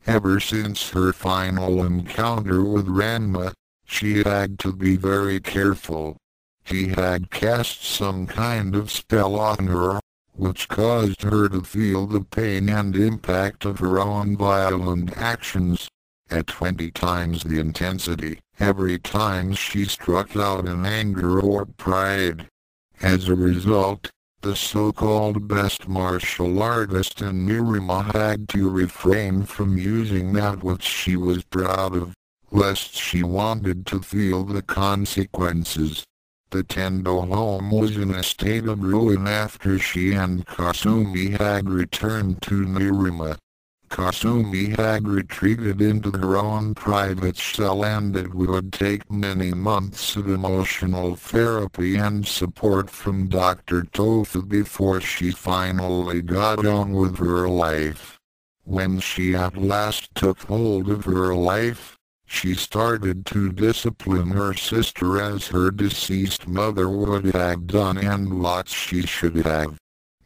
Ever since her final encounter with Ranma, she had to be very careful. He had cast some kind of spell on her, which caused her to feel the pain and impact of her own violent actions, at 20 times the intensity, every time she struck out in anger or pride. As a result, the so-called best martial artist in Nerima had to refrain from using that which she was proud of, lest she wanted to feel the consequences. The Tendo home was in a state of ruin after she and Kasumi had returned to Nerima. Kasumi had retreated into her own private cell, and it would take many months of emotional therapy and support from Dr. Tofu before she finally got on with her life. When she at last took hold of her life, she started to discipline her sister as her deceased mother would have done, and what she should have.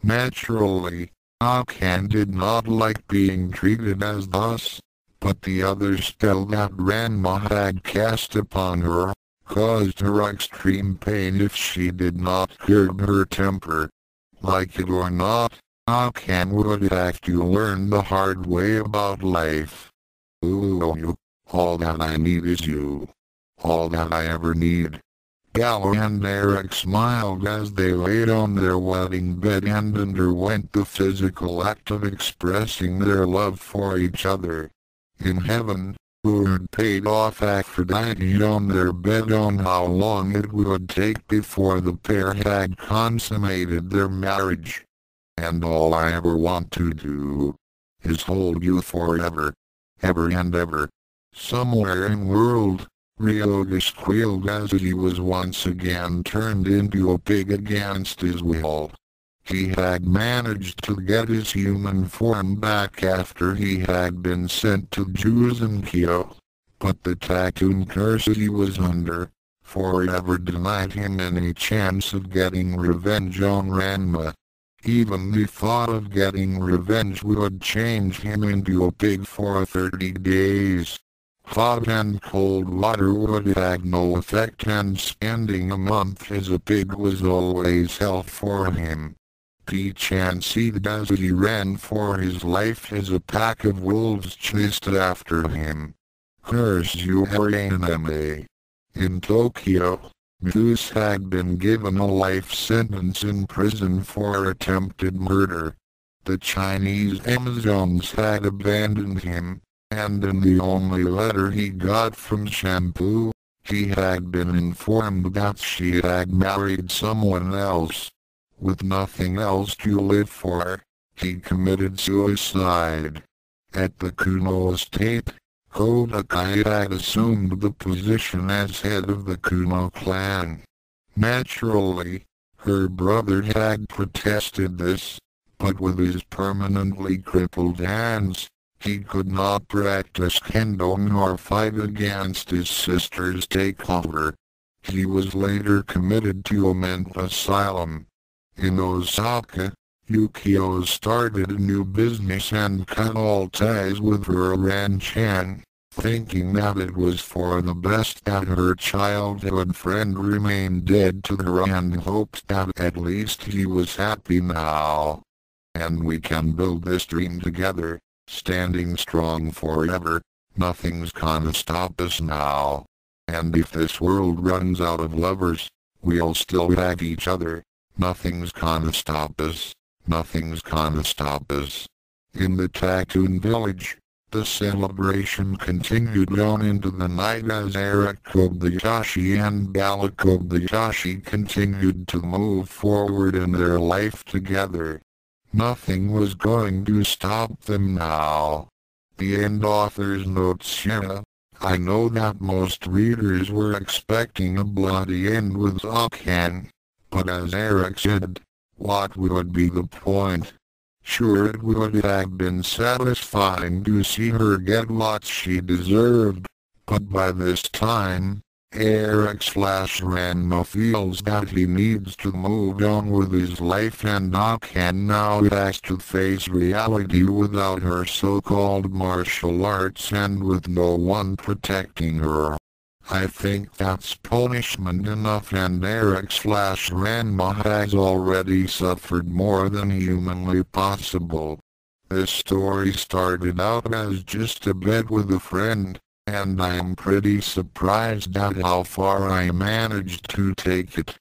Naturally, Akan did not like being treated as thus, but the other spell that Ranma had cast upon her caused her extreme pain if she did not curb her temper. Like it or not, Akan would have to learn the hard way about life. Ooh, all that I need is you. All that I ever need. Gallo and Eric smiled as they laid on their wedding bed and underwent the physical act of expressing their love for each other. In heaven, Urd paid off Aphrodite on their bed on how long it would take before the pair had consummated their marriage. And all I ever want to do is hold you forever, ever and ever. Somewhere in world, Ryoga squealed as he was once again turned into a pig against his will. He had managed to get his human form back after he had been sent to Juzenkyo, but the Tattoon curse he was under forever denied him any chance of getting revenge on Ranma. Even the thought of getting revenge would change him into a pig for 30 days. Hot and cold water would have no effect, and spending a month as a pig was always hell for him. Fiancee as he ran for his life as a pack of wolves chased after him. Curse you, her enemy. In Tokyo, Goose had been given a life sentence in prison for attempted murder. The Chinese Amazons had abandoned him, and in the only letter he got from Shampoo, he had been informed that she had married someone else. With nothing else to live for, he committed suicide. At the Kuno estate, Kodakai had assumed the position as head of the Kuno clan. Naturally, her brother had protested this, but with his permanently crippled hands, he could not practice kendo nor fight against his sister's takeover. He was later committed to a mental asylum. In Osaka, Yukio started a new business and cut all ties with her Ran-chan, thinking that it was for the best that her childhood friend remained dead to her, and hoped that at least he was happy now. And we can build this dream together, standing strong forever, nothing's gonna stop us now. And if this world runs out of lovers, we'll still have each other, nothing's gonna stop us, nothing's gonna stop us. In the Tattoon village, The celebration continued on into the night as Eric Kobayashi and Bala Kobayashi continued to move forward in their life together. Nothing was going to stop them now. The end. Author's notes here. I know that most readers were expecting a bloody end with Zakan, but as Eric said, what would be the point? Sure, it would have been satisfying to see her get what she deserved, but by this time, Eric/Ranma feels that he needs to move on with his life, and Zakan now has to face reality without her so-called martial arts and with no one protecting her. I think that's punishment enough, and Eric/Ranma has already suffered more than humanly possible. This story started out as just a bet with a friend, and I'm pretty surprised at how far I managed to take it.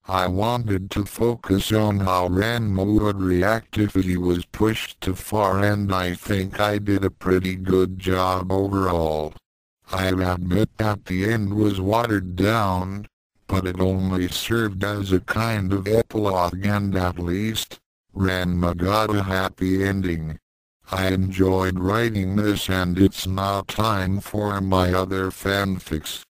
I wanted to focus on how Ranma would react if he was pushed too far, and I think I did a pretty good job overall. I admit that the end was watered down, but it only served as a kind of epilogue, and at least, Ranma got a happy ending. I enjoyed writing this, and it's now time for my other fanfics.